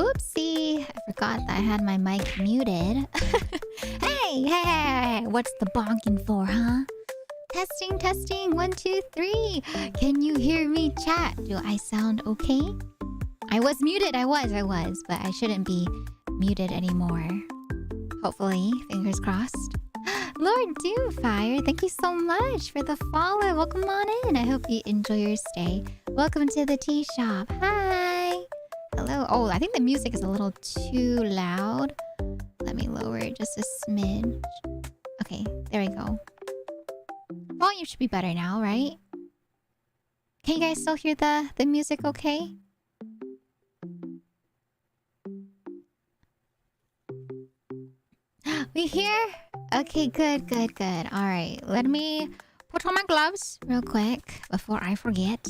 Oopsie, I forgot that I had my mic muted. Hey, what's the bonking for, huh? Testing, testing, 1, 2, 3. Can you hear me, chat? Do I sound okay? I was muted, I was, but I shouldn't be muted anymore. Hopefully, fingers crossed. Lord Doomfire, thank you so much for the follow. Welcome on in. I hope you enjoy your stay. Welcome to the tea shop. Hi. Hello. Oh, I think the music is a little too loud. Let me lower it just a smidge. Okay, there we go. Volume should be better now, right? Can you guys still hear the music okay? We here? Okay, good. Alright, let me put on my gloves real quick before I forget.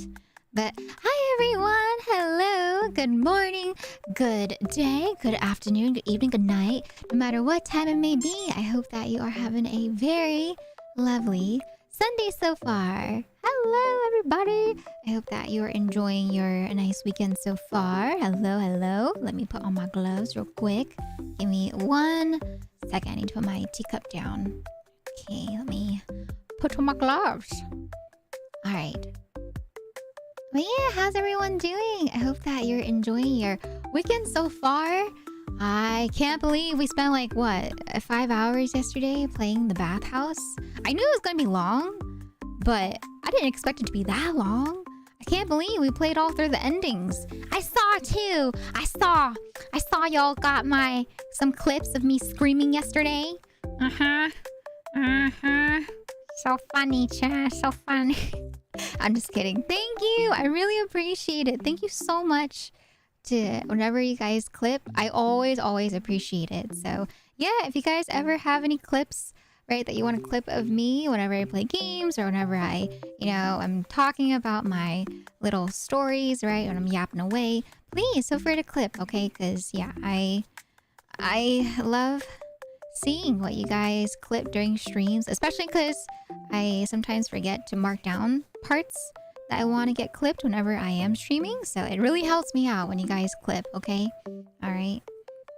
But hi everyone! Hello! Good morning, good day, good afternoon, good evening, good night. No matter what time it may be, I hope that you are having a very lovely Sunday so far. Hello everybody! I hope that you're enjoying your nice weekend so far. Hello. Let me put on my gloves real quick. Give me 1 second. I need to put my teacup down. Okay, let me put on my gloves. Alright. But yeah, how's everyone doing? I hope that you're enjoying your weekend so far. I can't believe we spent like, what, 5 hours yesterday playing the bathhouse? I knew it was gonna be long, but I didn't expect it to be that long. I can't believe we played all through the endings. I saw too. I saw y'all got some clips of me screaming yesterday. So funny, chat. So funny. I'm just kidding. Thank you. I really appreciate it. Thank you so much to whenever you guys clip. I always appreciate it. So yeah, if you guys ever have any clips, right, that you want a clip of me whenever I play games or whenever I'm talking about my little stories, right, when I'm yapping away, please feel free to clip, okay? Because yeah, I love seeing what you guys clip during streams, especially because I sometimes forget to mark down parts that I want to get clipped whenever I am streaming. So it really helps me out when you guys clip, okay? All right.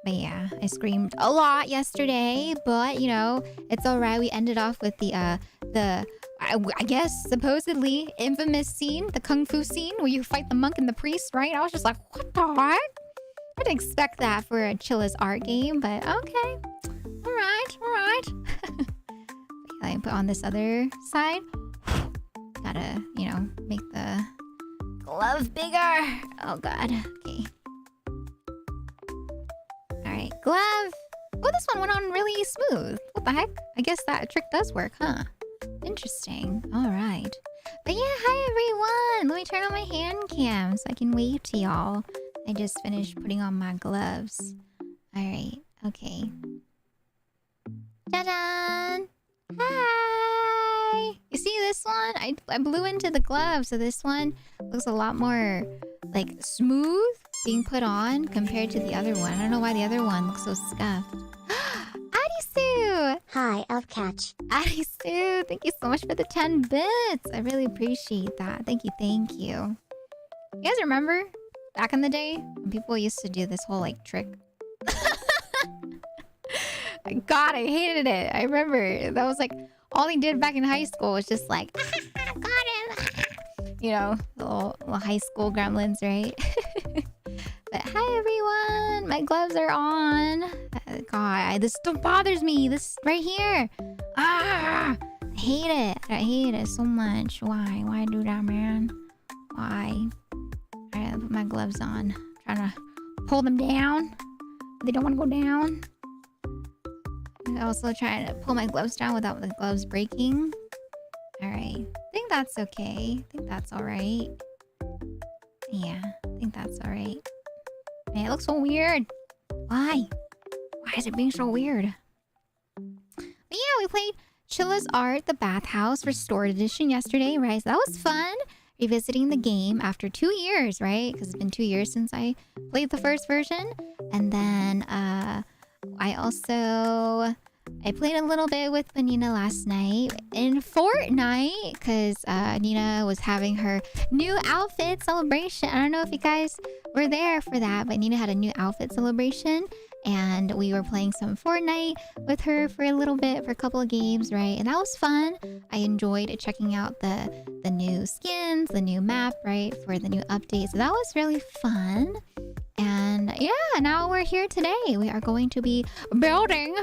But yeah, I screamed a lot yesterday, but it's all right. We ended off with I guess supposedly infamous scene, the kung fu scene where you fight the monk and the priest, right? I was just like, what the heck? I didn't expect that for a Chilla's art game, but okay. All right. Let me put on this other side. Got how to, you know, make the glove bigger. Oh god. Okay. Alright, glove. Oh, this one went on really smooth. What the heck? I guess that trick does work, huh? Interesting. Alright. But yeah, hi everyone! Let me turn on my hand cam so I can wave to y'all. I just finished putting on my gloves. Alright, okay. Ta-da! Hi! You see this one? I blew into the glove, so this one looks a lot more, like, smooth being put on compared to the other one. I don't know why the other one looks so scuffed. Adisu! Hi, Elfcatch. Adisu, thank you so much for the 10 bits. I really appreciate that. Thank you, thank you. You guys remember back in the day when people used to do this whole, like, trick? God, I hated it. I remember that was like all they did back in high school was just like, got him. You know, little high school gremlins, right? But hi everyone, my gloves are on. God, this still bothers me. This right here. I hate it. I hate it so much. Why? Why do that, man? Why? I gotta put my gloves on. Trying to pull them down. They don't want to go down. I'm also trying to pull my gloves down without the gloves breaking. Alright. I think that's okay. I think that's alright. Yeah, I think that's alright. Man, it looks so weird. Why? Why is it being so weird? But yeah, we played Chilla's Art, the Bathhouse Restored Edition yesterday, right? So that was fun. Revisiting the game after 2 years, right? Because it's been 2 years since I played the first version. And then, I played a little bit with Nina last night in Fortnite because Nina was having her new outfit celebration. I don't know if you guys were there for that, but Nina had a new outfit celebration and we were playing some Fortnite with her for a little bit, for a couple of games, right? And that was fun. I enjoyed checking out the new skins, the new map, right? For the new update. So that was really fun. And yeah, now we're here today. We are going to be building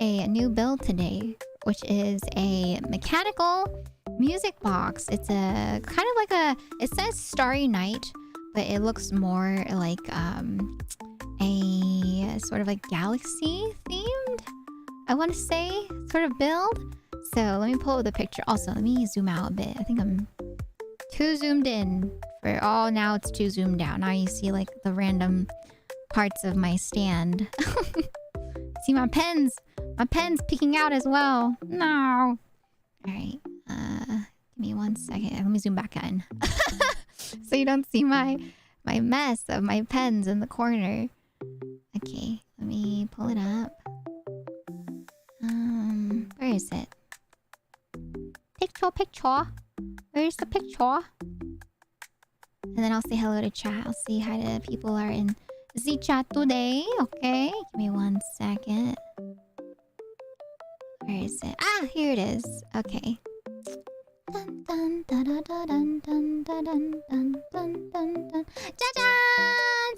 a new build today, which is a mechanical music box. It's a kind of like a, it says Starry Night, but it looks more like a sort of like galaxy themed, I want to say, sort of build. So let me pull up the picture. Also, let me zoom out a bit. I think I'm too zoomed in. Oh, now it's too zoomed out. Now you see like the random parts of my stand. See my pens peeking out as well. No. All right. Give me 1 second. Let me zoom back in. So you don't see my mess of my pens in the corner. Okay, let me pull it up. Where is it? Picture. Where's the picture? And then I'll say hello to chat. I'll see hi to people who are in the chat today. Okay, give me 1 second. Where is it? Ah, here it is. Okay. Dun, dun, dun, dun, dun, dun, dun, dun, dun, dun, dun, dun. Ja-ja!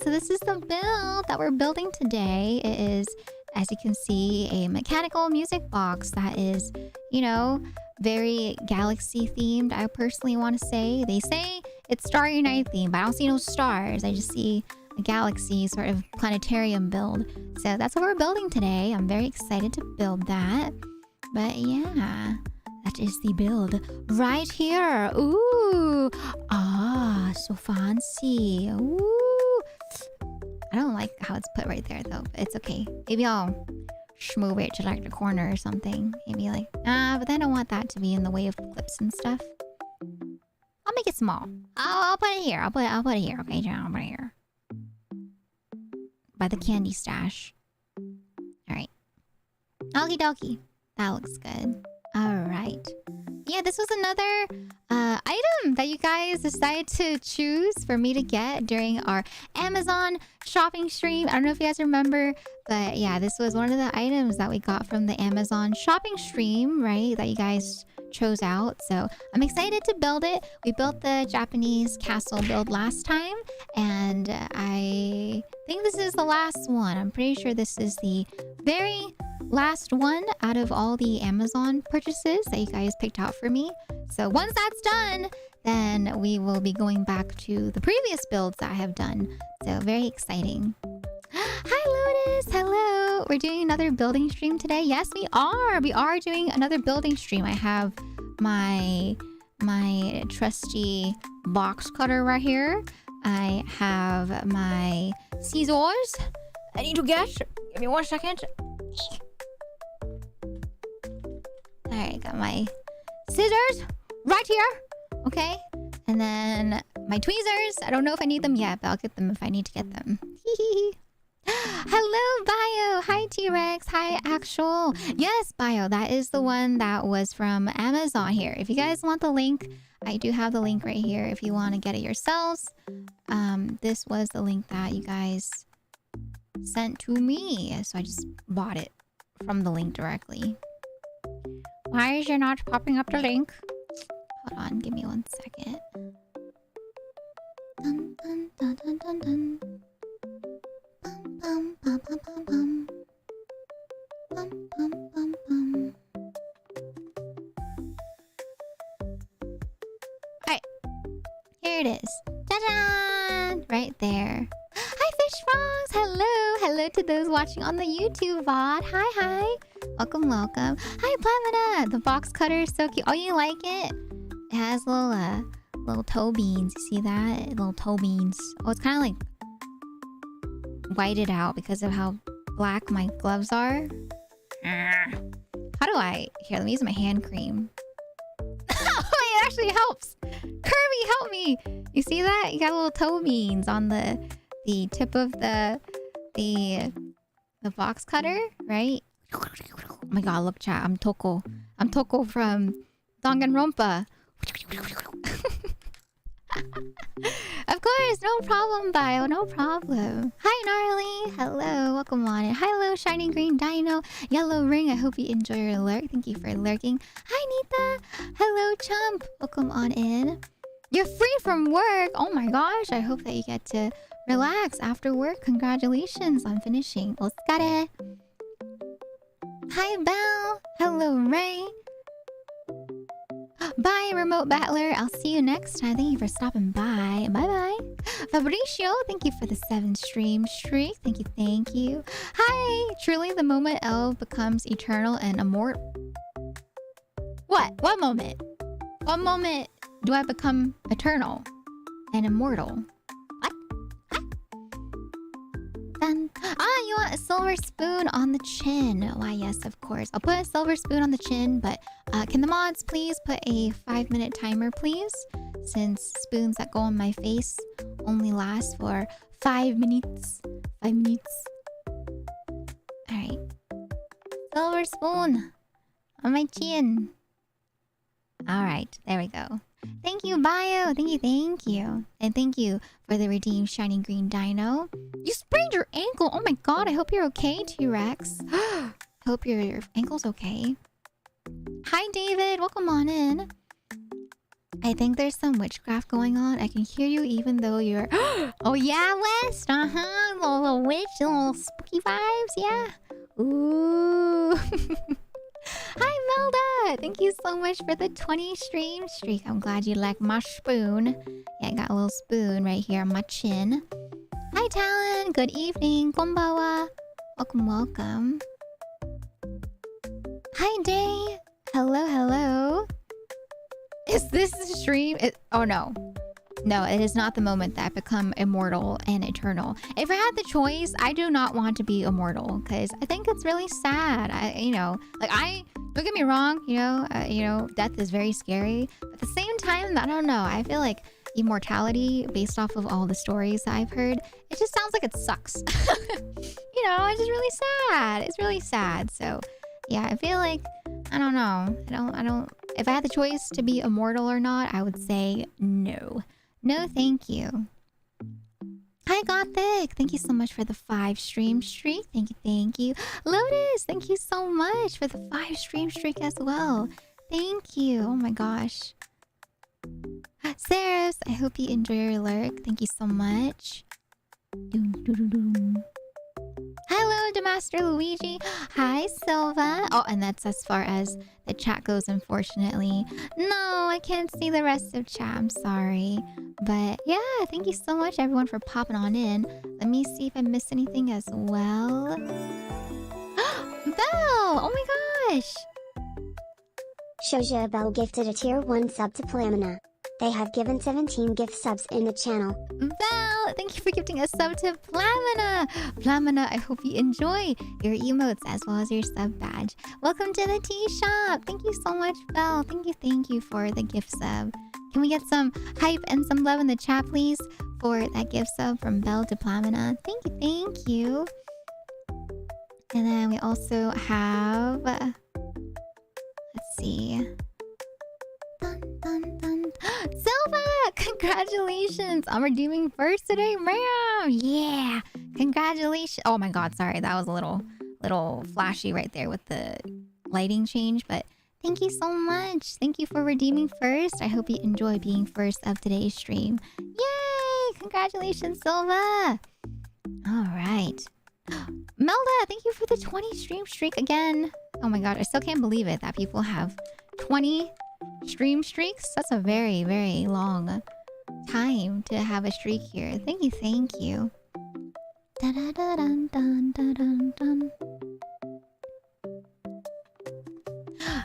So this is the build that we're building today. It is, as you can see, a mechanical music box that is, you know, very galaxy themed. I personally want to say, they say it's Starry Night themed, but I don't see no stars. I just see a galaxy sort of planetarium build. So that's what we're building today. I'm very excited to build that. But yeah, that is the build right here. Ooh, so fancy. Ooh, I don't like how it's put right there though, but it's okay. Maybe I'll move it to like the corner or something. Maybe like, but I don't want that to be in the way of clips and stuff. I'll make it small. I'll put it here. I'll put it here. Okay, I'll put it here. By the candy stash. Alright. Okie dokie. That looks good. Alright. Yeah, this was another item that you guys decided to choose for me to get during our Amazon shopping stream. I don't know if you guys remember, but yeah, this was one of the items that we got from the Amazon shopping stream, right? That you guys chose out. So I'm excited to build it. We built the Japanese castle build last time, and I think this is the last one. I'm pretty sure this is the very last one out of all the Amazon purchases that you guys picked out for me. So once that's done, then we will be going back to the previous builds that I have done. So very exciting. Hi Lotus, hello. We're doing another building stream today. Yes, we are. We are doing another building stream. I have my trusty box cutter right here. I have my scissors. I need to get. Give me 1 second. Alright, got my scissors right here. Okay. And then my tweezers. I don't know if I need them yet, but I'll get them if I need to get them. Hello, Bio. Hi, T-Rex. Hi, Actual. Yes, Bio. That is the one that was from Amazon here. If you guys want the link, I do have the link right here if you want to get it yourselves. This was the link that you guys sent to me. So I just bought it from the link directly. Why is you not popping up the link? Hold on. Give me 1 second. Dun, dun, dun, dun, dun, dun. Bum, bum, bum, bum, bum. Bum, bum, bum, bum. Alright. Here it is. Ta-da! Right there. Hi, Fish Frogs! Hello! Hello to those watching on the YouTube VOD. Hi, hi! Welcome, welcome. Hi, Plamina! The box cutter is so cute. Oh, you like it? It has little toe beans. You see that? Little toe beans. Oh, it's kind of like whited out because of how black my gloves are. How do I... Here, let me use my hand cream. Oh, it actually helps. Kirby, help me. You see that? You got little toe beans on the tip of the box cutter, right? Oh my god, look chat. I'm Toko. I'm Toko from Danganronpa. Of course, no problem, Bio, no problem. Hi, Gnarly. Hello, welcome on in. Hello, Shining Green Dino. Yellow Ring, I hope you enjoy your lurk. Thank you for lurking. Hi, Nita. Hello, Chump. Welcome on in. You're free from work. Oh my gosh, I hope that you get to relax after work. Congratulations on finishing. Otsukare. Hi, Belle. Hello, Ray. Bye, Remote Battler. I'll see you next time. Thank you for stopping by. Bye-bye. Fabricio, thank you for the 7 stream streak. Thank you, thank you. Hi! Truly, the moment L becomes eternal and immortal. What? What moment? What moment do I become eternal and immortal? What? Dun. Ah, you want a silver spoon on the chin. Why, yes, of course. I'll put a silver spoon on the chin, but can the mods please put a 5-minute timer, please? Since spoons that go on my face only last for 5 minutes. 5 minutes. Alright. Silver spoon on my chin. Alright, there we go. Thank you, Bio. Thank you, thank you. And thank you for the redeemed Shining Green Dino. You sprained your ankle. Oh my god, I hope you're okay, T-Rex. Hope your ankle's okay. Hi, David. Welcome on in. I think there's some witchcraft going on. I can hear you even though you're... Oh yeah, West. Uh-huh. Little witch, little spooky vibes. Yeah. Ooh. Hi, Melda. Thank you so much for the 20 stream streak. I'm glad you like my spoon. Yeah, I got a little spoon right here on my chin. Hi, Talon. Good evening. Konbawa. Welcome, welcome. Hi, Day. Hello, hello. Is this the stream? Oh, no. No, it is not the moment that I become immortal and eternal. If I had the choice, I do not want to be immortal because I think it's really sad. Don't get me wrong, death is very scary. At the same time, I don't know. I feel like immortality, based off of all the stories that I've heard, it just sounds like it sucks. It's just really sad. It's really sad. So, yeah, I feel like, I don't know. I don't. If I had the choice to be immortal or not, I would say no. No, thank you. Hi, Gothic. Thank you so much for the 5 stream streak. Thank you, thank you. Lotus, thank you so much for the 5 stream streak as well. Thank you. Oh my gosh. Saris, I hope you enjoy your lurk. Thank you so much. Hello, Master Luigi. Hi, Silva. Oh, and that's as far as the chat goes, unfortunately. No, I can't see the rest of chat. I'm sorry. But yeah, thank you so much, everyone, for popping on in. Let me see if I missed anything as well. Belle! Oh my gosh! Shoja Bell gifted a tier 1 sub to Plamina. They have given 17 gift subs in the channel. Belle, thank you for gifting a sub to Plamina. Plamina, I hope you enjoy your emotes as well as your sub badge. Welcome to the tea shop. Thank you so much, Belle. Thank you for the gift sub. Can we get some hype and some love in the chat, please, for that gift sub from Belle to Plamina? Thank you. And then we also have... let's see. Dun, dun, dun. Silva! Congratulations! I'm redeeming first today, man! Yeah! Congratulations! Oh my god, sorry. That was a little flashy right there with the lighting change, but thank you so much. Thank you for redeeming first. I hope you enjoy being first of today's stream. Yay! Congratulations, Silva! Alright. Melda, thank you for the 20 stream streak again. Oh my god, I still can't believe it that people have 20 stream streaks. That's a very, very long time to have a streak here. Thank you. Da-da-da-dun-dun-dun-dun-dun.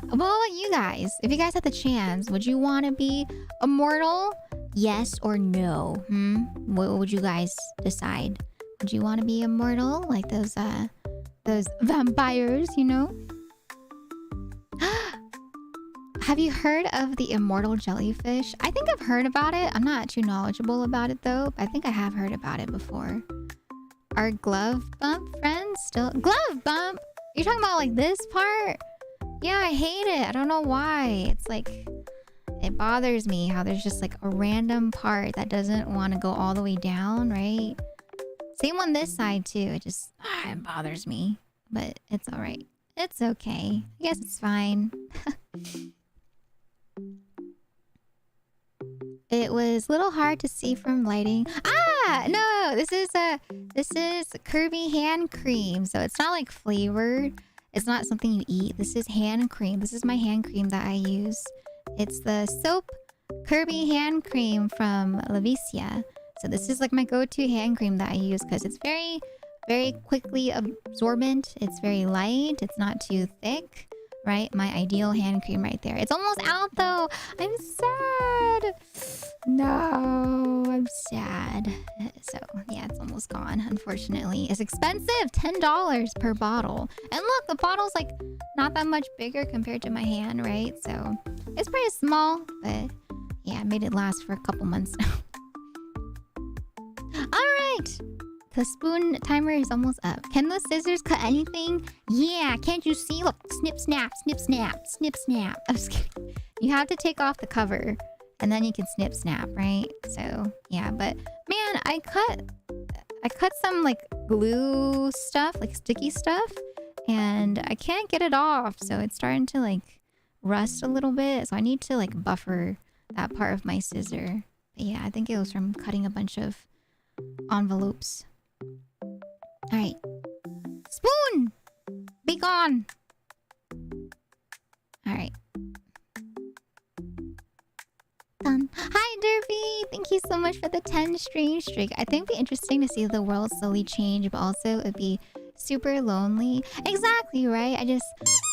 What about you guys? If you guys had the chance, would you want to be immortal? Yes or no? What would you guys decide? Would you want to be immortal like those vampires, you know? Have you heard of the immortal jellyfish? I think I've heard about it. I'm not too knowledgeable about it though. But I think I have heard about it before. Our glove bump friends still... Glove bump? You're talking about like this part? Yeah, I hate it. I don't know why. It's like... It bothers me how there's just like a random part that doesn't want to go all the way down, right? Same on this side too. It just... it bothers me. But it's alright. It's okay. I guess it's fine. It was a little hard to see from lighting. Ah, no, this is Kirby hand cream. So it's not like flavored. It's not something you eat. This is hand cream. This is my hand cream that I use. It's the soap Kirby hand cream from Lavicia. So this is like my go-to hand cream that I use because it's very, very quickly absorbent. It's very light. It's not too thick. Right? My ideal hand cream right there. It's almost out though. I'm sad. No, I'm sad. So yeah, it's almost gone, unfortunately. It's expensive. $10 per bottle. And look, the bottle's like not that much bigger compared to my hand, right? So it's pretty small, but yeah, I made it last for a couple months now. Alright. The spoon timer is almost up. Can those scissors cut anything? Yeah, can't you see? Look, snip, snap, snip, snap, snip, snap. I'm just kidding. You have to take off the cover and then you can snip, snap, right? So, yeah, but man, I cut some like glue stuff, like sticky stuff, and I can't get it off. So it's starting to like rust a little bit. So I need to like buffer that part of my scissor. But yeah, I think it was from cutting a bunch of envelopes. Alright. Spoon! Be gone! Alright. Done. Hi, Derby! Thank you so much for the 10 stream streak. I think it'd be interesting to see the world slowly change, but also it'd be super lonely. Exactly, right? I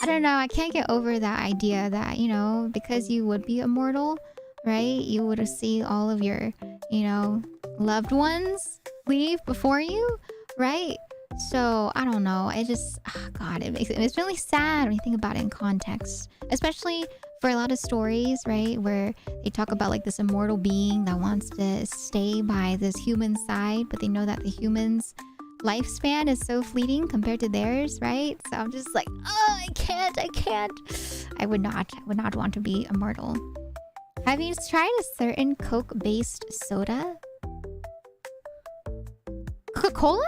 don't know. I can't get over that idea that, you know, because you would be immortal, right? You would see all of your, you know, loved ones leave before you, right? So I don't know. I just, oh God, it's really sad when you think about it in context, especially for a lot of stories, right, where they talk about like this immortal being that wants to stay by this human side, but they know that the human's lifespan is so fleeting compared to theirs, right? So I'm just like, oh, I can't. I would not want to be immortal. Have you tried a certain Coke-based soda? Coca-Cola?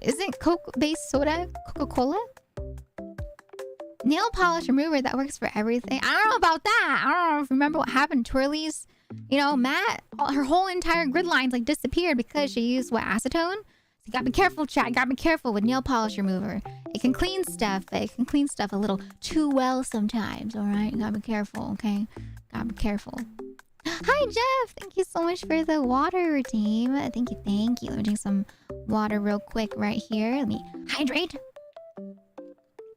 Isn't Coke-based soda Coca-Cola? Nail polish remover that works for everything. I don't know about that. I don't know if you remember what happened to Twirly's, you know, Matt, her whole entire grid lines like disappeared because she used what, acetone? you gotta be careful, chat. You gotta be careful with nail polish remover. It can clean stuff, but it can clean stuff a little too well sometimes, alright? You gotta be careful, okay? Gotta be careful. Hi, Jeff! Thank you so much for the water team. Thank you, thank you. Let me drink some water real quick right here. Let me hydrate.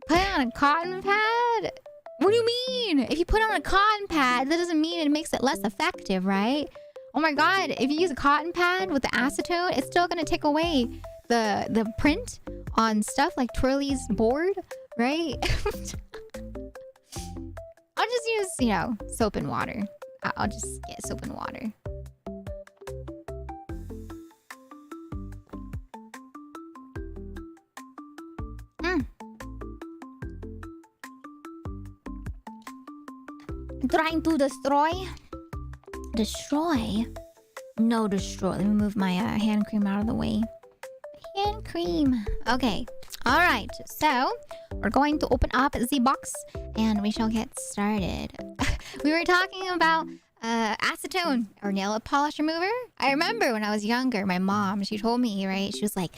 Put it on a cotton pad? What do you mean? If you put it on a cotton pad, that doesn't mean it makes it less effective, right? Oh my god, if you use a cotton pad with the acetone, it's still gonna take away the print on stuff like Twirly's board, right? I'll just use, you know, soap and water. I'll just get soap and water. Trying to destroy? Destroy? No, destroy. Let me move my hand cream out of the way. Hand cream. Okay. All right. So we're going to open up the box and we shall get started. We were talking about acetone or nail polish remover. I remember when I was younger, my mom, she told me, right? She was like,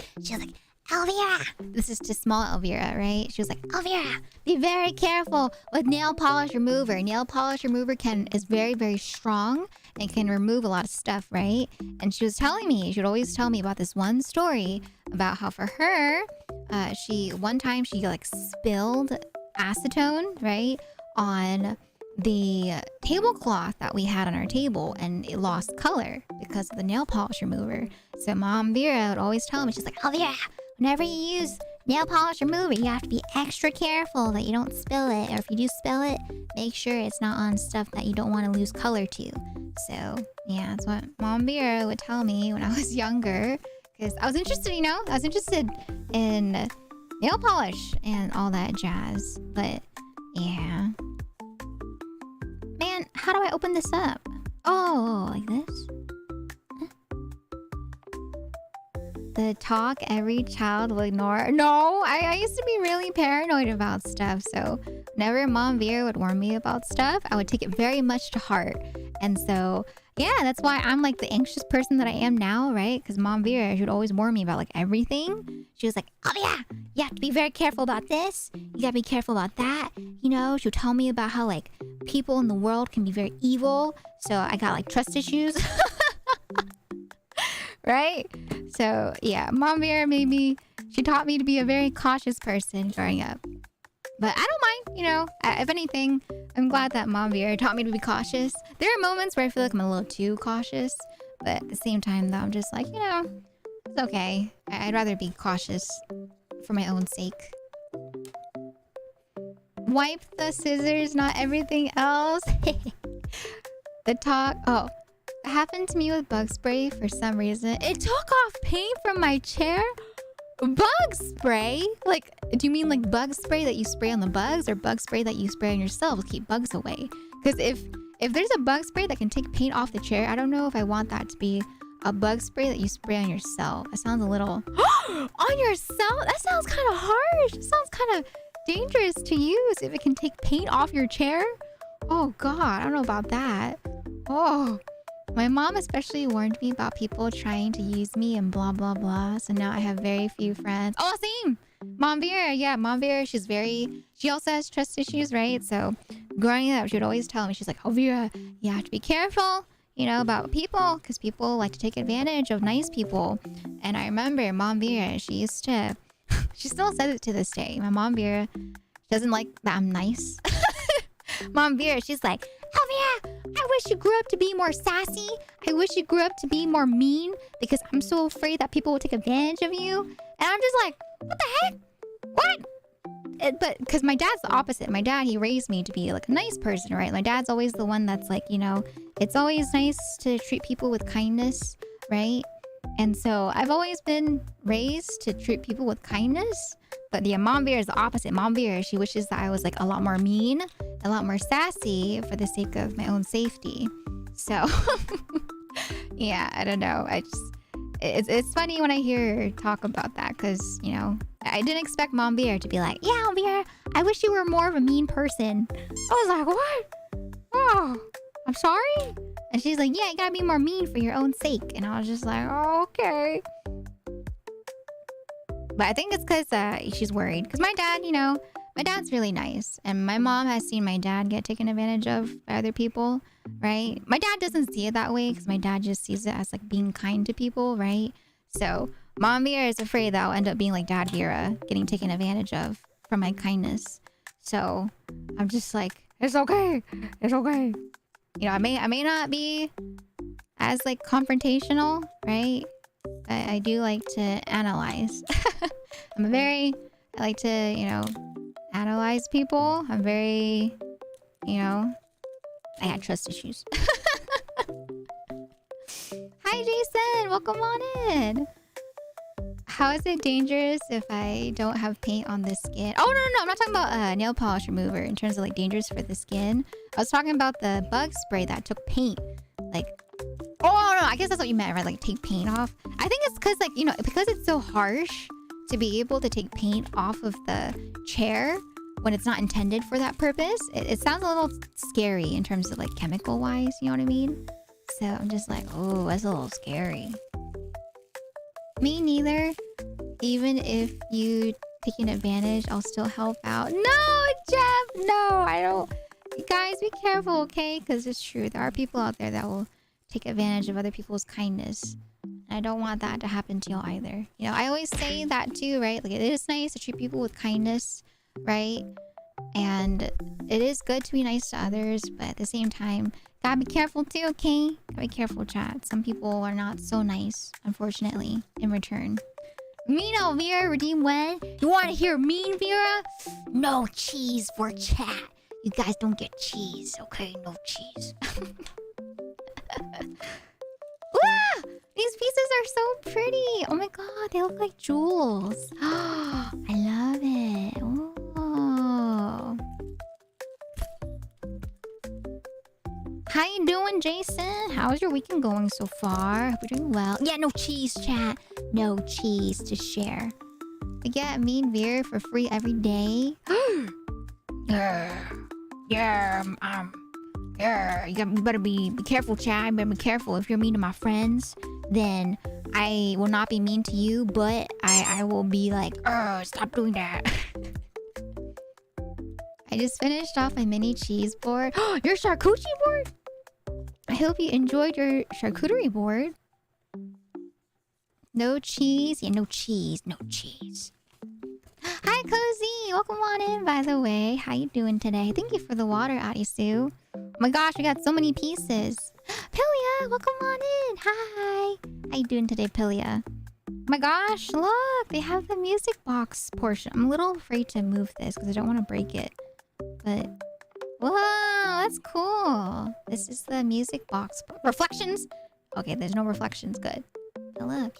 Elvira. This is to small Elvira, right? She was like, Elvira, be very careful with nail polish remover. Nail polish remover is very, very strong and can remove a lot of stuff, right? And she was telling me, she would always tell me about this one story about how for her, one time she like spilled acetone, right, on the tablecloth that we had on our table, and it lost color because of the nail polish remover. So Mom Vera would always tell me, she's like, Elvira, whenever you use nail polish remover, you have to be extra careful that you don't spill it. Or if you do spill it, make sure it's not on stuff that you don't want to lose color to. So, yeah, that's what Mom Vera would tell me when I was younger. Because I was interested, you know? I was interested in nail polish and all that jazz. But, yeah. Man, how do I open this up? Oh, like this? The talk every child will ignore. No, I used to be really paranoid about stuff. So whenever Mom Vera would warn me about stuff, I would take it very much to heart. And so, yeah, that's why I'm like the anxious person that I am now, right? Because Mom Vera, she would always warn me about like everything. She was like, oh yeah, you have to be very careful about this. You gotta be careful about that. You know, she would tell me about how like people in the world can be very evil. So I got like trust issues. Right? So, yeah, Mom Vera she taught me to be a very cautious person growing up. But I don't mind, you know. If anything, I'm glad that Mom Vera taught me to be cautious. There are moments where I feel like I'm a little too cautious. But at the same time, though, I'm just like, you know, it's okay. I'd rather be cautious for my own sake. Wipe the scissors, not everything else. The talk... Oh. It happened to me with bug spray for some reason. It took off paint from my chair. Bug spray? Like, do you mean like bug spray that you spray on the bugs, or bug spray that you spray on yourself to keep bugs away? Because if there's a bug spray that can take paint off the chair, I don't know if I want that to be a bug spray that you spray on yourself. That sounds a little... On yourself? That sounds kind of harsh. It sounds kind of dangerous to use if it can take paint off your chair. Oh god, I don't know about that. Oh... My mom especially warned me about people trying to use me and blah, blah, blah. So now I have very few friends. Oh, same! Mom Vera, yeah, Mom Vera, she also has trust issues, right? So growing up, she would always tell me, she's like, oh, Vera, you have to be careful, you know, about people, because people like to take advantage of nice people. And I remember Mom Vera, she still says it to this day. My Mom Vera doesn't like that I'm nice. Mom Vera, she's like, oh yeah, I wish you grew up to be more sassy. I wish you grew up to be more mean, because I'm so afraid that people will take advantage of you. And I'm just like, what the heck? What? But because my dad's the opposite. My dad, he raised me to be like a nice person, right? My dad's always the one that's like, you know, it's always nice to treat people with kindness, right? And so I've always been raised to treat people with kindness. But yeah, Mom Vera is the opposite. Mom Vera, she wishes that I was like a lot more mean, a lot more sassy for the sake of my own safety. So, yeah, I don't know. It's funny when I hear her talk about that, because, you know, I didn't expect Mom Vera to be like, yeah, Vera, I wish you were more of a mean person. I was like, what? Oh, I'm sorry? And she's like, yeah, you gotta be more mean for your own sake. And I was just like, oh, okay. But I think it's because she's worried. Because my dad, my dad's really nice. And my mom has seen my dad get taken advantage of by other people, right? My dad doesn't see it that way because my dad just sees it as like being kind to people, right? So Mom Vera is afraid that I'll end up being like Dad Vera, getting taken advantage of for my kindness. So I'm just like, it's okay. It's okay. I may not be as like confrontational, right? But I do like to analyze. I like to, analyze people. I'm very, I had trust issues. Hi, Jason. Welcome on in. How is it dangerous if I don't have paint on the skin? Oh, no. I'm not talking about nail polish remover in terms of like dangerous for the skin. I was talking about the bug spray that took paint. Like, oh, no. I guess that's what you meant, right? Like take paint off. I think it's because like, because it's so harsh to be able to take paint off of the chair when it's not intended for that purpose. It sounds a little scary in terms of like chemical wise. You know what I mean? So I'm just like, oh, that's a little scary. Me neither. Even if you taking advantage, I'll still help out. No, Jeff! No, I don't. You guys, be careful, okay? Because it's true. There are people out there that will take advantage of other people's kindness. And I don't want that to happen to you either. I always say that too, right? Like, it is nice to treat people with kindness, right? And it is good to be nice to others, but at the same time, gotta be careful too, okay? Gotta be careful, chat. Some people are not so nice, unfortunately, in return. Mean Vera, redeem when? You want to hear mean Vera? No cheese for chat. You guys don't get cheese, okay? No cheese. Ah! These pieces are so pretty. Oh my god, they look like jewels. I love it. Oh. How you doing, Jason? How's your weekend going so far? Hope you're doing well. Yeah, no cheese, chat. No cheese to share. We get Mean Beer for free every day. Yeah. You better be careful, chat. You better be careful. If you're mean to my friends, then I will not be mean to you, but I will be like, stop doing that. I just finished off my mini cheese board. Your charcuterie board? I hope you enjoyed your charcuterie board. No cheese? Yeah, no cheese. No cheese. Hi, Cozy. Welcome on in, by the way. How you doing today? Thank you for the water, Adisu. Oh my gosh, we got so many pieces. Pilia, welcome on in. Hi. How you doing today, Pilia? Oh my gosh, look. They have the music box portion. I'm a little afraid to move this because I don't want to break it. But, whoa, that's cool. This is the music box. Reflections? Okay, there's no reflections. Good. Oh, look.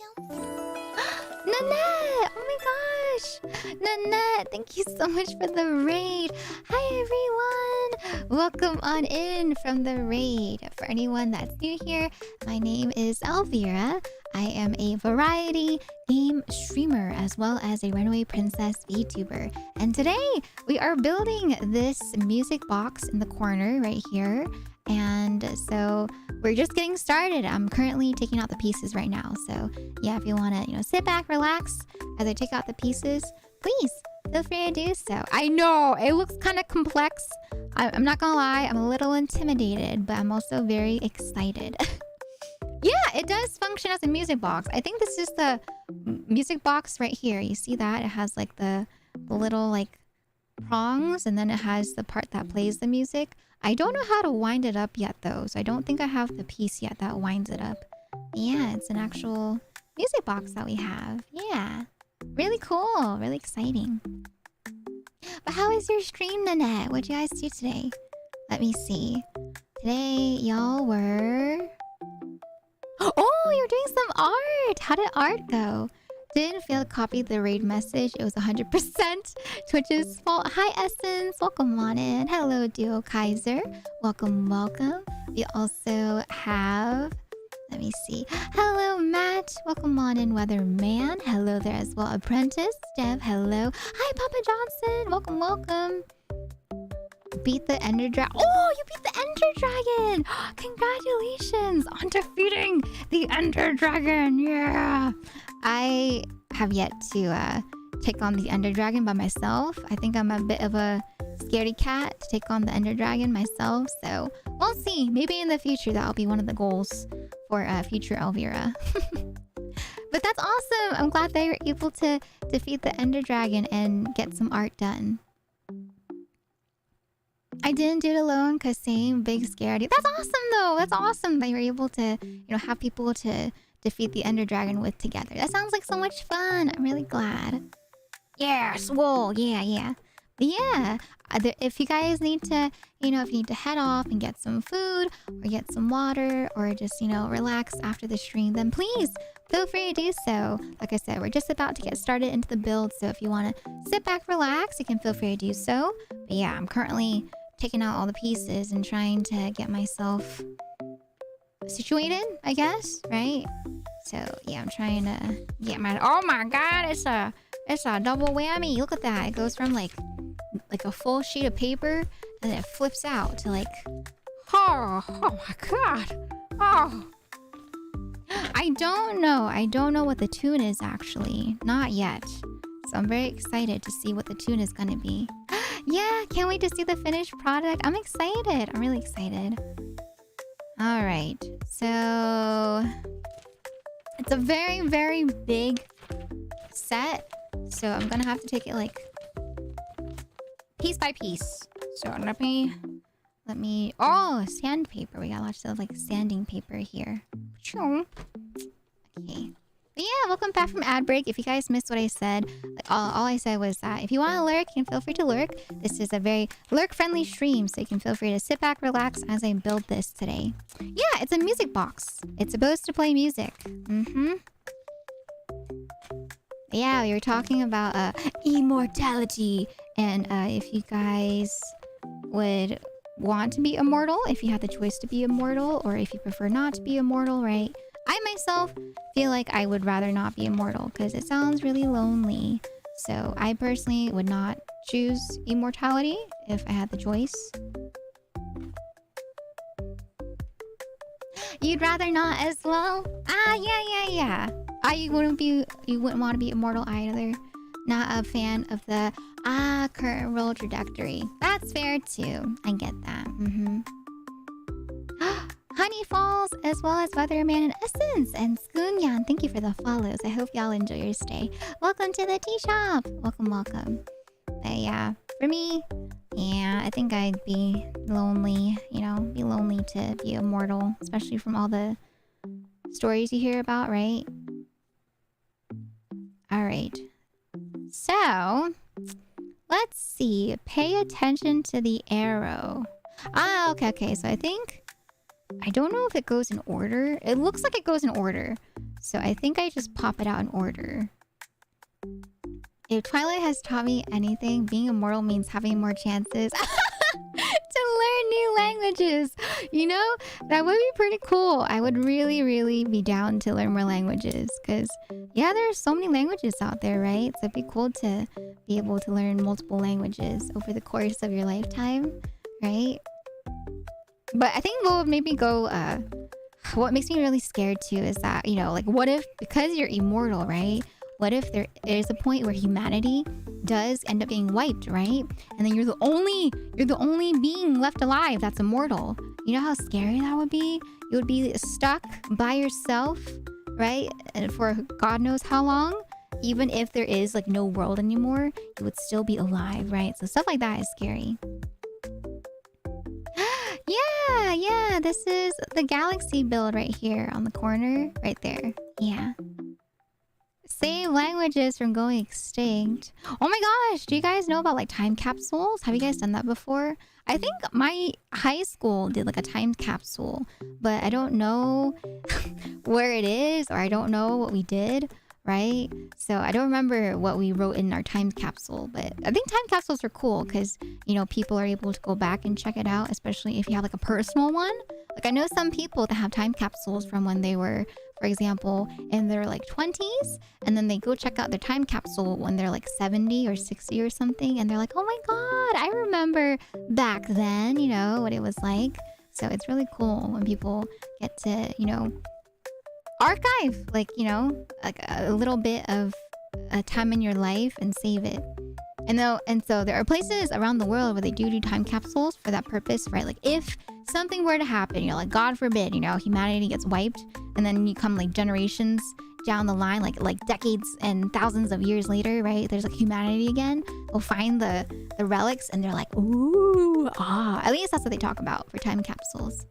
Nanette! Oh my gosh! Nanette, thank you so much for the raid. Hi, everyone. Welcome on in from the raid. For anyone that's new here, my name is Elvira. I am a variety game streamer as well as a Runaway Princess VTuber. And today we are building this music box in the corner right here. And so we're just getting started. I'm currently taking out the pieces right now. So yeah, if you want to, sit back, relax as I take out the pieces, please feel free to do so. I know it looks kind of complex. I'm not gonna lie, I'm a little intimidated, but I'm also very excited. Yeah, it does function as a music box. I think this is the music box right here. You see that? It has like the little like prongs, and then it has the part that plays the music. I don't know how to wind it up yet though, so I don't think I have the piece yet that winds it up. But yeah, it's an actual music box that we have. Yeah, really cool, really exciting. But how is your stream, Nanette? What'd you guys do today? Let me see. Today, y'all were... Oh, you're doing some art! How did art go? Didn't fail to copy the raid message. It was 100% Twitch's fault. Hi, Essence. Welcome on in. Hello, Duo Kaiser. Welcome, welcome. We also have... Let me see. Hello, Matt. Welcome on in, Weatherman. Hello there as well, Apprentice. Dev, hello. Hi, Papa Johnson. Welcome, welcome. Beat the Ender Dragon. Oh, you beat the Ender Dragon! Congratulations on defeating the Ender Dragon. Yeah. I have yet to take on the Ender Dragon by myself. I think I'm a bit of a scaredy cat to take on the Ender Dragon myself. So we'll see. Maybe in the future that'll be one of the goals for future Elvira. But that's awesome. I'm glad they were able to defeat the Ender Dragon and get some art done. I didn't do it alone because same big scaredy. That's awesome though. That's awesome that you were able to, have people to defeat the Ender Dragon with together. That sounds like so much fun. I'm really glad. Yeah, swole. Yeah. But yeah, if you guys need to, if you need to head off and get some food or get some water or just, relax after the stream, then please feel free to do so. Like I said, we're just about to get started into the build. So if you want to sit back, relax, you can feel free to do so. But yeah, I'm currently taking out all the pieces and trying to get myself situated, I guess, right? So yeah, I'm trying to get my... Oh my god, it's a double whammy. Look at that. It goes from like a full sheet of paper and then it flips out to like... Oh my god. Oh. I don't know what the tune is actually. Not yet. So I'm very excited to see what the tune is gonna be. Yeah, can't wait to see the finished product. I'm excited. I'm really excited. All right. So it's a very, very big set. So I'm gonna have to take it like piece by piece. So let me oh, sandpaper. We got lots of like sanding paper here. Okay. But yeah, welcome back from ad break. If you guys missed what I said, like all I said was that if you want to lurk, you can feel free to lurk. This is a very lurk-friendly stream, so you can feel free to sit back, relax as I build this today. Yeah, it's a music box. It's supposed to play music. Yeah, we were talking about immortality, and if you guys would want to be immortal, if you had the choice to be immortal, or if you prefer not to be immortal, right? I myself feel like I would rather not be immortal because it sounds really lonely. So I personally would not choose immortality if I had the choice. You'd rather not as well? Yeah. You wouldn't want to be immortal either. Not a fan of the current world trajectory. That's fair too. I get that. Honey Falls, as well as Weatherman and Essence and Skoonyan. Thank you for the follows. I hope y'all enjoy your stay. Welcome to the tea shop. Welcome. But yeah, for me, yeah, I think I'd be lonely, be lonely to be immortal, especially from all the stories you hear about, right? All right. So, let's see. Pay attention to the arrow. Okay. So I don't know if it goes in order. It looks like it goes in order. So I think I just pop it out in order. If Twilight has taught me anything, being immortal means having more chances to learn new languages. That would be pretty cool. I would really, really be down to learn more languages. Because, yeah, there are so many languages out there, right? So it'd be cool to be able to learn multiple languages over the course of your lifetime, right? But I think what makes me really scared too is that, like what if, because you're immortal, right? What if there is a point where humanity does end up getting wiped, right? And then you're the only being left alive that's immortal. You know how scary that would be? You would be stuck by yourself, right? And for God knows how long. Even if there is like no world anymore, you would still be alive, right? So stuff like that is scary. Yeah, this is the galaxy build right here on the corner, right there. Yeah. Save languages from going extinct. Oh my gosh, do you guys know about like time capsules? Have you guys done that before? I think my high school did like a time capsule, but I don't know where it is, or I don't know what we did, right? So I don't remember what we wrote in our time capsule, but I think time capsules are cool because, people are able to go back and check it out, especially if you have like a personal one. Like I know some people that have time capsules from when they were, for example, in their like 20s, and then they go check out their time capsule when they're like 70 or 60 or something, and they're like, oh my god, I remember back then, what it was like. So it's really cool when people get to, archive, like, like a little bit of a time in your life and save it. And so there are places around the world where they do time capsules for that purpose, right? Like if something were to happen, you know, like God forbid, you know, humanity gets wiped, and then you come like generations down the line, like decades and thousands of years later, right? There's like humanity again. They'll find the relics and they're like, ooh, ah. At least that's what they talk about for time capsules.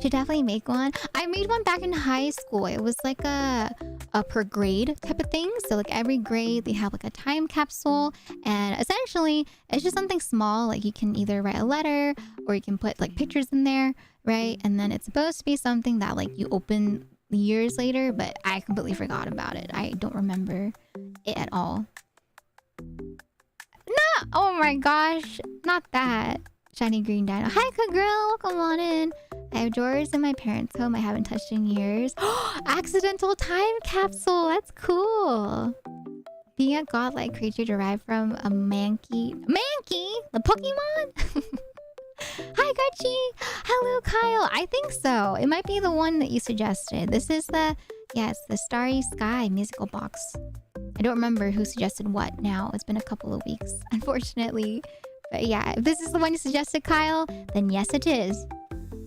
Should definitely make one. I made one back in high school. It was like a per grade type of thing. So like every grade they have like a time capsule, and essentially it's just something small. Like you can either write a letter or you can put like pictures in there, right? And then it's supposed to be something that like you open years later, but I completely forgot about it. I don't remember it at all. No! Oh my gosh, not that. Shiny green dino. Hi, good girl. Welcome on in. I have drawers in my parents' home I haven't touched in years. Accidental time capsule. That's cool. Being a godlike creature derived from a Mankey. Mankey? The Pokemon? Hi, Gucci. Hello, Kyle. I think so. It might be the one that you suggested. This is the... Yes, the Starry Sky musical box. I don't remember who suggested what now. It's been a couple of weeks, unfortunately. But yeah, if this is the one you suggested, Kyle, then yes, it is.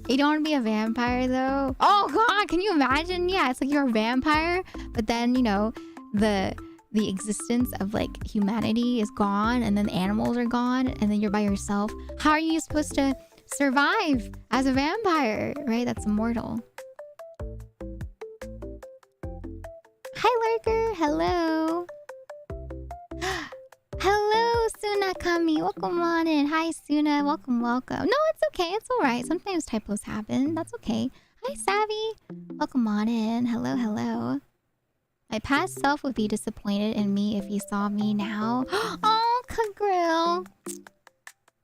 You don't want to be a vampire, though? Oh, God, can you imagine? Yeah, it's like you're a vampire, but then, you know, the existence of, like, humanity is gone, and then the animals are gone, and then you're by yourself. How are you supposed to survive as a vampire, right? That's immortal. Hi, Lurker. Hello. Hello, Sunakami. Welcome on in. Hi, Suna. Welcome, welcome. No, it's okay. It's all right. Sometimes typos happen. That's okay. Hi, Savvy. Welcome on in. Hello, hello. My past self would be disappointed in me if he saw me now. Oh, Kagrill.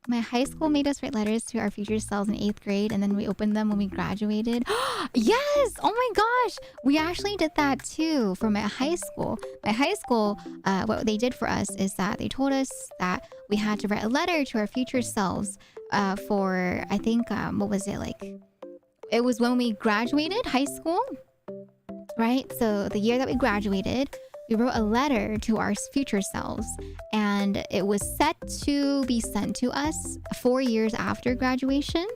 My high school made us write letters to our future selves in 8th grade, and then we opened them when we graduated. Yes! Oh my gosh! We actually did that too for my high school. My high school, what they did for us is that they told us that we had to write a letter to our future selves for, I think, what was it like? It was when we graduated high school, right? So the year that we graduated, we wrote a letter to our future selves, and it was set to be sent to us 4 years after graduation.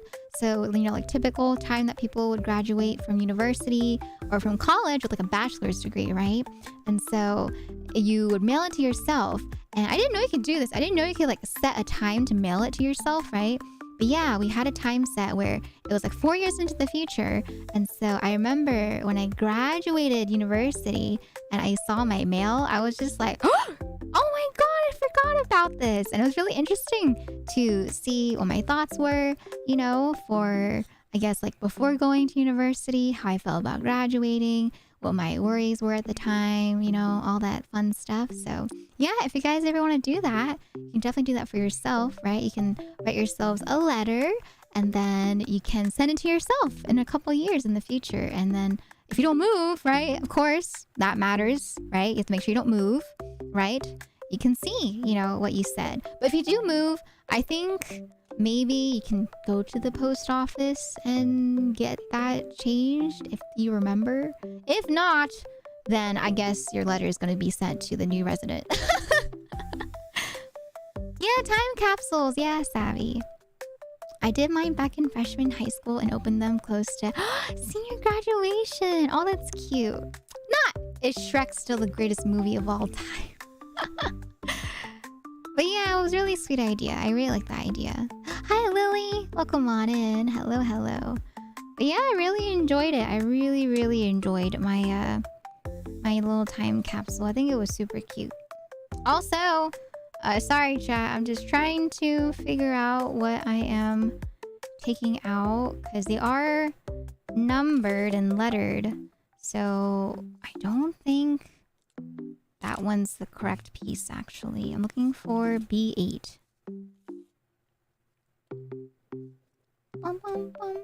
So, you know, like typical time that people would graduate from university or from college with like a bachelor's degree, right? And so you would mail it to yourself. And I didn't know you could do this. I didn't know you could like set a time to mail it to yourself, right? But yeah, we had a time set where it was like 4 years into the future. And so I remember when I graduated university and I saw my mail, I was just like, oh my God, I forgot about this. And it was really interesting to see what my thoughts were, you know, for, I guess, like before going to university, how I felt about graduating, what my worries were at the time, you know, all that fun stuff. So yeah, if you guys ever want to do that, you can definitely do that for yourself, right? You can write yourselves a letter, and then you can send it to yourself in a couple years in the future. And then if you don't move, right, of course, that matters, right? You have to make sure you don't move, right? You can see, you know, what you said. But if you do move, I think maybe you can go to the post office and get that changed if you remember. If not, then I guess your letter is going to be sent to the new resident. Yeah, time capsules. Yeah, savvy. I did mine back in freshman high school and opened them close to senior graduation. Oh, that's cute. Not is Shrek still the greatest movie of all time? But yeah, it was a really sweet idea. I really like that idea. Hi, Lily. Welcome on in. Hello, hello. But yeah, I really enjoyed it. I really, really enjoyed my my little time capsule. I think it was super cute. Also, sorry, chat. I'm just trying to figure out what I am taking out because they are numbered and lettered. So I don't think that one's the correct piece, actually. I'm looking for B8. Bum, bum, bum.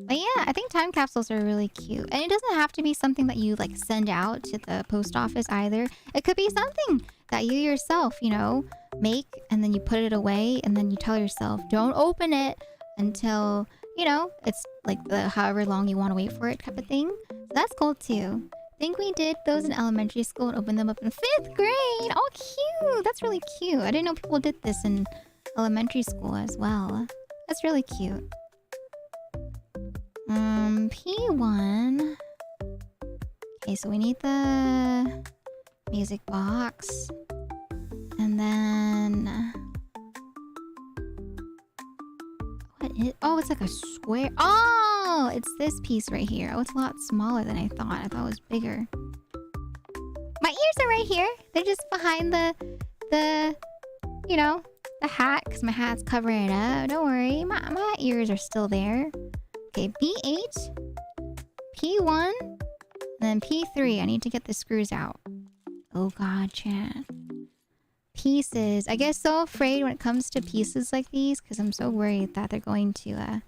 But yeah, I think time capsules are really cute. And it doesn't have to be something that you like send out to the post office either. It could be something that you yourself, you know, make, and then you put it away, and then you tell yourself, don't open it until, you know, it's like the however long you want to wait for it type of thing. So that's cool too. think we did those in elementary school and opened them up in 5th grade. Oh, cute. That's really cute. I didn't know people did this in elementary school as well. That's really cute. P1. Okay, so we need the music box. And then... What is... Oh, it's like a square. Oh, it's this piece right here. Oh, it's a lot smaller than I thought. I thought it was bigger. My ears are right here. They're just behind the you know, the hat, because my hat's covering it up. Don't worry, my ears are still there. Okay, P8, P1, and then P3. I need to get the screws out. Oh god, chat. Pieces. I get so afraid when it comes to pieces like these, because I'm so worried that they're going to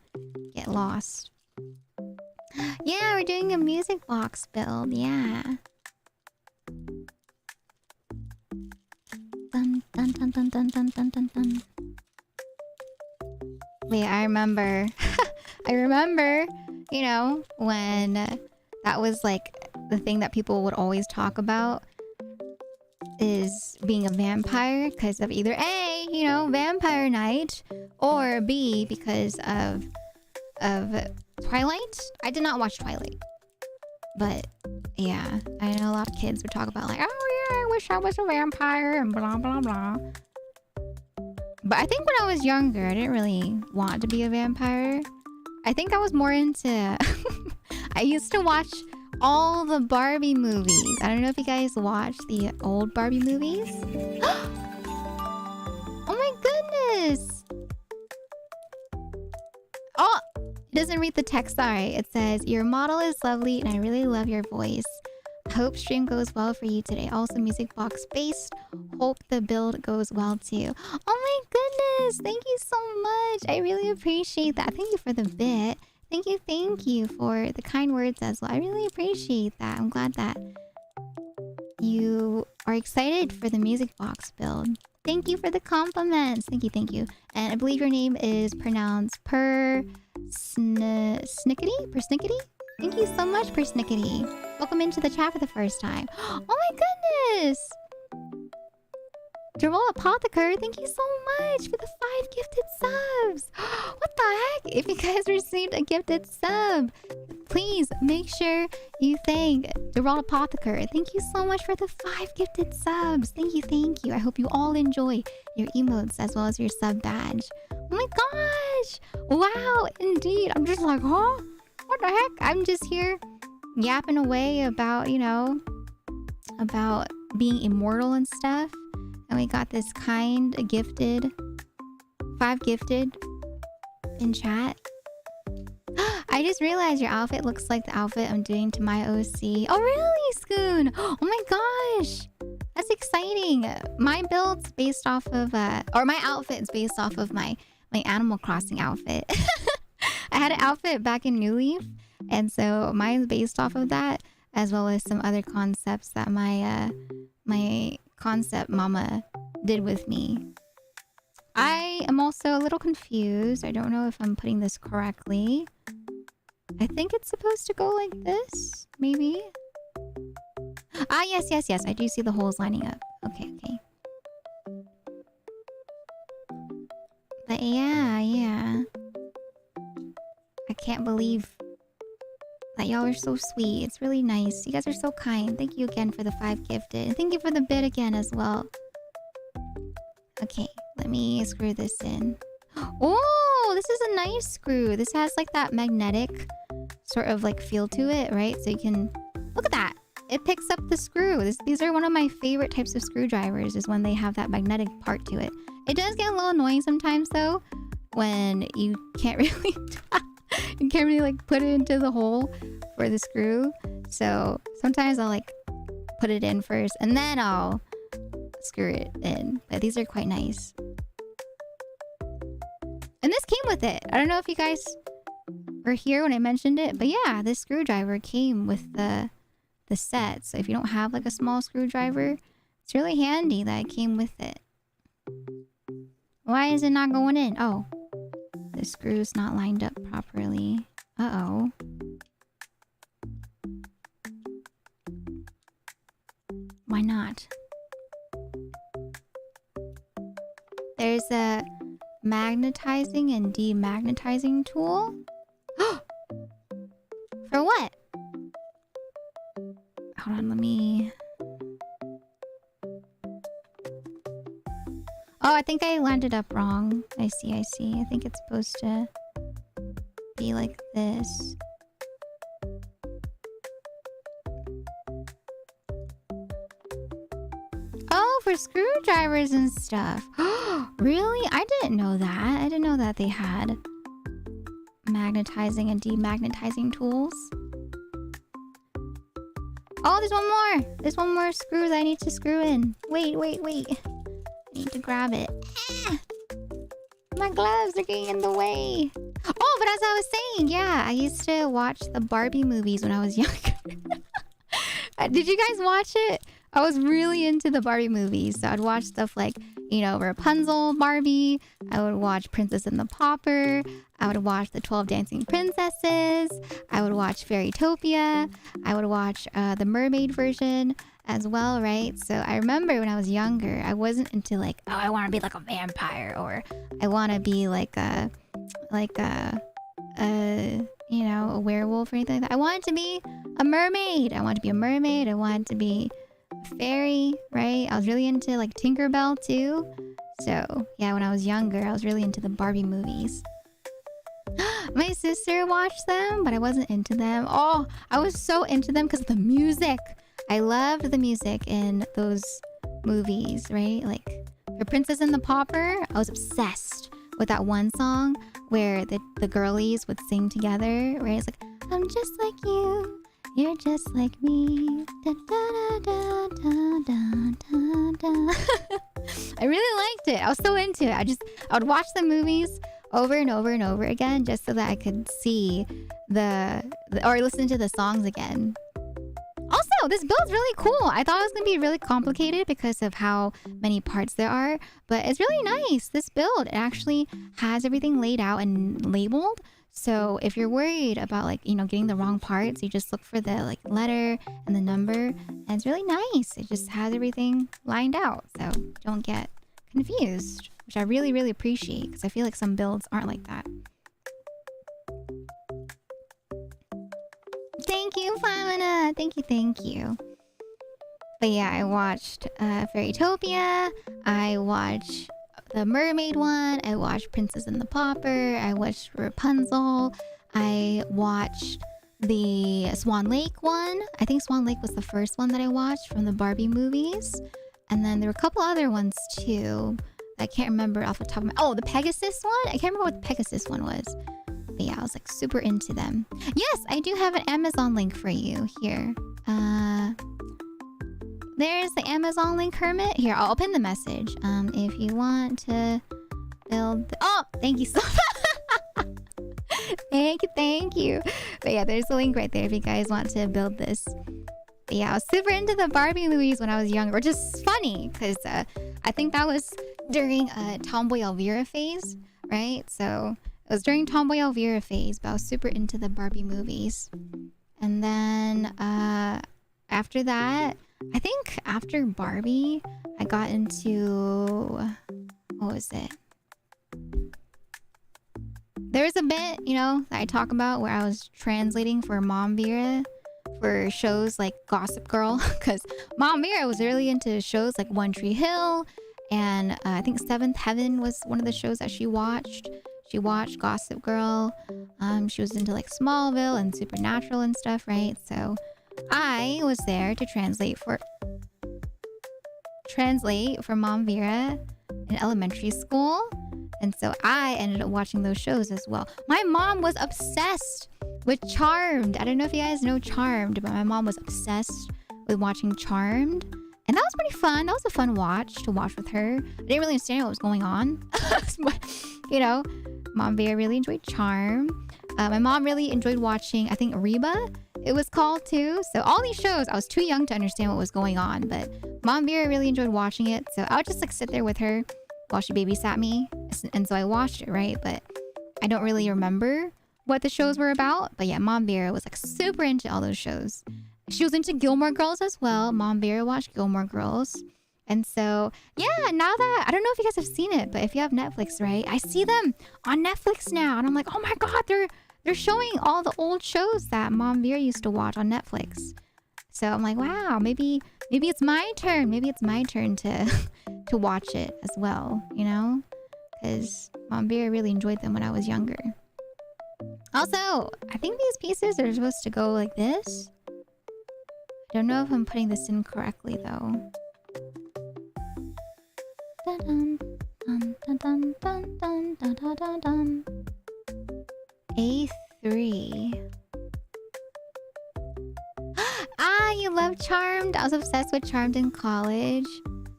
get lost. Yeah, we're doing a music box build. Yeah. Dun dun dun dun dun dun dun dun dun. Wait, I remember. I remember, you know, when that was like the thing that people would always talk about is being a vampire because of either A, you know, vampire night, or B, because of Twilight. I did not watch Twilight, but yeah, I know a lot of kids would talk about like, oh yeah, I wish I was a vampire and blah blah blah. But I think when I was younger, I didn't really want to be a vampire. I think I was more into I used to watch all the Barbie movies. I don't know if you guys watched the old Barbie movies. Oh my goodness! Oh, it doesn't read the text. Sorry. It says, your model is lovely and I really love your voice. Hope stream goes well for you today. Also music box based. Hope the build goes well too. Oh my goodness! Thank you so much. I really appreciate that. Thank you for the bit. Thank you for the kind words as well. I really appreciate that. I'm glad that you are excited for the music box build. Thank you for the compliments. Thank you. And I believe your name is pronounced Persnickety? Persnickety? Thank you so much, Persnickety. Welcome into the chat for the first time. Oh my goodness! Jerome Apothecary, thank you so much for the 5 gifted subs. What the heck? If you guys received a gifted sub, please make sure you thank Jerome Apothecary. Thank you so much for the 5 gifted subs. Thank you. I hope you all enjoy your emotes as well as your sub badge. Oh my gosh! Wow, indeed. I'm just like, huh? What the heck? I'm just here yapping away about, you know, about being immortal and stuff. And we got this kind gifted, 5 gifted in chat. I just realized your outfit looks like the outfit I'm doing to my OC. Oh really, Scoon? Oh my gosh, that's exciting. My build's based off of or my outfit's based off of my Animal Crossing outfit. I had an outfit back in New Leaf, and so mine's based off of that, as well as some other concepts that my concept mama did with me. I am also a little confused. I don't know if I'm putting this correctly. I think it's supposed to go like this, maybe. Ah, yes. I do see the holes lining up. Okay. But yeah. I can't believe that y'all are so sweet. It's really nice. You guys are so kind. Thank you again for the 5 gifted. And thank you for the bid again as well. Okay, let me screw this in. Oh, this is a nice screw. This has like that magnetic sort of like feel to it, right? So you can... Look at that. It picks up the screw. These are one of my favorite types of screwdrivers, is when they have that magnetic part to it. It does get a little annoying sometimes though, when you can't really... you can't really like put it into the hole for the screw. So sometimes I'll like put it in first and then I'll screw it in. But these are quite nice. And this came with it. I don't know if you guys were here when I mentioned it, but yeah, this screwdriver came with the set. So if you don't have like a small screwdriver, it's really handy that it came with it. Why is it not going in? Oh. The screw's not lined up properly. Uh-oh. Why not? There's a magnetizing and demagnetizing tool. For what? Hold on, let me... Oh, I think I landed up wrong. I see. I think it's supposed to be like this. Oh, for screwdrivers and stuff. Really? I didn't know that. I didn't know that they had magnetizing and demagnetizing tools. Oh, there's one more. There's one more screw that I need to screw in. Wait. I need to grab it. My gloves are getting in the way. Oh, but as I was saying, yeah, I used to watch the Barbie movies when I was younger. Did you guys watch it? I was really into the Barbie movies. So I'd watch stuff like, you know, Rapunzel, Barbie. I would watch Princess and the Pauper. I would watch the 12 Dancing Princesses. I would watch Fairytopia. I would watch the mermaid version as well, right? So I remember when I was younger, I wasn't into like, oh, I want to be like a vampire, or I want to be like a you know, a werewolf or anything like that. I wanted to be a mermaid. I wanted to be a mermaid. I wanted to be a fairy, right? I was really into like Tinkerbell too. So yeah, when I was younger, I was really into the Barbie movies. My sister watched them, but I wasn't into them. Oh, I was so into them because of the music. I loved the music in those movies, right? Like for Princess and the Pauper, I was obsessed with that one song where the girlies would sing together, right? It's like, I'm just like you, you're just like me. Da, da, da, da, da, da, da. I really liked it. I was so into it. I would watch the movies over and over and over again just so that I could see or listen to the songs again. Also, this build's really cool. I thought it was going to be really complicated because of how many parts there are, but it's really nice. This build, it actually has everything laid out and labeled. So if you're worried about like, you know, getting the wrong parts, you just look for the like letter and the number, and it's really nice. It just has everything lined out. So don't get confused, which I really, really appreciate because I feel like some builds aren't like that. Thank you, Famina. Thank you. But yeah, I watched Fairytopia. I watched the mermaid one. I watched Princess and the Pauper. I watched Rapunzel. I watched the Swan Lake one. I think Swan Lake was the first one that I watched from the Barbie movies. And then there were a couple other ones too. I can't remember off the top of my... Oh, the Pegasus one? I can't remember what the Pegasus one was. But yeah, I was like super into them. Yes, I do have an Amazon link for you here. There's the Amazon link, Hermit. Here, I'll open the message. If you want to build... Oh, thank you so much. Thank you. But yeah, there's the link right there if you guys want to build this. But yeah, I was super into the Barbie movies when I was younger, which is funny because I think that was during Tomboy Elvira phase, right? So it was during Tomboy Elvira phase, but I was super into the Barbie movies. And then after that, I think after Barbie, I got into... What was it? There was a bit, you know, that I talk about where I was translating for Mom Vera for shows like Gossip Girl, because Mom Vera was really into shows like One Tree Hill, and I think Seventh Heaven was one of the shows that she watched. She watched Gossip Girl. She was into like Smallville and Supernatural and stuff, right? So I was there to translate for Mom Vera in elementary school. And so I ended up watching those shows as well. My mom was obsessed with Charmed. I don't know if you guys know Charmed, but my mom was obsessed with watching Charmed. And that was pretty fun. That was a fun watch to watch with her. I didn't really understand what was going on. But, you know, Mom Vera really enjoyed Charmed. My mom really enjoyed watching, I think, Reba, it was called too. So all these shows, I was too young to understand what was going on. But Mom Vera really enjoyed watching it. So I would just like sit there with her while she babysat me. And so I watched it, right? But I don't really remember what the shows were about. But yeah, Mom Vera was like super into all those shows. She was into Gilmore Girls as well. Mom Vera watched Gilmore Girls. And so, yeah, now that, I don't know if you guys have seen it, but if you have Netflix, right? I see them on Netflix now. And I'm like, oh my God, they're showing all the old shows that Mom Vera used to watch on Netflix. So I'm like, wow, maybe it's my turn. Maybe it's my turn to to watch it as well, you know? Because Mom Vera really enjoyed them when I was younger. Also, I think these pieces are supposed to go like this. I don't know if I'm putting this in correctly though. Dun, dun, dun, dun, dun, dun, dun, dun, dun, dun. A3. Ah, you love Charmed? I was obsessed with Charmed in college.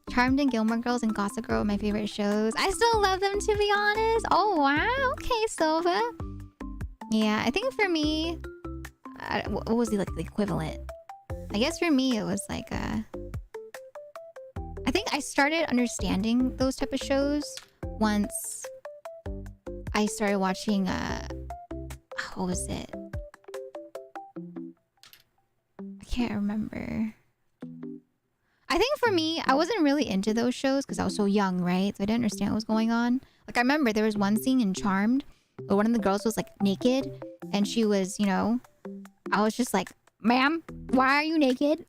Charmed and Gilmore Girls and Gossip Girl were my favorite shows. I still love them, to be honest. Oh, wow. Okay, Silva. Yeah, I think for me... what was the equivalent? I guess for me, it was like... I think I started understanding those type of shows once I started watching... what was it? I can't remember. I think for me, I wasn't really into those shows because I was so young, right? So I didn't understand what was going on. Like, I remember there was one scene in Charmed where one of the girls was, like, naked. And she was, you know... I was just like, ma'am, why are you naked?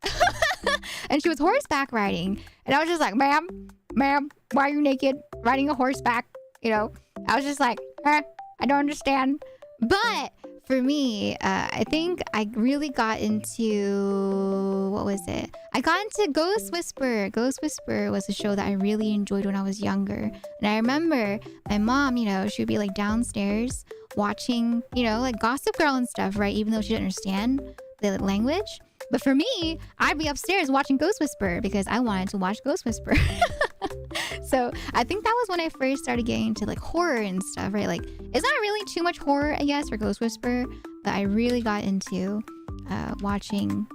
And she was horseback riding. And I was just like, ma'am, why are you naked? Riding a horseback, you know? I was just like, I don't understand. But... for me, I think I really got into... what was it? I got into Ghost Whisperer. Ghost Whisperer was a show that I really enjoyed when I was younger. And I remember my mom, you know, she would be like downstairs watching, you know, like Gossip Girl and stuff, right? Even though she didn't understand the language. But for me, I'd be upstairs watching Ghost Whisperer because I wanted to watch Ghost Whisperer. So I think that was when I first started getting into like horror and stuff, right? Like, it's not really too much horror, I guess, for Ghost Whisperer, but I really got into watching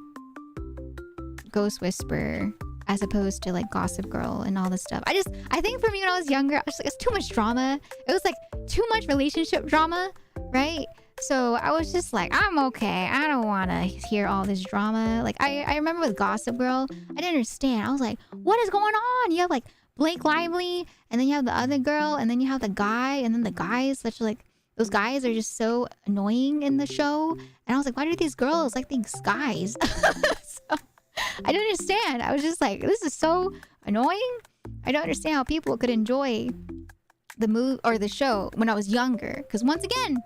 Ghost Whisperer as opposed to like Gossip Girl and all this stuff. I think for me when I was younger, I was like, it's too much drama. It was like too much relationship drama, right? So I was just like, I'm okay. I don't want to hear all this drama. Like, I remember with Gossip Girl, I didn't understand. I was like, what is going on? You have like Blake Lively, and then you have the other girl, and then you have the guy, and then the guy is such like, those guys are just so annoying in the show. And I was like, why do these girls like these guys? So I don't understand. I was just like, this is so annoying. I don't understand how people could enjoy the movie or the show when I was younger. Because once again,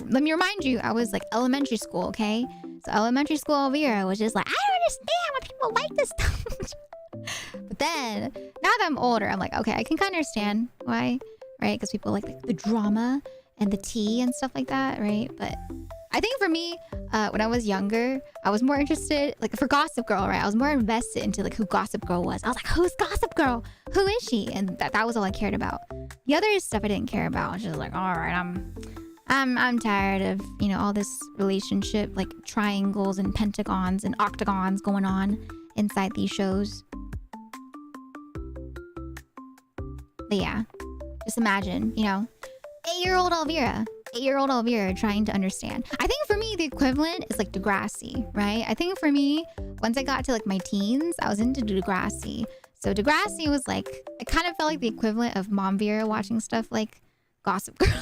let me remind you, I was like elementary school, okay? So elementary school Elvira was just like, I don't understand why people like this stuff. But then, now that I'm older, I'm like, okay, I can kind of understand why, right? Because people like the drama and the tea and stuff like that, right? But I think for me, when I was younger, I was more interested, like for Gossip Girl, right? I was more invested into like who Gossip Girl was. I was like, who's Gossip Girl? Who is she? And that was all I cared about. The other stuff I didn't care about. I was just like, all right, I'm tired of, you know, all this relationship, like triangles and pentagons and octagons going on inside these shows. But yeah, just imagine, you know, 8-year-old Elvira trying to understand. I think for me, the equivalent is like Degrassi, right? I think for me, once I got to like my teens, I was into Degrassi. So Degrassi was like, it kind of felt like the equivalent of Mom Vera watching stuff like Gossip Girl.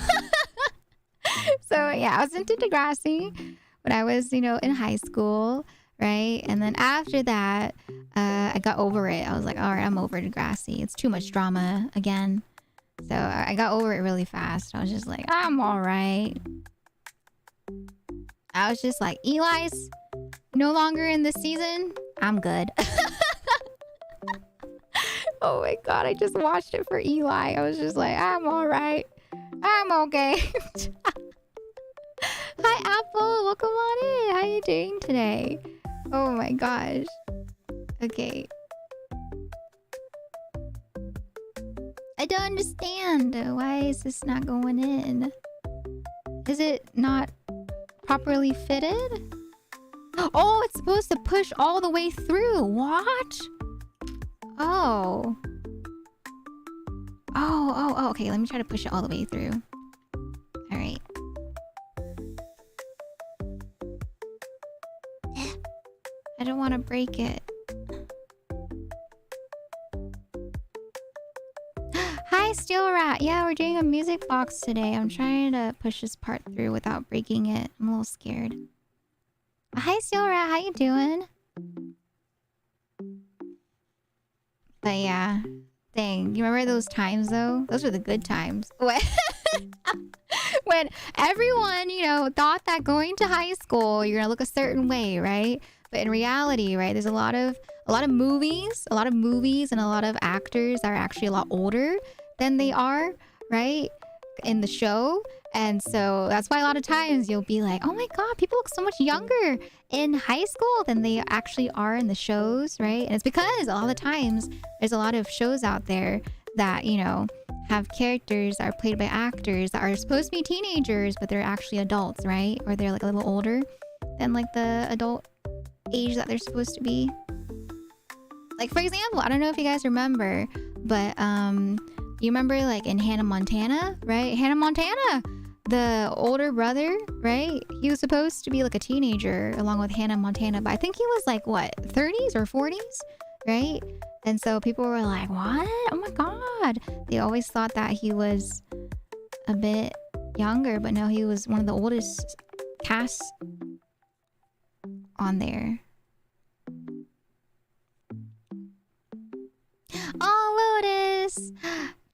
So yeah, I was into Degrassi when I was, you know, in high school, right? And then after that, I got over it. I was like, all right, I'm over Degrassi. It's too much drama again. So I got over it really fast. I was just like, I'm all right. I was just like, Eli's no longer in this season. I'm good. Oh my God, I just watched it for Eli. I was just like, I'm all right. I'm okay. Hi, Apple. Welcome on in. How you doing today? Oh my gosh. Okay. I don't understand. Why is this not going in? Is it not properly fitted? Oh, it's supposed to push all the way through. What? Oh. Oh, okay. Let me try to push it all the way through. All right. I don't Don't break it. Hi, Steel Rat. Yeah, we're doing a music box today. I'm trying to push this part through without breaking it. I'm a little scared. Hi, Steel Rat. How you doing? But yeah. Dang. You remember those times, though? Those were the good times. When everyone, you know, thought that going to high school, you're gonna look a certain way, right? But in reality, right, there's a lot of movies and a lot of actors that are actually a lot older than they are, right? In the show. And so that's why a lot of times you'll be like, oh my God, people look so much younger in high school than they actually are in the shows, right? And it's because a lot of times there's a lot of shows out there that, you know, have characters that are played by actors that are supposed to be teenagers, but they're actually adults, right? Or they're like a little older than like the adult age that they're supposed to be. Like, for example, I don't know if you guys remember, but you remember like in Hannah Montana, right? Hannah Montana, the older brother, right? He was supposed to be like a teenager along with Hannah Montana, but I think he was like what, 30s or 40s, right? And so people were like, what? Oh my God. They always thought that he was a bit younger, but no, he was one of the oldest casts on there. Oh, Lotus!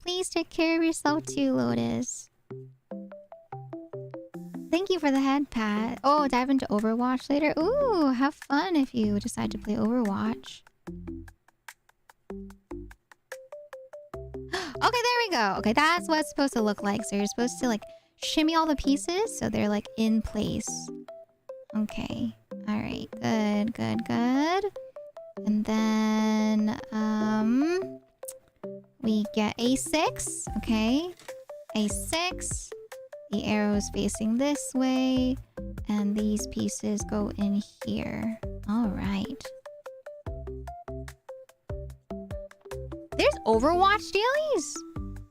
Please take care of yourself too, Lotus. Thank you for the head pat. Oh, dive into Overwatch later? Ooh, have fun if you decide to play Overwatch. Okay, there we go. Okay, that's what it's supposed to look like. So you're supposed to like shimmy all the pieces so they're like in place. Okay. All right. Good, good, good. And then we get A6. Okay. A6. The arrow's facing this way. And these pieces go in here. All right. There's Overwatch dailies?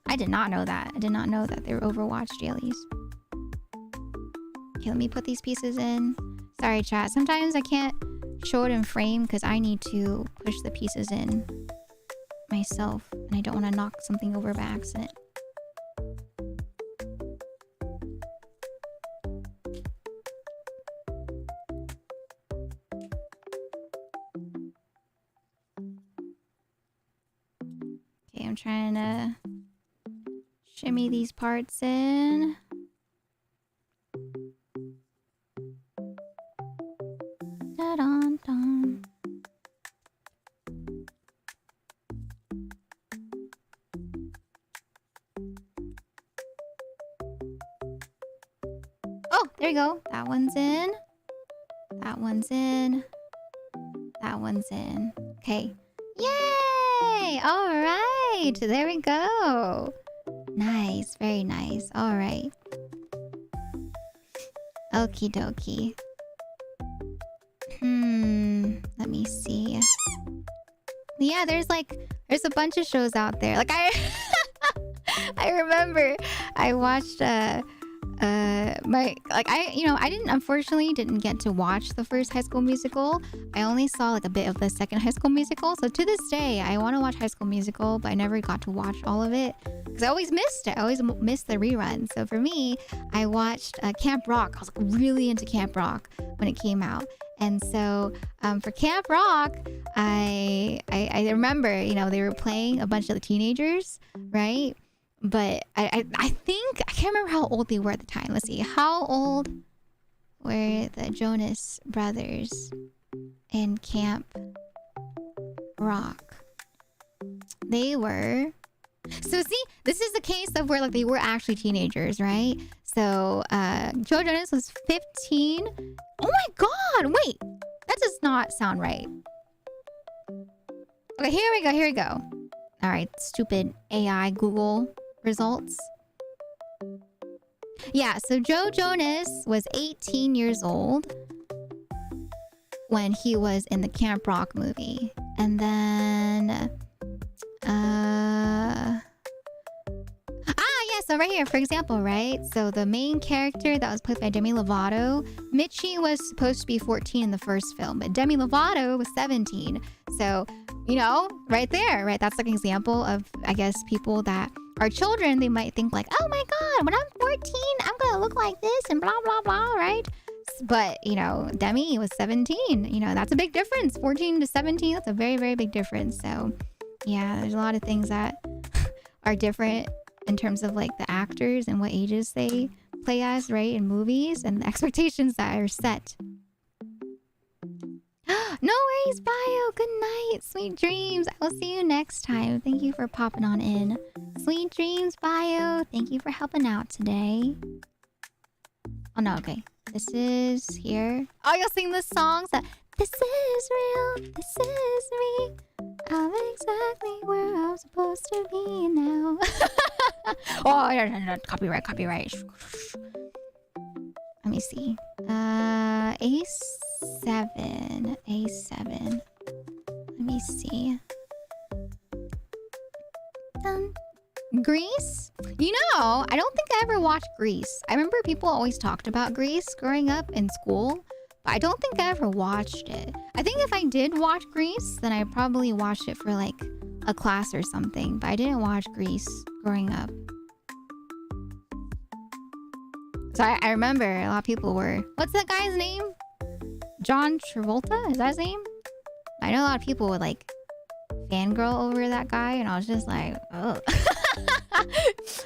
I did not know that. I did not know that there were Overwatch dailies. Okay, let me put these pieces in. Sorry, chat. Sometimes I can't show it in frame because I need to push the pieces in myself. And I don't want to knock something over by accident. Okay, I'm trying to shimmy these parts in. Da-dun-dun. Oh, there you go. That one's in. That one's in. That one's in. Okay. Yay! All right. There we go. Nice. Very nice. All right. Okie dokie. Let me see. Yeah, there's a bunch of shows out there. Like I remember I watched I unfortunately didn't get to watch the first High School Musical. I only saw like a bit of the second High School Musical. So to this day, I want to watch High School Musical, but I never got to watch all of it because I always missed it. I always missed the rerun. So for me, I watched Camp Rock. I was like, really into Camp Rock when it came out. And so for Camp Rock, I remember, they were playing a bunch of the teenagers, right? But I think, I can't remember how old they were at the time. Let's see. How old were the Jonas Brothers in Camp Rock? They were... So see, this is the case of where they were actually teenagers, right? So Joe Jonas was 15. Oh my God, wait. That does not sound right. Okay, here we go. All right, stupid AI Google results. Yeah, so Joe Jonas was 18 years old when he was in the Camp Rock movie. And then yes, right here, for example, right? So the main character that was played by Demi Lovato, Mitchie was supposed to be 14 in the first film, but Demi Lovato was 17. So, you know, right there, right? That's like an example of, I guess, people that are children. They might think like, oh my God, when I'm 14, I'm going to look like this and blah, blah, blah, right? But, you know, Demi was 17. You know, that's a big difference. 14 to 17, that's a very, very big difference. So, yeah, there's a lot of things that are different in terms of like the actors and what ages they play as, right, in movies, and the expectations that are set. No worries, Bio. Good night. Sweet dreams. I will see you next time. Thank you for popping on in. Sweet dreams, Bio. Thank you for helping out today. Oh, no, okay. This is here. Oh, you'll sing the songs that... This is real. This is me. I'm exactly where I'm supposed to be now. Oh, no, copyright. Let me see. A7. Let me see. Grease? You know, I don't think I ever watched Grease. I remember people always talked about Grease growing up in school, but I don't think I ever watched it. I think if I did watch Grease, then I probably watched it for like a class or something, but I didn't watch Grease growing up. So I remember a lot of people were... What's that guy's name? John Travolta? Is that his name? I know a lot of people would like fangirl over that guy, and I was just like, oh.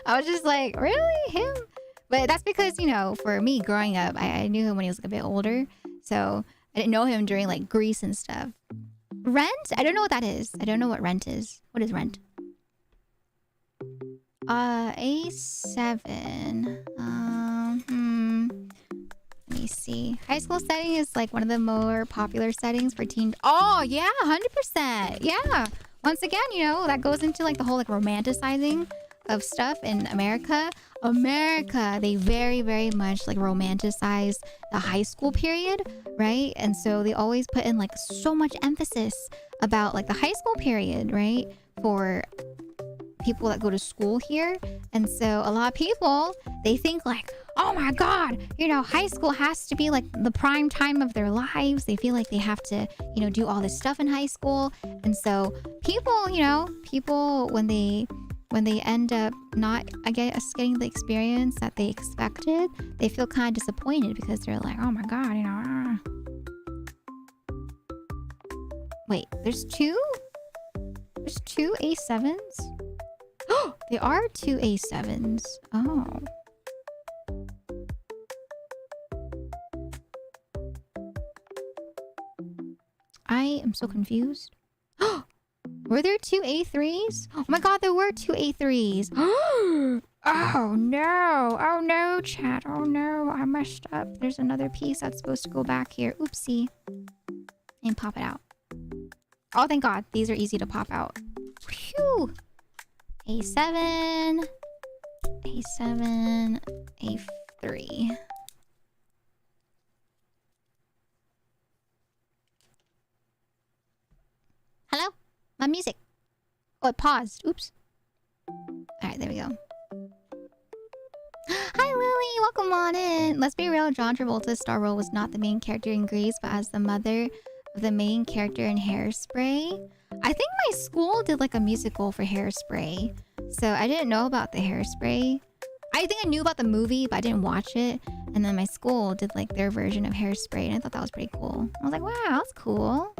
I was just like, really? Him? But that's because, you know, for me growing up, I knew him when he was like a bit older. So I didn't know him during like Grease and stuff. Rent? I don't know what that is. I don't know what Rent is. What is Rent? A7. Let me see. High school setting is like one of the more popular settings for teen. Oh yeah, 100%. Yeah. Once again, you know, that goes into like the whole like romanticizing of stuff in America. They very, very much like romanticize the high school period, right? And so they always put in like so much emphasis about like the high school period, right? For people that go to school here. And so a lot of people, they think like, oh my God, you know, high school has to be like the prime time of their lives. They feel like they have to, you know, do all this stuff in high school. And so people, you know, when they end up not, I guess, getting the experience that they expected, they feel kind of disappointed because they're like, oh my God, you know. Wait, there's two A7s? Oh, there are two A7s. Oh. I am so confused. Were there two A3s? Oh my God, there were two A3s. Oh no. Oh no, chat. Oh no, I messed up. There's another piece that's supposed to go back here. Oopsie. And pop it out. Oh, thank God. These are easy to pop out. Phew. A7. A7. A3. Hello? My music. Oh, it paused. Oops. Alright, there we go. Hi, Lily. Welcome on in. Let's be real. John Travolta's star role was not the main character in Grease, but as the mother of the main character in Hairspray. I think my school did like a musical for Hairspray. So I didn't know about the Hairspray. I think I knew about the movie, but I didn't watch it. And then my school did like their version of Hairspray, and I thought that was pretty cool. I was like, wow, that's cool.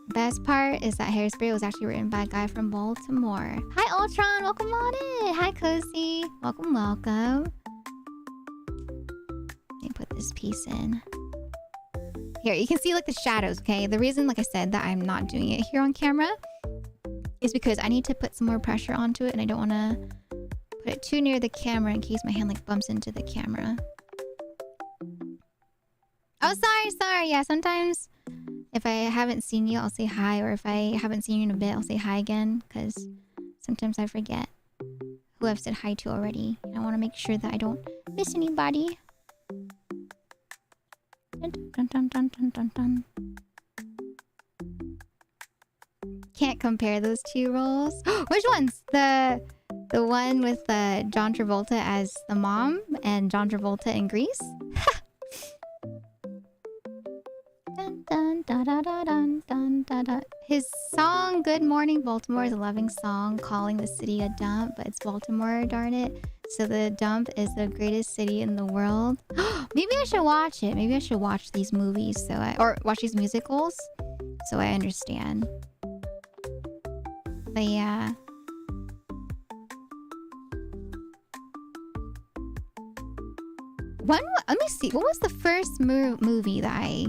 Best part is that Hairspray was actually written by a guy from Baltimore. Hi, Ultron. Welcome on in. Hi, Cozy. Welcome, welcome. Let me put this piece in. Here, you can see like the shadows, okay? The reason, like I said, that I'm not doing it here on camera is because I need to put some more pressure onto it, and I don't want to put it too near the camera in case my hand like bumps into the camera. Oh, sorry. Yeah, sometimes if I haven't seen you, I'll say hi. Or if I haven't seen you in a bit, I'll say hi again. Because sometimes I forget who I've said hi to already. And I want to make sure that I don't miss anybody. Dun, dun, dun, dun, dun, dun. Can't compare those two roles. Which ones? The The one with John Travolta as the mom and John Travolta in Greece. Dun, dun, dun, dun, dun, dun, dun, dun. His song "Good Morning Baltimore" is a loving song calling the city a dump, but it's Baltimore, darn it. So the dump is the greatest city in the world. Maybe I should watch it. Maybe I should watch these movies or watch these musicals so I understand. But yeah. Let me see. What was the first movie that I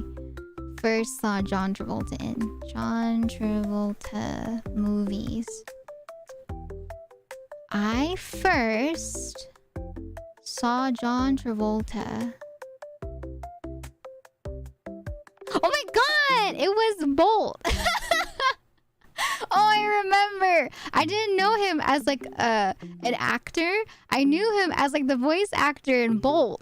first saw John Travolta in? John Travolta movies. I first saw John Travolta. Oh my god! It was Bolt. Oh, I remember. I didn't know him as like an actor. I knew him as like the voice actor in Bolt.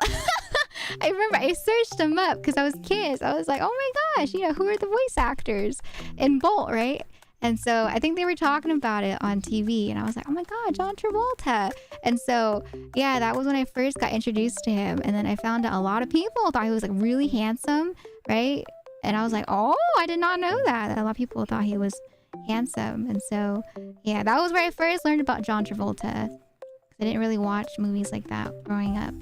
I remember I searched him up because I was kids. I was like, oh my gosh, who are the voice actors in Bolt, right? And so I think they were talking about it on TV, and I was like, oh my god, John Travolta. And so yeah, that was when I first got introduced to him. And then I found out a lot of people thought he was like really handsome, right? And I was like, oh, I did not know that. A lot of people thought he was handsome. And so yeah, that was where I first learned about John Travolta. I didn't really watch movies like that growing up.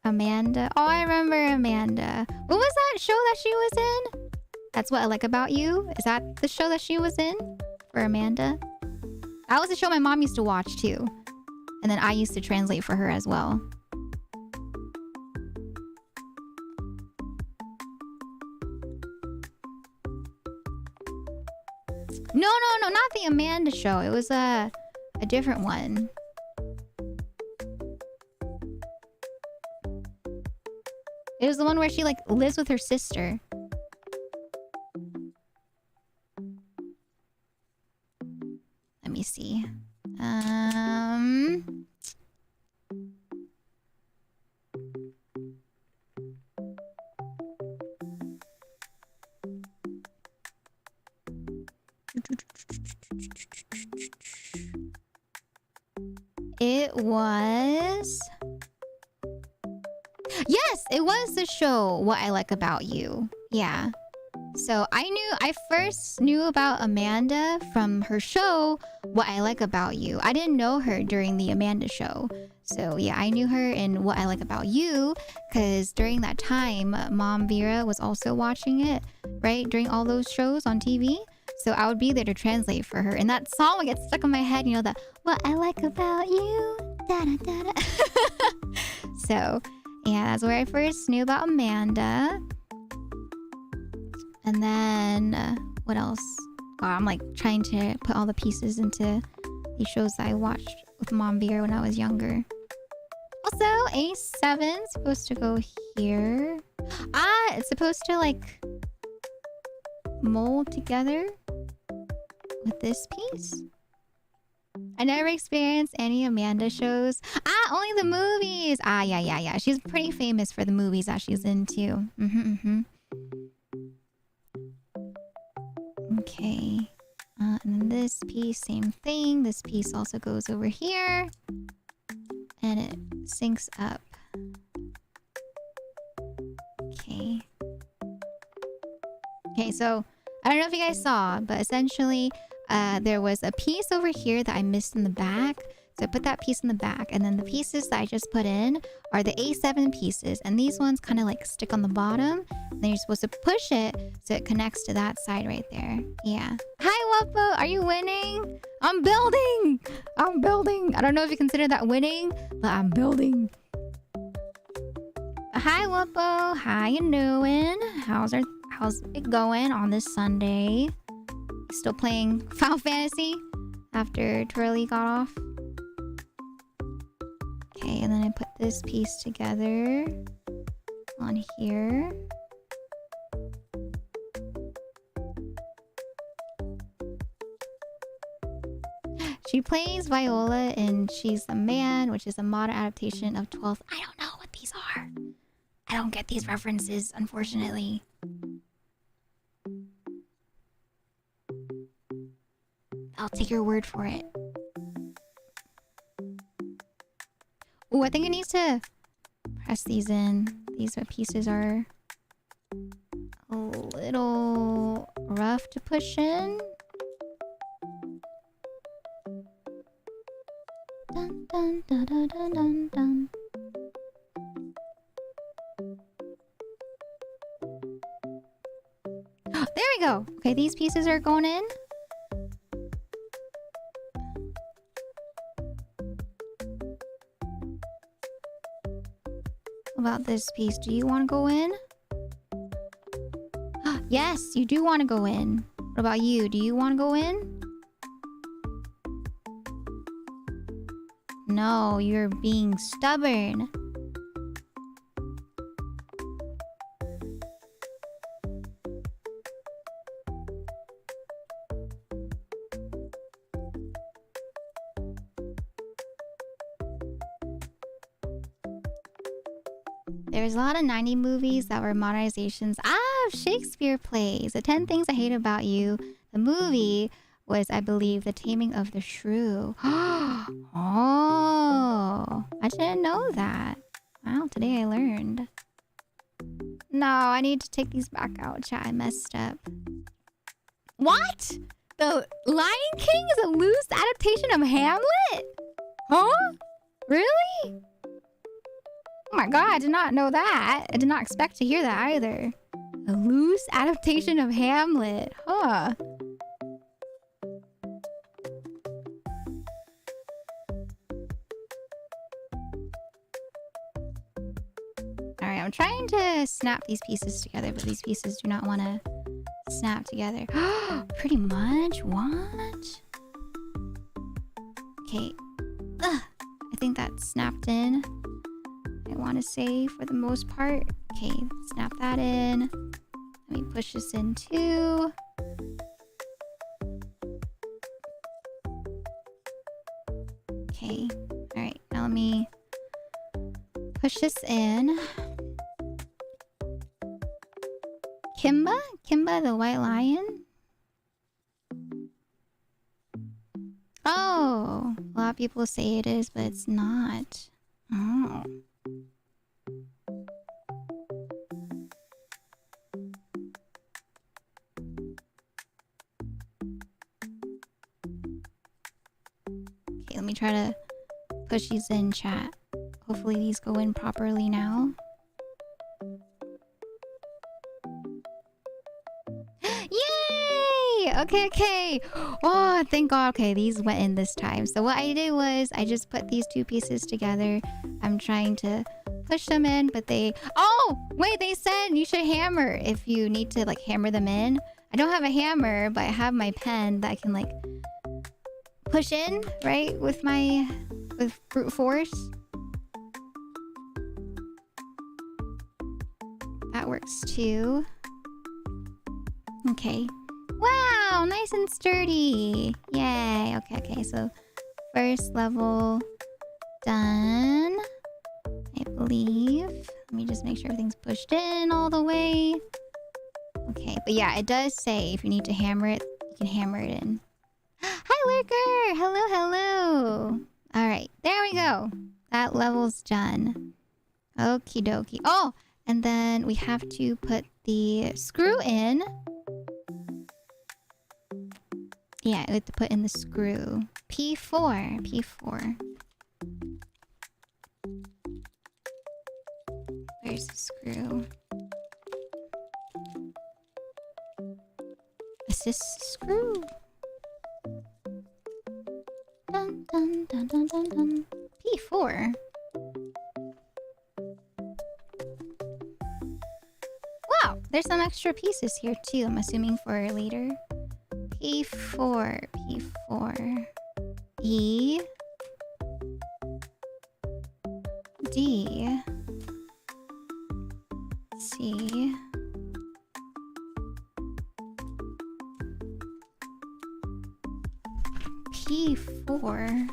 Amanda. Oh, I remember Amanda. What was that show that she was in? That's What I Like About You? Is that the show that she was in for Amanda? That was the show my mom used to watch too. And then I used to translate for her as well. No, not the Amanda show. It was a different one. It was the one where she like lives with her sister. Let me see. It was... Yes, it was the show What I Like About You. Yeah. So I first knew about Amanda from her show What I Like About You. I didn't know her during the Amanda show. So yeah, I knew her in What I Like About You because during that time, Mom Vera was also watching it, right? During all those shows on TV. So I would be there to translate for her. And that song would get stuck in my head, the What I Like About You. Da da da da. So yeah, that's where I first knew about Amanda. And then, what else? God, I'm like trying to put all the pieces into these shows that I watched with Mom Beer when I was younger. Also, A7 is supposed to go here. Ah, it's supposed to like mold together with this piece. I never experienced any Amanda shows. Ah, only the movies. Ah, yeah. She's pretty famous for the movies that she's into. Okay. And then this piece, same thing. This piece also goes over here. And it syncs up. Okay. Okay, so I don't know if you guys saw, but essentially there was a piece over here that I missed in the back. So I put that piece in the back, and then the pieces that I just put in are the A7 pieces, and these ones kind of like stick on the bottom, and then you're supposed to push it so it connects to that side right there. Yeah. Hi, Wuppo! Are you winning? I'm building! I don't know if you consider that winning, but I'm building. Hi, Wuppo! How you doing? How's it going on this Sunday? Still playing Final Fantasy after Twirly got off? Okay, and then I put this piece together on here. She plays Viola in She's the Man, which is a modern adaptation of 12th. I don't know what these are. I don't get these references, unfortunately. take your word for it. Oh, I think it needs to press these in. These pieces are a little rough to push in. Dun, dun, dun, dun, dun, dun, dun. There we go. Okay, these pieces are going in. About this piece, do you want to go in? Yes, you do want to go in. What about you? Do you want to go in? No, you're being stubborn. There's a lot of 90 movies that were modernizations of Shakespeare plays. The 10 Things I Hate About You. The movie was, I believe, The Taming of the Shrew. Oh, I didn't know that. Wow, today I learned. No, I need to take these back out, chat. I messed up. What? The Lion King is a loose adaptation of Hamlet? Huh? Really? Oh my god, I did not know that. I did not expect to hear that either. A loose adaptation of Hamlet. Huh. Alright, I'm trying to snap these pieces together, but these pieces do not want to snap together. Pretty much? What? Okay. Ugh. I think that's snapped in. I want to say for the most part. Okay, snap that in. Let me push this in too. Okay, all right, now let me push this in. Kimba? Kimba the White Lion? Oh, a lot of people say it is, but it's not. Oh. Okay, let me try to push these in, chat. Hopefully these go in properly now. Yay! Okay, okay. Oh, thank God. Okay, these went in this time. So what I did was I just put these two pieces together. I'm trying to push them in, but they... Oh! Wait, they said you should hammer if you need to, like, hammer them in. I don't have a hammer, but I have my pen that I can, like, push in, right? With my... with brute force. That works too. Okay. Wow, nice and sturdy. Yay. Okay, okay. So first level done, I believe. Let me just make sure everything's pushed in all the way. Okay, but yeah, it does say if you need to hammer it, you can hammer it in. Hi, Lurker! Hello, hello! Alright, there we go. That level's done. Okie dokie. Oh! And then we have to put the screw in. Yeah, we have to put in the screw. P4. P4. Where's the screw? Assist screw. Dun dun dun dun dun dun. P4. Wow, there's some extra pieces here too. I'm assuming for later. P4, P4, E, D, C, P4.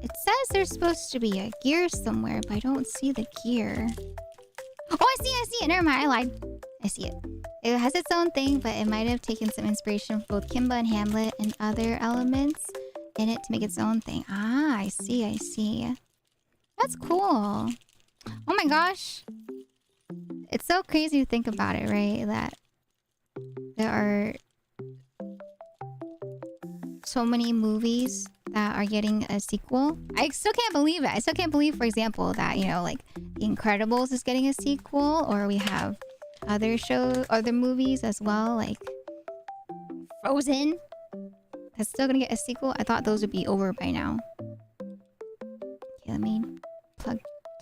It says there's supposed to be a gear somewhere, but I don't see the gear. Oh, I see it. Never mind, I lied. I see it. It has its own thing, but it might have taken some inspiration from both Kimba and Hamlet and other elements in it to make its own thing. Ah, I see, I see. That's cool. Oh my gosh. It's so crazy to think about it, right? That there are so many movies that are getting a sequel. I still can't believe it. I still can't believe, for example, that, you know, like The Incredibles is getting a sequel, or we have other movies as well, like Frozen. That's still gonna get a sequel. I thought those would be over by now. Okay, let me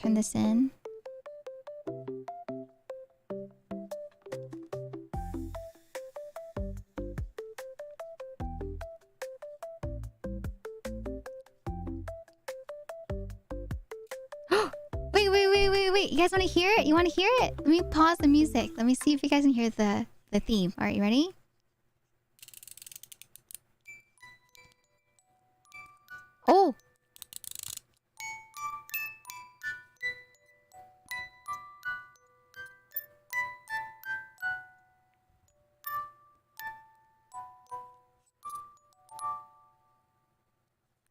turn this in. Wait. You guys want to hear it? You want to hear it? Let me pause the music. Let me see if you guys can hear the theme. All right, you ready? Oh.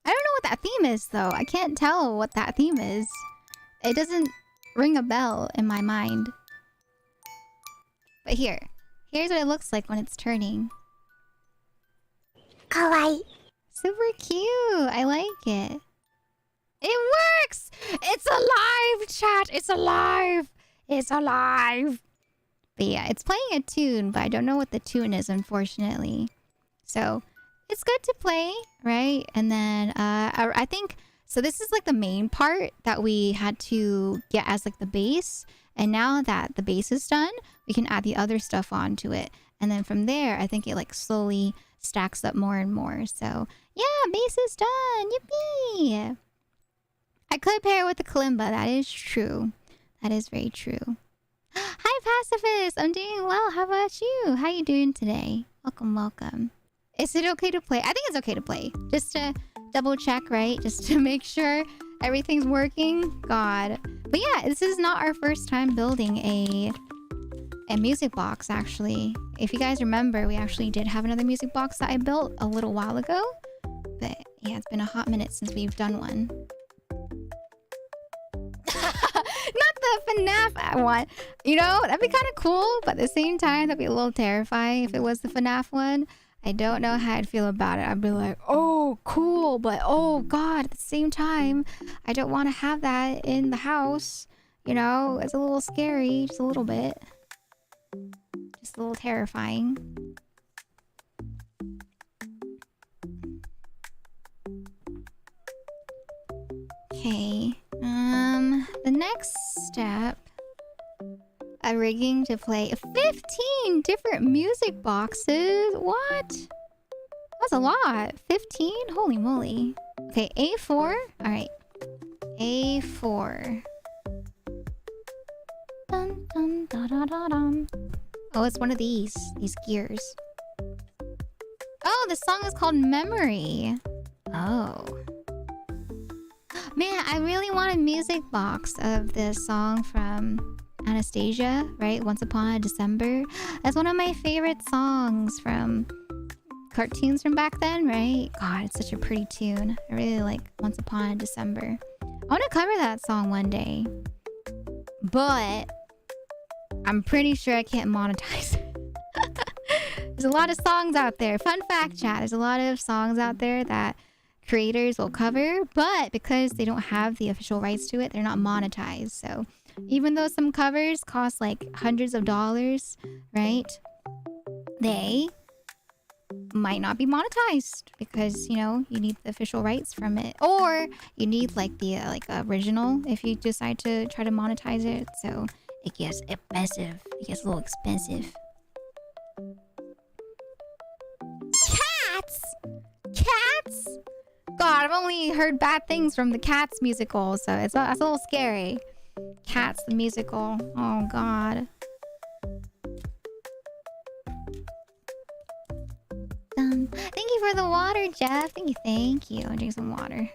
I don't know what that theme is, though. I can't tell what that theme is. It doesn't ring a bell in my mind. But here's what it looks like when it's turning. Kawaii. Super cute. I like it. It works! It's alive, chat! It's alive! It's alive! But yeah, it's playing a tune, but I don't know what the tune is, unfortunately. So, it's good to play, right? And then, I think... So this is like the main part that we had to get as like the base. And now that the base is done, we can add the other stuff onto it. And then from there, I think it like slowly stacks up more and more. So yeah, base is done. Yippee! I could pair it with the kalimba. That is true. That is very true. Hi, Pacifist. I'm doing well. How about you? How you doing today? Welcome, welcome. Is it okay to play? I think it's okay to play. Just to double check, right? Just to make sure everything's working. God. But yeah, this is not our first time building a music box, actually. If you guys remember, we actually did have another music box that I built a little while ago. But yeah, it's been a hot minute since we've done one. Not the FNAF one. You know, that'd be kind of cool, but at the same time, that'd be a little terrifying if it was the FNAF one. I don't know how I'd feel about it. I'd be like, oh, cool, but oh god, at the same time, I don't want to have that in the house. You know, it's a little scary, just a little bit. Just a little terrifying. Okay, the next step, a rigging to play 15 different music boxes. What? That's a lot. 15? Holy moly. Okay, A4. All right. A4. Dun, dun, da, da, da, dum. Oh, it's one of these gears. Oh, the song is called Memory. Oh. Man, I really want a music box of this song from Anastasia, right? Once Upon a December. That's one of my favorite songs from cartoons from back then, right? God, it's such a pretty tune. I really like Once Upon a December. I want to cover that song one day. But I'm pretty sure I can't monetize it. There's a lot of songs out there. Fun fact, chat. There's a lot of songs out there that creators will cover, but because they don't have the official rights to it, they're not monetized. So even though some covers cost like hundreds of dollars, right? They might not be monetized because, you know, you need the official rights from it, or you need like the original if you decide to try to monetize it. So it gets expensive. It gets a little expensive. Cats! God, I've only heard bad things from the Cats musical, so it's a little scary. Cats the musical. Oh god. Thank you for the water, Jeff. Thank you. I'll drink some water.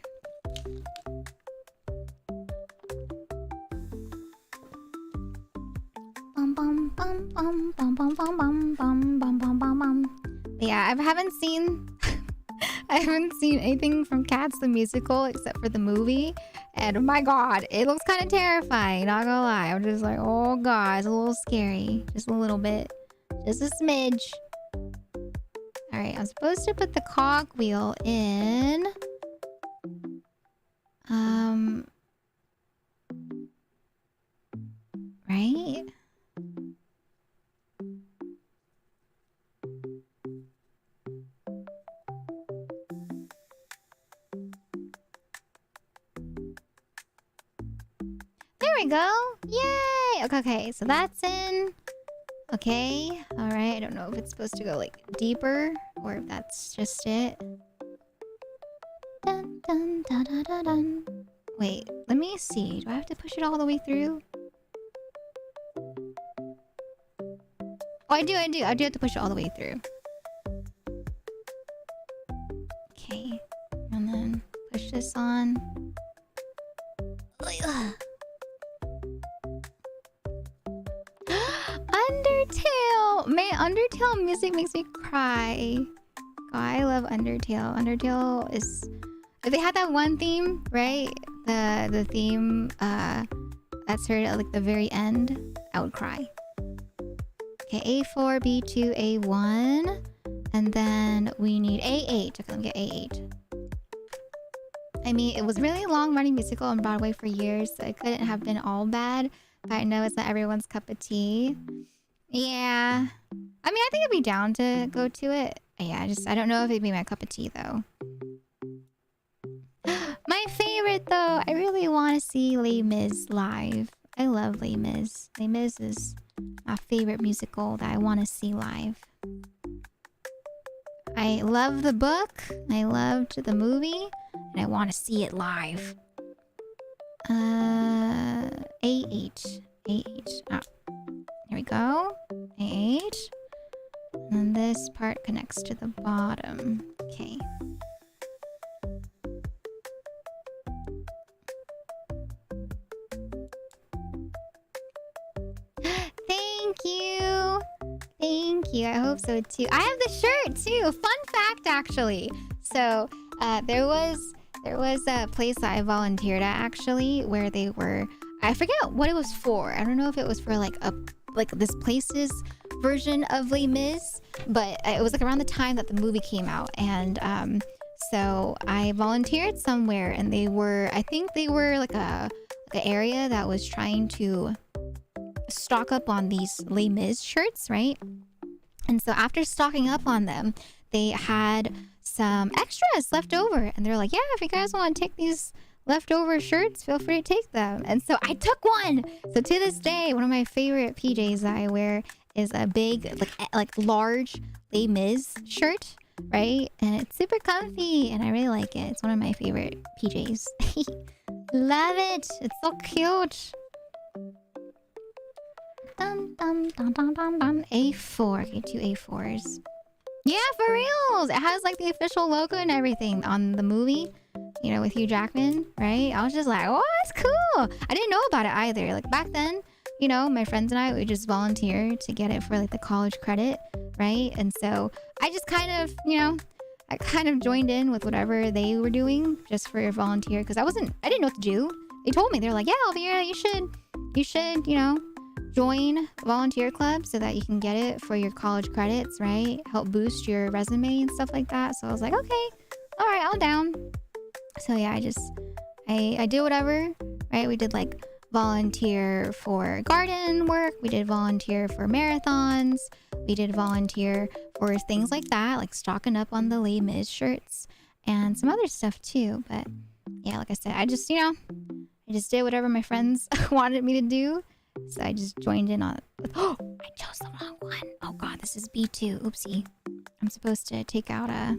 Bum bum bum Bum, bum, bum, bum, bum, bum, bum, bum, bum, bum. Yeah, I haven't seen I haven't seen anything from Cats the musical except for the movie. And oh my god, it looks kind of terrifying, not gonna lie. I'm just like, oh god, it's a little scary. Just a little bit. Just a smidge. Alright, I'm supposed to put the cogwheel in. Right? There we go. Yay! Okay, so that's in. Okay, alright. I don't know if it's supposed to go like deeper or if that's just it. Dun, dun, dun, dun, dun, dun. Wait, let me see. Do I have to push it all the way through? Oh, I do. I do have to push it all the way through. Okay, and then push this on. Undertale! Man, Undertale music makes me cry. God, I love Undertale. Undertale is... If they had that one theme, right? The theme that's heard at like the very end, I would cry. Okay, A4, B2, A1. And then we need A8. Okay, let me get A8. I mean, it was really a long-running musical on Broadway for years, so it couldn't have been all bad. But I know it's not everyone's cup of tea. Yeah. I mean, I think I'd be down to go to it. Yeah, I don't know if it'd be my cup of tea, though. My favorite, though. I really want to see Les Mis live. I love Les Mis. Les Mis is my favorite musical that I want to see live. I love the book. I loved the movie. And I want to see it live. A8. A8. Ah. Here we go. A8. And then this part connects to the bottom. Okay. Thank you. Thank you. I hope so too. I have the shirt too. Fun fact, actually. So there was a place that I volunteered at actually where they were. I forget what it was for. I don't know if it was for like this place's version of Les Mis, but it was like around the time that the movie came out, and so I volunteered somewhere, and I think they were like an area that was trying to stock up on these Les Mis shirts, right? And so after stocking up on them, they had some extras left over, and they're like, yeah, if you guys want to take these leftover shirts, feel free to take them. And so I took one. So to this day, one of my favorite PJs that I wear is a big, like large Les Mis shirt, right? And it's super comfy, and I really like it. It's one of my favorite PJs. Love it. It's so cute. Dum, dum, dum, dum, dum, dum. A4. Okay, 2 A4s. Yeah, for reals. It has like the official logo and everything on the movie, you know, with Hugh Jackman, right? I was just like, oh, that's cool. I didn't know about it either. Like back then, you know, my friends and I would just volunteer to get it for like the college credit, right? And so I just kind of, you know, I kind of joined in with whatever they were doing just for volunteer, because I didn't know what to do. They told me, they were like, yeah, Elvira, you should, you know, join volunteer club so that you can get it for your college credits, right? Help boost your resume and stuff like that. So I was like, okay, all right, I'm down. So yeah, I did whatever, right? We did like volunteer for garden work. We did volunteer for marathons. We did volunteer for things like that, like stocking up on the Les Mis shirts and some other stuff too. But yeah, like I said, I just did whatever my friends wanted me to do. So I just joined in on it. Oh, I chose the wrong one. Oh god, this is B2. Oopsie. I'm supposed to take out a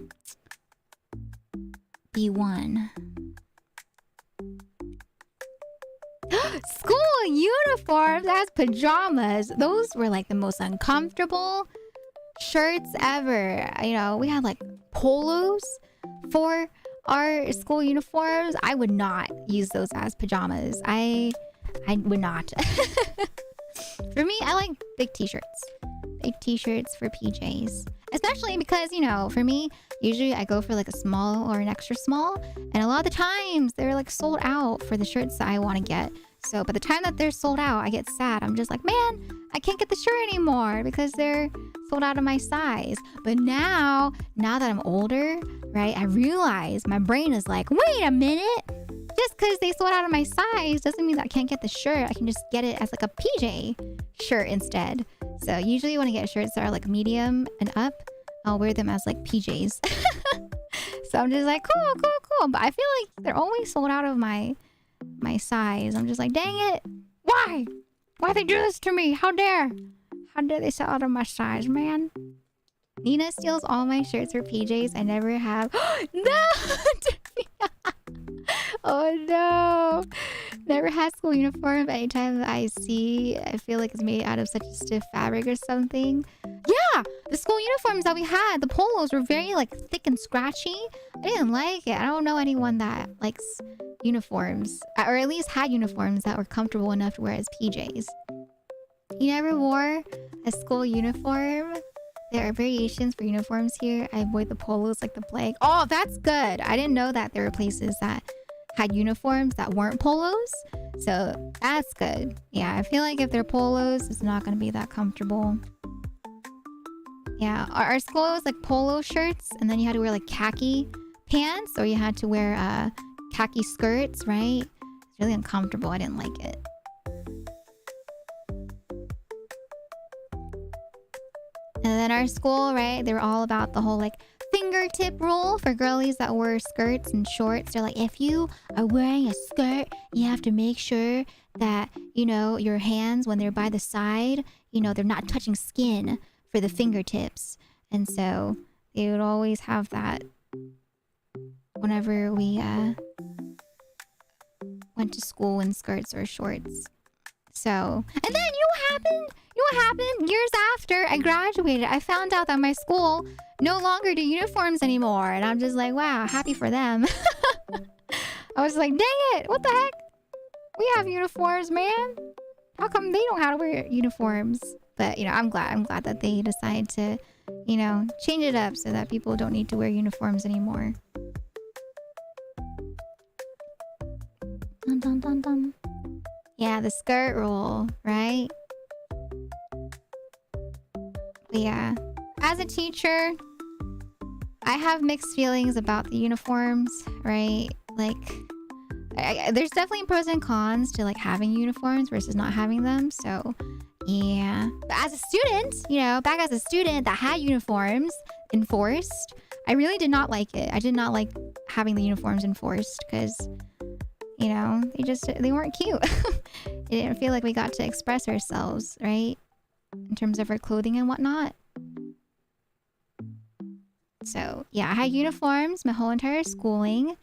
B1. School uniforms as pajamas. Those were like the most uncomfortable shirts ever. You know, we had like polos for our school uniforms. I would not use those as pajamas. I would not. For me, I like big t-shirts. Big t-shirts for PJs. Especially because, you know, for me, usually I go for like a small or an extra small. And a lot of the times they're like sold out for the shirts that I want to get. So by the time that they're sold out, I get sad. I'm just like, man, I can't get the shirt anymore because they're sold out of my size. But now that I'm older, right, I realize my brain is like, wait a minute. Just because they sold out of my size doesn't mean that I can't get the shirt. I can just get it as like a PJ shirt instead. So usually when I get shirts that are like medium and up, I'll wear them as like PJs. So I'm just like, cool. But I feel like they're always sold out of my size. I'm just like, dang it. Why? Why'd they do this to me? How dare they sell out of my size, man? Nina steals all my shirts for PJs. I never have. No! Oh no. Never had school uniform. Anytime I see, I feel like it's made out of such a stiff fabric or something. Yeah! The school uniforms that we had, the polos were very like thick and scratchy. I didn't like it. I don't know anyone that likes uniforms. Or at least had uniforms that were comfortable enough to wear as PJs. You never wore a school uniform? There are variations for uniforms here. I avoid the polos like the plague. Oh, that's good. I didn't know that there were places that had uniforms that weren't polos. So that's good. Yeah, I feel like if they're polos, it's not going to be that comfortable. Yeah, our school was like polo shirts, and then you had to wear like khaki pants, or you had to wear khaki skirts, right? It's really uncomfortable. I didn't like it. And then our school, right, they were all about the whole like fingertip rule for girlies that wear skirts and shorts. They're like, if you are wearing a skirt, you have to make sure that, you know, your hands, when they're by the side, you know, they're not touching skin for the fingertips. And so they would always have that whenever we went to school in skirts or shorts. So, and then you know what happened? Years after I graduated, I found out that my school no longer do uniforms anymore. And I'm just like, wow, happy for them. I was like, dang it, what the heck? We have uniforms, man. How come they don't know how to wear uniforms? But, you know, I'm glad that they decided to, you know, change it up so that people don't need to wear uniforms anymore. Dun, dun, dun, dun. Yeah, the skirt rule, right? But yeah, as a teacher, I have mixed feelings about the uniforms, right? Like, there's definitely pros and cons to like having uniforms versus not having them. So yeah, but as a student, you know, back as a student that had uniforms enforced, I really did not like it. I did not like having the uniforms enforced because, you know, they weren't cute. It didn't feel like we got to express ourselves, right? In terms of our clothing and whatnot. So yeah, I had uniforms my whole entire schooling.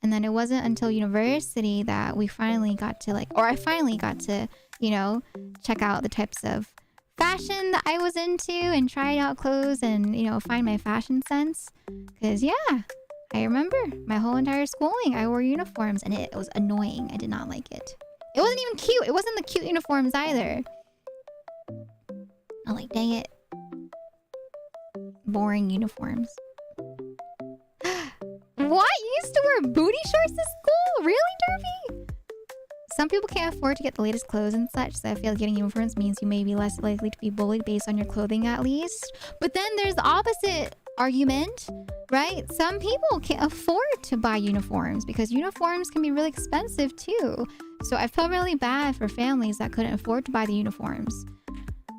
And then it wasn't until university that we finally got to like, or I finally got to, you know, check out the types of fashion that I was into and try out clothes and, you know, find my fashion sense. Because yeah, I remember my whole entire schooling, I wore uniforms and it was annoying. I did not like it. It wasn't even cute. It wasn't the cute uniforms either. I'm like, dang it. Boring uniforms. What? You used to wear booty shorts to school? Really, Derby? Some people can't afford to get the latest clothes and such, so I feel like getting uniforms means you may be less likely to be bullied based on your clothing at least. But then there's the opposite argument, right? Some people can't afford to buy uniforms because uniforms can be really expensive too. So I felt really bad for families that couldn't afford to buy the uniforms.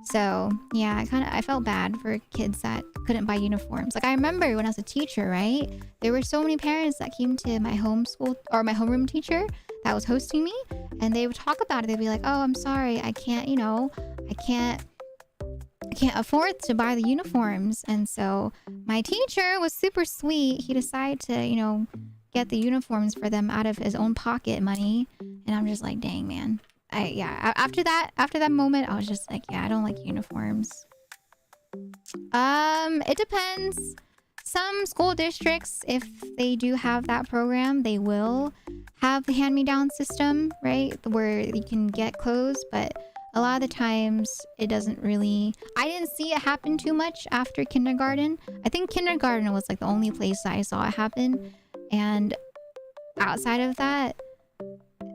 So yeah, I felt bad for kids that couldn't buy uniforms. Like I remember when I was a teacher, right? There were so many parents that came to my homeschool or my homeroom teacher that was hosting me, and they would talk about it. They'd be like, "Oh, I'm sorry, I can't, you know, I can't afford to buy the uniforms." And so my teacher was super sweet. He decided to, you know, get the uniforms for them out of his own pocket money. And I'm just like, dang, man. After that moment, I was just like, yeah, I don't like uniforms. It depends. Some school districts, if they do have that program, they will have the hand-me-down system, right? Where you can get clothes. But a lot of the times it doesn't really... I didn't see it happen too much after kindergarten. I think kindergarten was like the only place that I saw it happen. And outside of that,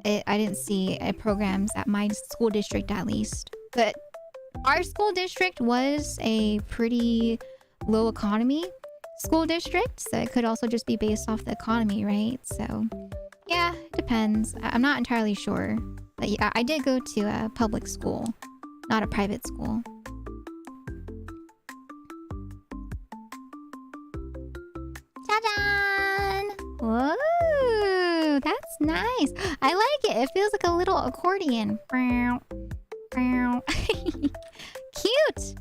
I didn't see programs at my school district at least. But our school district was a pretty low economy school district. So it could also just be based off the economy, right? So yeah, it depends. I'm not entirely sure. But yeah, I did go to a public school, not a private school. Ta-da! Whoa, that's nice. I like it. It feels like a little accordion. Cute.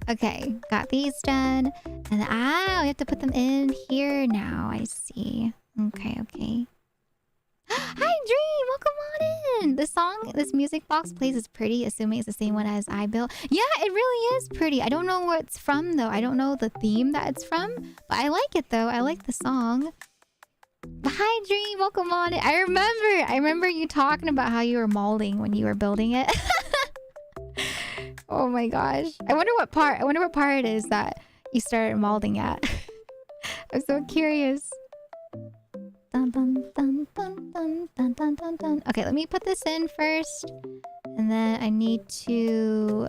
Okay, got these done. And we have to put them in here now. I see. Okay, okay. Hi, Dream! Welcome on in! The song this music box plays is pretty, assuming it's the same one as I built. Yeah, it really is pretty. I don't know where it's from, though. I don't know the theme that it's from. But I like it, though. I like the song. Hi, Dream! Welcome on in. I remember you talking about how you were molding when you were building it. Oh my gosh. I wonder what part it is that you started molding at. I'm so curious. Dun, dun, dun, dun, dun, dun, dun, dun, dun. Okay, let me put this in first. And then I need to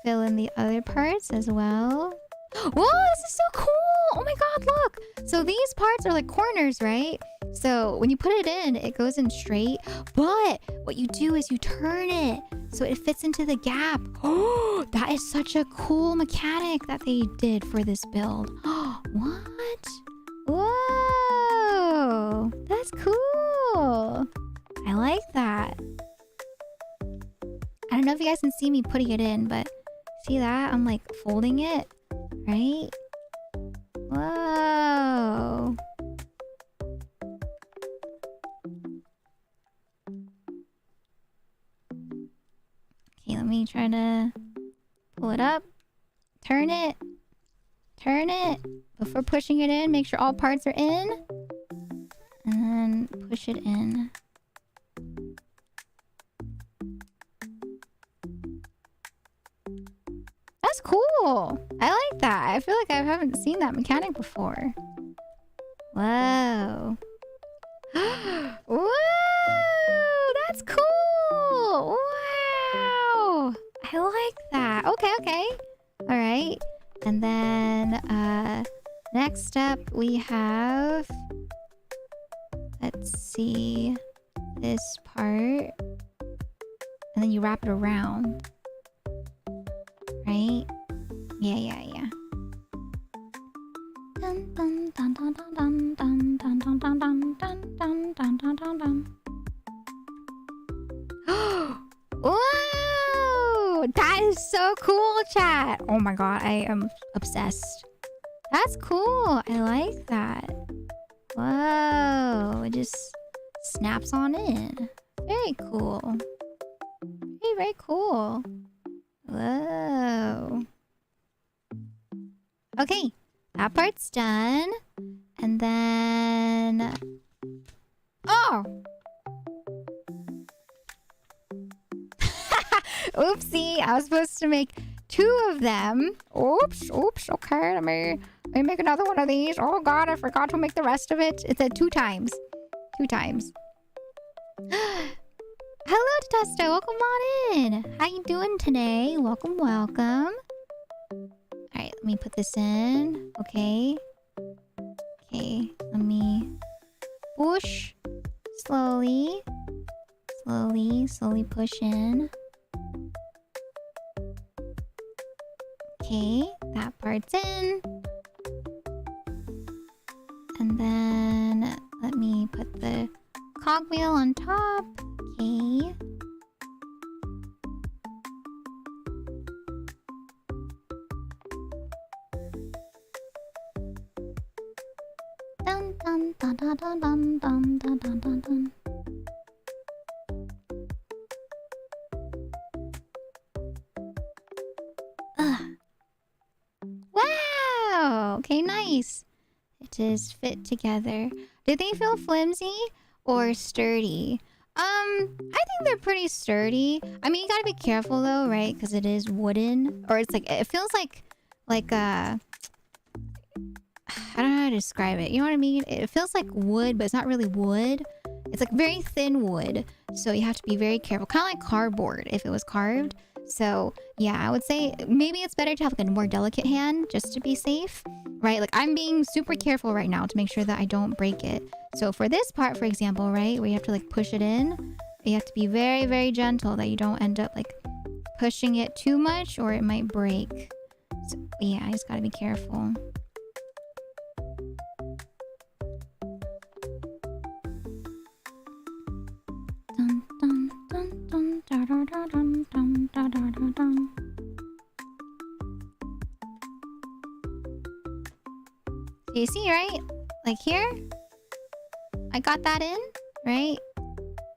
fill in the other parts as well. Whoa, this is so cool! Oh my god, look! So these parts are like corners, right? So when you put it in, it goes in straight. But what you do is you turn it so it fits into the gap. Oh, that is such a cool mechanic that they did for this build. What? Whoa! That's cool! I like that. I don't know if you guys can see me putting it in, but see that? I'm like folding it, right? Whoa! Okay, let me try to pull it up. Turn it. Turn it. Before pushing it in, make sure all parts are in. And then push it in. That's cool. I like that. I feel like I haven't seen that mechanic before. Whoa. Whoa! That's cool! Wow! I like that. Okay, okay. Alright. And then, next up we have... Let's see... This part. And then you wrap it around. Right? Yeah, yeah, yeah. Dun dun dun dun dun dun dun dun dun dun dun dun dun dun dun dun. Whoa! That is so cool, chat. Oh my god, I am obsessed. That's cool. I like that. Whoa! It just snaps on in. Very cool. Very, very cool. Whoa. Okay, that part's done. And then... Oh! Oopsie, I was supposed to make 2 of them. Oops, oops, okay, let me make another one of these. Oh god, I forgot to make the rest of it. It said 2 times. 2 times. Hello, Testo. Welcome on in. How you doing today? Welcome, welcome. Alright, let me put this in. Okay. Okay, let me push. Slowly. Slowly push in. Okay, that part's in. And then let me put the cogwheel on top. Okay. Dun dun dun dun dun dun dun dun dun dun dun. Wow! Okay, nice. It is fit together. Do they feel flimsy or sturdy? I think they're pretty sturdy. I mean, you gotta be careful though, right? Because it is wooden, or it's like it feels like I don't know how to describe it. You know what I mean? It feels like wood, but it's not really wood. It's like very thin wood, so you have to be very careful. Kind of like cardboard if it was carved. So yeah, I would say maybe it's better to have like a more delicate hand just to be safe, right? Like I'm being super careful right now to make sure that I don't break it. So for this part, for example, right, where you have to like push it in, you have to be very, very gentle that you don't end up like pushing it too much or it might break. So yeah, I just gotta be careful. Dun, dun, dun, dun, da, da, da, dun, dun, da, da, da, dun. So you see, right? Like here, I got that in, right?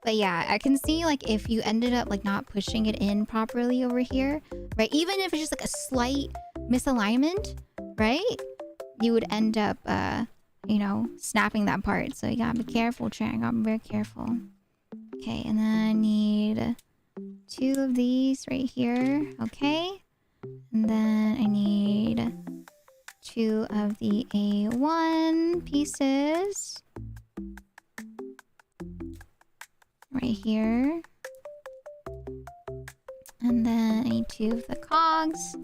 But yeah, I can see like if you ended up like not pushing it in properly over here, right? Even if it's just like a slight misalignment, right? You would end up, you know, snapping that part. So you gotta be careful, Trent. I gotta be very careful. Okay, and then I need 2 of these right here. Okay. And then I need 2 of the A1 pieces. Right here. And then I need 2 of the cogs.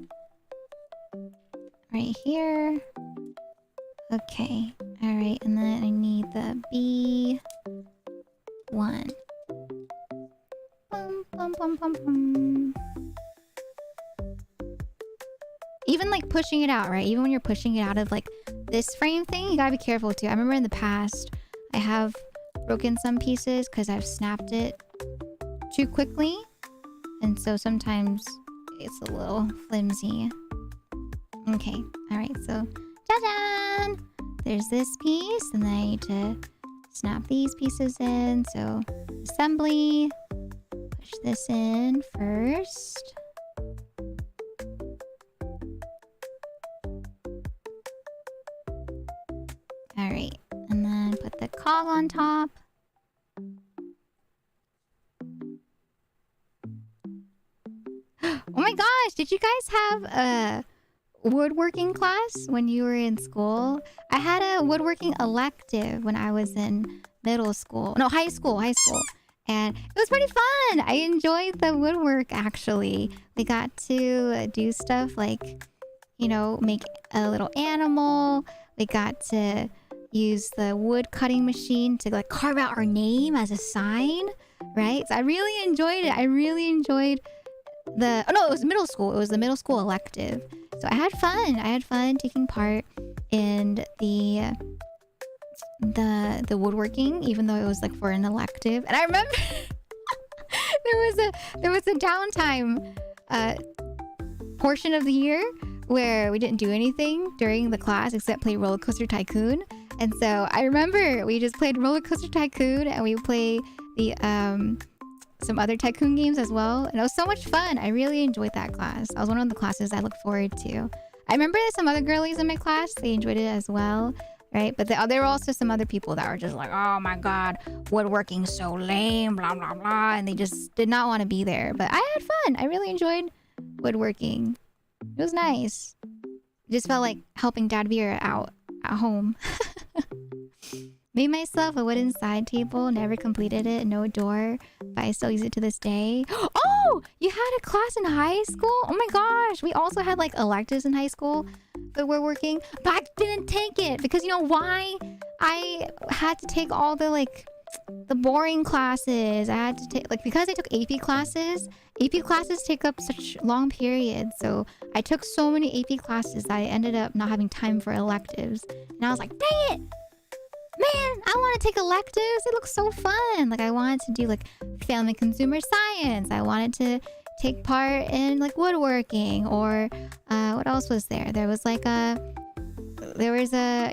Right here. Okay. Alright, and then I need the B1. Bum, bum, bum, bum, bum. Even like pushing it out, right? Even when you're pushing it out of like this frame thing, you gotta be careful too. I remember in the past, I have broken some pieces because I've snapped it too quickly. And so sometimes it's a little flimsy. Okay, alright, so ta-da! There's this piece, and then I need to snap these pieces in. So assembly. Push this in first. Alright, and then put the cog on top. Oh my gosh, did you guys have a woodworking class when you were in school? I had a woodworking elective when I was in middle school. No, high school. And it was pretty fun. I enjoyed the woodwork, actually. We got to do stuff like, you know, make a little animal. We got to use the wood cutting machine to like carve out our name as a sign, right? So I really enjoyed it. I really enjoyed the... Oh, no, it was middle school. It was the middle school elective. So I had fun. I had fun taking part in the woodworking, even though it was like for an elective. And I remember there was a downtime portion of the year where we didn't do anything during the class except play Roller Coaster Tycoon. And so I remember we just played Roller Coaster Tycoon, and we play the some other tycoon games as well. And it was so much fun. I really enjoyed that class. That was one of the classes I look forward to. I remember some other girlies in my class, they enjoyed it as well. Right? But there were also some other people that were just like, oh my god, woodworking's so lame, blah, blah, blah. And they just did not want to be there. But I had fun. I really enjoyed woodworking. It was nice. It just felt like helping Dad Vera out at home. Made myself a wooden side table. Never completed it. No door. But I still use it to this day. Oh! You had a class in high school? Oh my gosh. We also had like electives in high school that were working. But I didn't take it. Because you know why? I had to take all the like... the boring classes. I had to take... like because I took AP classes. AP classes take up such long periods. So I took so many AP classes that I ended up not having time for electives. And I was like, dang it! Man, I want to take electives. It looks so fun. Like I wanted to do like family consumer science. I wanted to take part in like woodworking, or what else was there? There was like you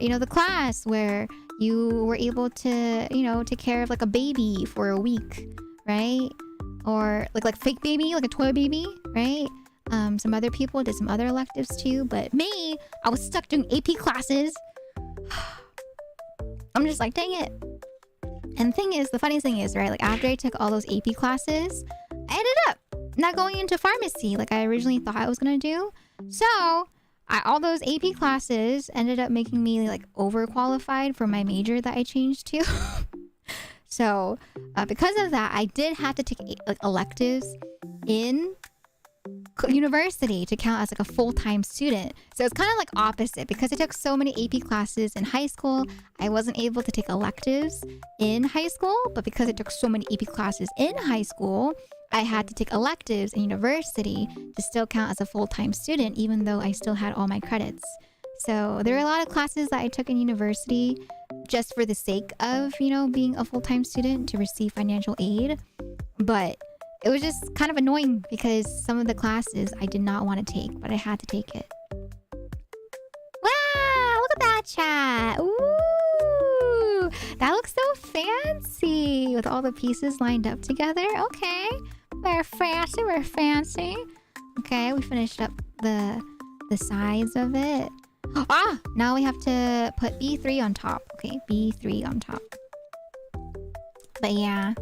know, the class where you were able to, you know, take care of like a baby for a week, right? Or like fake baby, like a toy baby, right? Some other people did some other electives too, but me, I was stuck doing AP classes. I'm just like, dang it. And the funniest thing is, right, like after I took all those AP classes, I ended up not going into pharmacy like I originally thought I was gonna do. So all those AP classes ended up making me like overqualified for my major that I changed to. So because of that, I did have to take like electives in university to count as like a full-time student. So it's kind of like opposite. Because I took so many AP classes in high school, I wasn't able to take electives in high school. But because I took so many AP classes in high school, I had to take electives in university to still count as a full-time student, even though I still had all my credits. So there were a lot of classes that I took in university just for the sake of, you know, being a full-time student to receive financial aid. But it was just kind of annoying because some of the classes I did not want to take, but I had to take it. Wow, look at that chat. Ooh, that looks so fancy with all the pieces lined up together. Okay, we're fancy, we're fancy. Okay, we finished up the sides of it. Ah, now we have to put B3 on top. Okay, B3 on top. But yeah,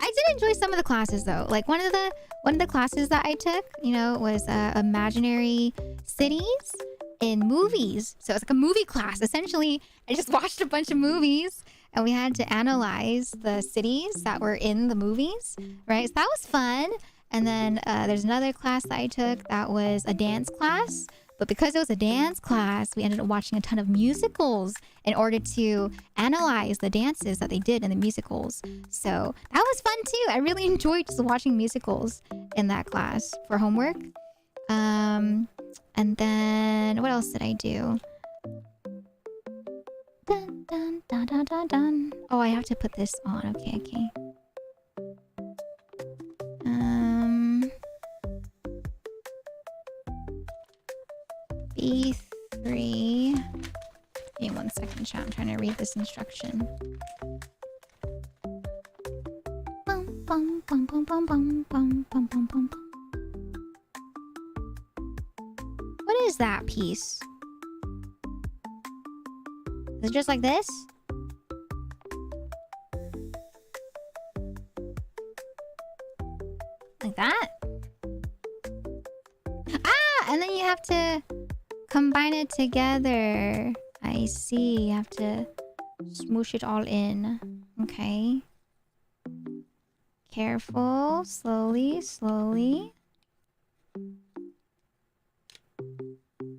I did enjoy some of the classes though. Like one of the classes that I took, you know, was imaginary cities in movies. So it's like a movie class. Essentially, I just watched a bunch of movies and we had to analyze the cities that were in the movies, right? So that was fun. And then there's another class that I took that was a dance class. But because it was a dance class, we ended up watching a ton of musicals in order to analyze the dances that they did in the musicals. So that was fun too. I really enjoyed just watching musicals in that class for homework. And then what else did I do? Dun, dun, dun, dun, dun, dun. Oh, I have to put this on. Okay. B3. Give me 1 second, chat. I'm trying to read this instruction. Bum, bum, bum, bum, bum, bum, bum, bum, bum, bum. What is that piece? Is it just like this? Like that? Ah! And then you have to combine it together. I see. You have to smoosh it all in. Okay. Careful. Slowly.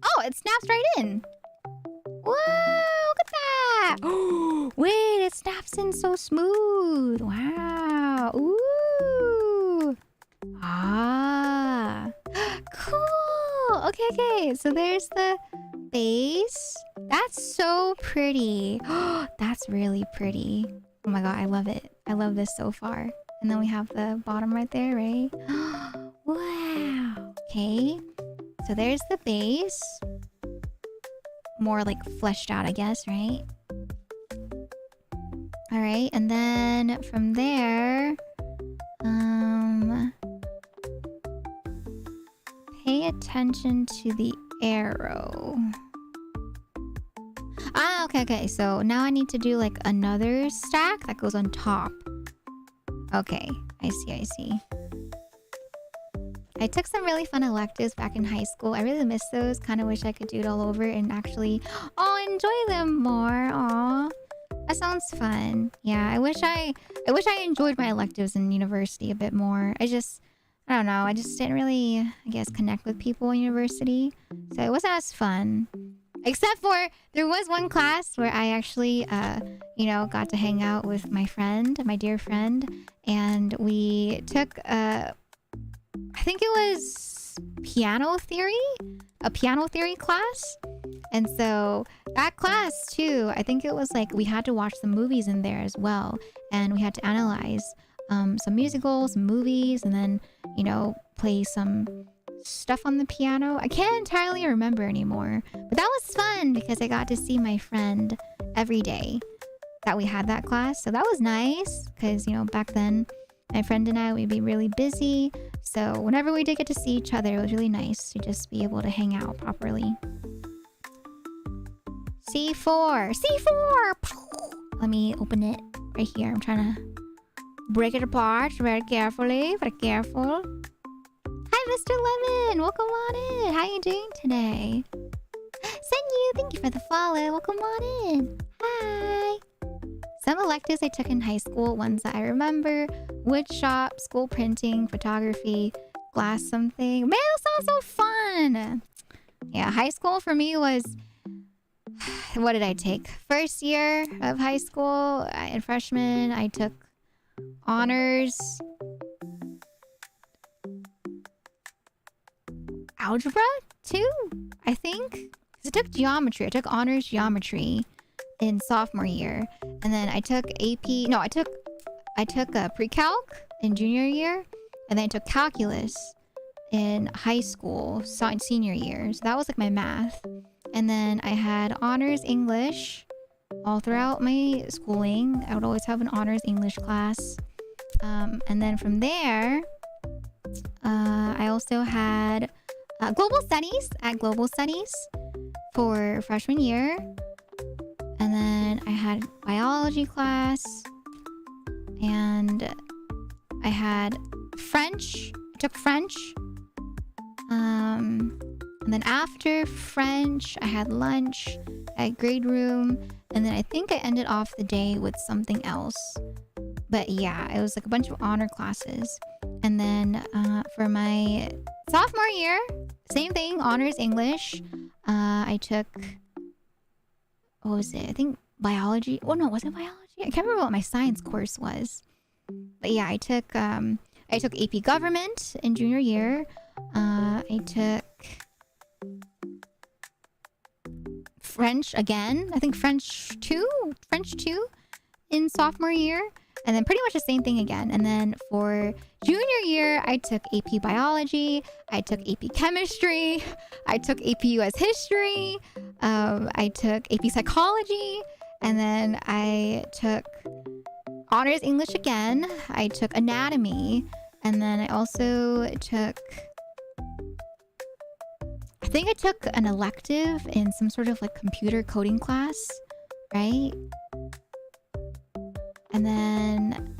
Oh, it snaps right in. Whoa, look at that. Oh, wait, it snaps in so smooth. Wow. Ooh. Ah. Cool. Okay. So there's the base. That's so pretty. That's really pretty. Oh my god, I love it. I love this so far. And then we have the bottom right there, right? Wow. Okay. So there's the base. More like fleshed out, I guess, right? All right, and then from there, pay attention to the arrow. Ah, okay. So now I need to do like another stack that goes on top. Okay, I see. I took some really fun electives back in high school. I really miss those. Kind of wish I could do it all over and actually, enjoy them more. Aw, that sounds fun. Yeah, I wish I enjoyed my electives in university a bit more. I don't know. I just didn't really, I guess, connect with people in university, so it wasn't as fun. Except for there was one class where I actually, got to hang out with my dear friend, and we took I think it was a piano theory class. And so that class too, I think it was like we had to watch the movies in there as well. And we had to analyze some musicals, some movies, and then, play some stuff on the piano. I can't entirely remember anymore. But that was fun because I got to see my friend every day that we had that class. So that was nice because, back then my friend and I, we'd be really busy. So whenever we did get to see each other, it was really nice to just be able to hang out properly. C4! Let me open it right here. I'm trying to break it apart very carefully. Very careful. Hi, Mr. Lemon. Welcome on in. How you doing today? Senyu, thank you for the follow. Welcome on in. Hi. Some electives I took in high school, ones that I remember: wood shop, school printing, photography, glass something. Man, that sounds so fun. Yeah, high school for me was... What did I take? First year of high school, in freshman, I took honors. Algebra, too, I think. 'Cause I took geometry. I took honors geometry in sophomore year. And then I took AP... No, I took pre-calc in junior year. And then I took calculus in high school, senior year. So that was like my math. And then I had honors English all throughout my schooling. I would always have an honors English class. And then from there, I also had global studies at global studies for freshman year. And then I had biology class. And I had French. I took French. And then after French, I had lunch at grade room. And then I think I ended off the day with something else. But yeah, it was like a bunch of honor classes. And then for my sophomore year, same thing, honors English. I took... What was it? I think biology. Oh no, was it biology? I can't remember what my science course was. But yeah, I took AP Government in junior year. I took French again. I think French 2 in sophomore year. And then pretty much the same thing again. And then for junior year, I took AP Biology. I took AP Chemistry. I took AP US History. I took AP Psychology. And then I took honors English again. I took Anatomy. And then I also took... I think I took an elective in some sort of like computer coding class, right? And then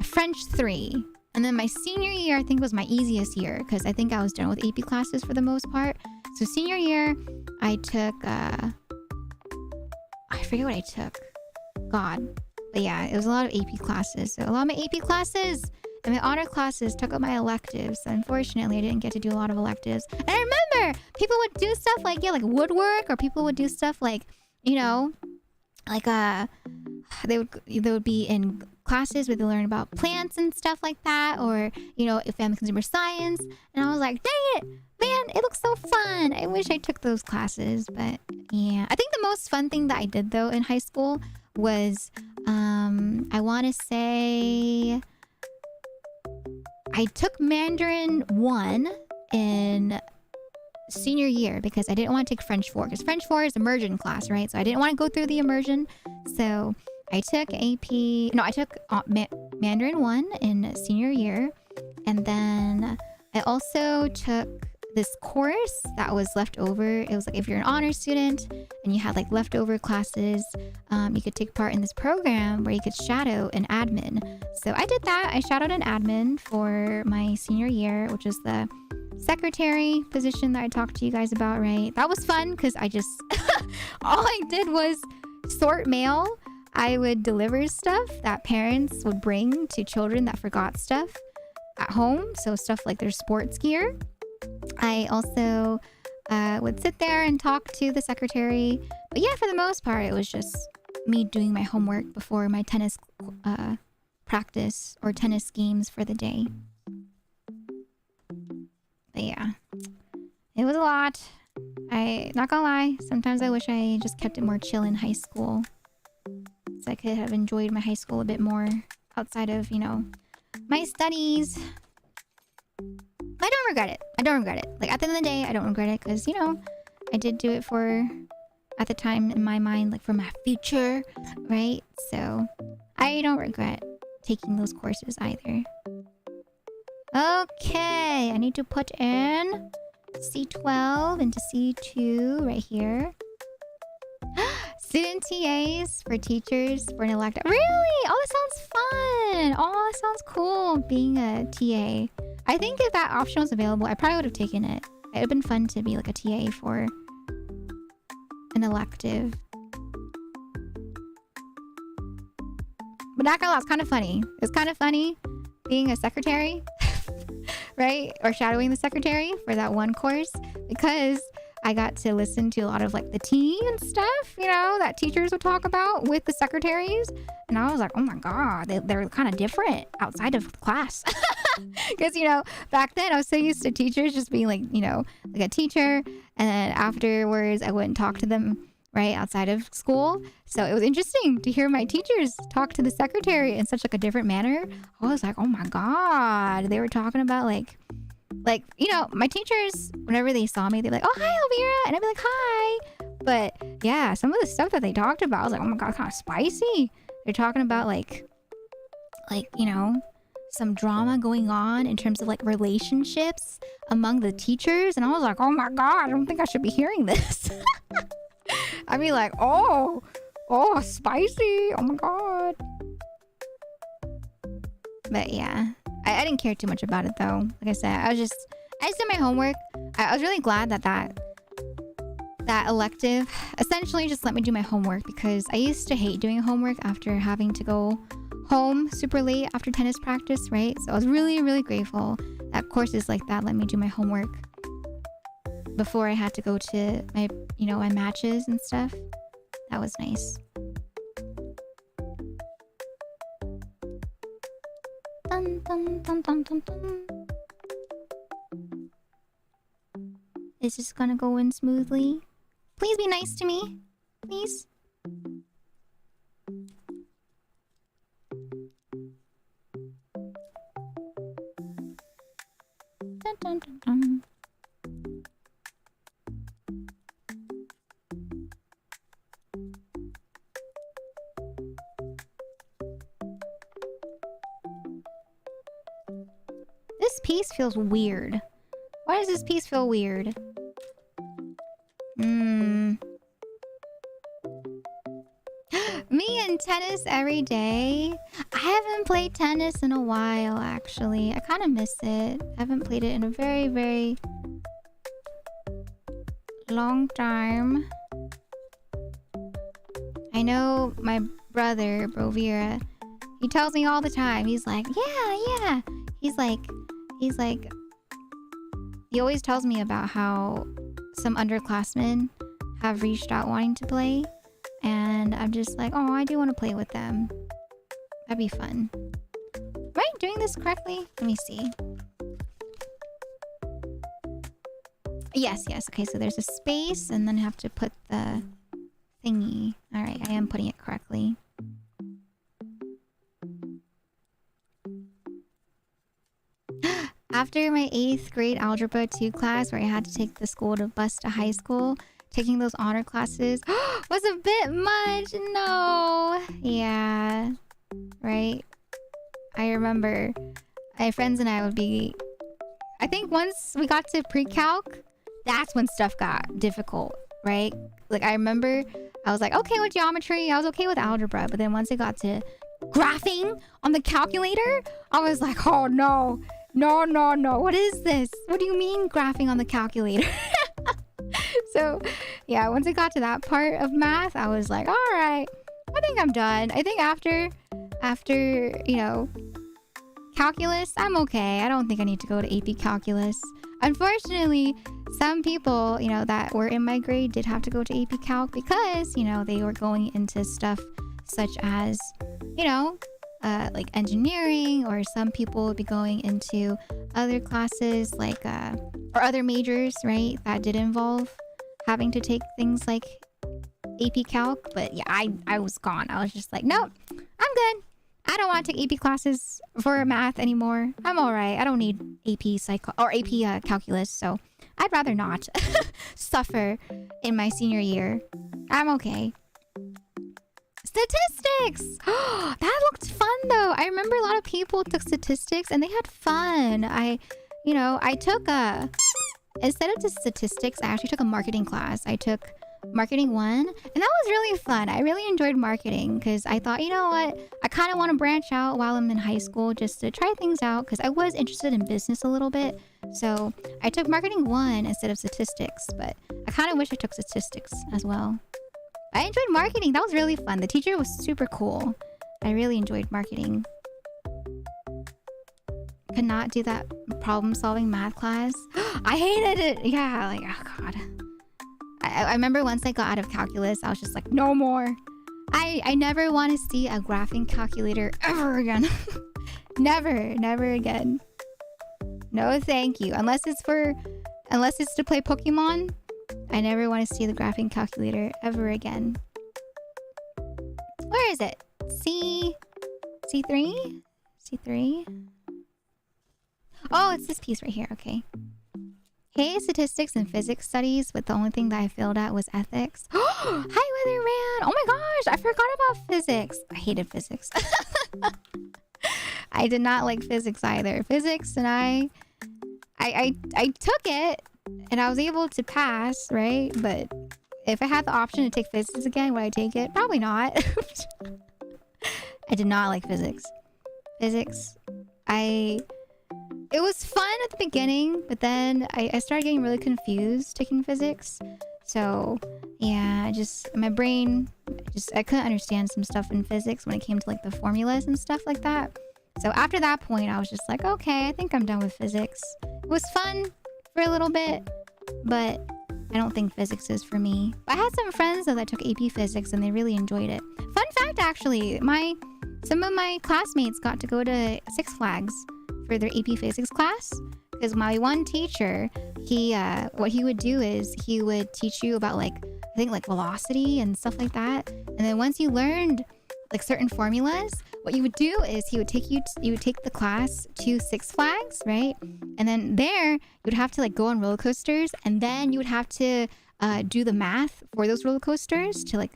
French 3. And then my senior year, I think, was my easiest year because I think I was done with AP classes for the most part. So senior year, I took... I forget what I took. God. But yeah, it was a lot of AP classes. So a lot of my AP classes and my honor classes took up my electives. So unfortunately, I didn't get to do a lot of electives. And I remember people would do stuff like, yeah, like woodwork, or people would do stuff like, you know, like they would be in classes where they learn about plants and stuff like that, or, you know, family consumer science. And I was like, dang it, man, it looks so fun. I wish I took those classes. But yeah, I think the most fun thing that I did though in high school was I want to say I took Mandarin 1 in senior year because I didn't want to take French 4, because French 4 is immersion class, right? So I didn't want to go through the immersion. So I took I took Mandarin 1 in senior year. And then I also took this course that was left over. It was like if you're an honor student and you had like leftover classes, you could take part in this program where you could shadow an admin. So I did that. I shadowed an admin for my senior year, which is the secretary position that I talked to you guys about, right? That was fun because I just all I did was sort mail. I would deliver stuff that parents would bring to children that forgot stuff at home. So stuff like their sports gear. I also would sit there and talk to the secretary. But yeah, for the most part, it was just me doing my homework before my tennis practice or tennis games for the day. But yeah, it was a lot. Not gonna lie, sometimes I wish I just kept it more chill in high school, so I could have enjoyed my high school a bit more outside of, you know, my studies. I don't regret it. I don't regret it. Like, at the end of the day, I don't regret it because, you know, I did do it for, at the time in my mind, like for my future, right? So I don't regret taking those courses either. Okay, I need to put in C12 into C2 right here. Student TAs for teachers for an elective. Really? Oh, that sounds fun. Oh, that sounds cool being a TA. I think if that option was available, I probably would have taken it. It would have been fun to be like a TA for an elective. But not gonna lie, it's kind of funny. It's kind of funny being a secretary, right? Or shadowing the secretary for that one course, because I got to listen to a lot of like the tea and stuff, you know, that teachers would talk about with the secretaries. And I was like, oh my God, they're kind of different outside of class. Because, you know, back then I was so used to teachers just being like, you know, like a teacher. And then afterwards I wouldn't talk to them right outside of school. So it was interesting to hear my teachers talk to the secretary in such like a different manner. I was like, oh my God, they were talking about like, you know, my teachers, whenever they saw me, they'd be like, oh, hi, Elvira. And I'd be like, hi. But yeah, some of the stuff that they talked about, I was like, oh my God, kind of spicy. They're talking about like, you know, some drama going on in terms of like relationships among the teachers. And I was like, oh my God, I don't think I should be hearing this. I'd be like, oh, spicy. Oh my God. But yeah, I didn't care too much about it though. Like I said, I just did my homework. I was really glad that elective essentially just let me do my homework, because I used to hate doing homework after having to go home super late after tennis practice, right? So I was really, really grateful that courses like that let me do my homework before I had to go to my, you know, my matches and stuff. That was nice. Dun, dun, dun, dun, dun, dun. Is this gonna go in smoothly? Please be nice to me. Please. Dun, dun, dun, dun. This piece feels weird. Why does this piece feel weird? Me and tennis every day. I haven't played tennis in a while, actually. I kind of miss it. I haven't played it in a very, very long time. I know my brother, Brovira, he tells me all the time. He's like, yeah. He's like, he always tells me about how some underclassmen have reached out wanting to play. And I'm just like, oh, I do want to play with them. That'd be fun. Am I doing this correctly? Let me see. Yes. Okay, so there's a space and then I have to put the thingy. All right, I am putting it correctly. After my 8th grade Algebra 2 class, where I had to take the school to bus to high school, taking those honor classes was a bit much. No. Yeah. Right? I remember my friends and I would be... I think once we got to pre-calc, that's when stuff got difficult, right? Like, I remember I was like, okay with geometry. I was okay with algebra. But then once it got to graphing on the calculator, I was like, oh, no. No. What is this? What do you mean graphing on the calculator? So, yeah, once it got to that part of math, I was like, all right, I think I'm done. I think after, you know, calculus, I'm okay. I don't think I need to go to AP calculus. Unfortunately, some people, you know, that were in my grade did have to go to AP calc because, you know, they were going into stuff such as, you know, like engineering, or some people would be going into other classes like, or other majors, right? That did involve having to take things like AP Calc. But yeah, I was gone. I was just like, nope, I'm good. I don't want to take AP classes for math anymore. I'm all right. I don't need AP calculus. So I'd rather not suffer in my senior year. I'm okay. Statistics! That looked fun though. I remember a lot of people took statistics and they had fun. I took instead of just statistics, I actually took a marketing class. I took marketing 1, and that was really fun. I really enjoyed marketing because I thought, you know what, I kind of want to branch out while I'm in high school just to try things out because I was interested in business a little bit. So I took marketing 1 instead of statistics, but I kind of wish I took statistics as well. I enjoyed marketing. That was really fun. The teacher was super cool. I really enjoyed marketing. Could not do that problem-solving math class. I hated it. Yeah, like, oh god. I remember once I got out of calculus, I was just like, no more. I never want to see a graphing calculator ever again. Never again. No, thank you. Unless it's to play Pokemon, I never want to see the graphing calculator ever again. Where is it? C3? C3? Oh, it's this piece right here. Okay. Hey, statistics and physics studies, but the only thing that I failed at was ethics. Hi, Weatherman! Oh my gosh, I forgot about physics. I hated physics. I did not like physics either. Physics, and I took it, and I was able to pass, right? But if I had the option to take physics again, would I take it? Probably not. I did not like physics. It was fun at the beginning, but then I started getting really confused taking physics. So, yeah, my brain, I couldn't understand some stuff in physics when it came to like the formulas and stuff like that. So after that point, I was just like, okay, I think I'm done with physics. It was fun for a little bit, but I don't think physics is for me. But I had some friends though that took AP physics and they really enjoyed it. Fun fact, actually, some of my classmates got to go to Six Flags for their AP physics class because my one teacher, what he would do is he would teach you about like velocity and stuff like that, and then once you learned like certain formulas, what you would do is you would take the class to Six Flags, right? And then there you would have to like go on roller coasters, and then you would have to do the math for those roller coasters to like,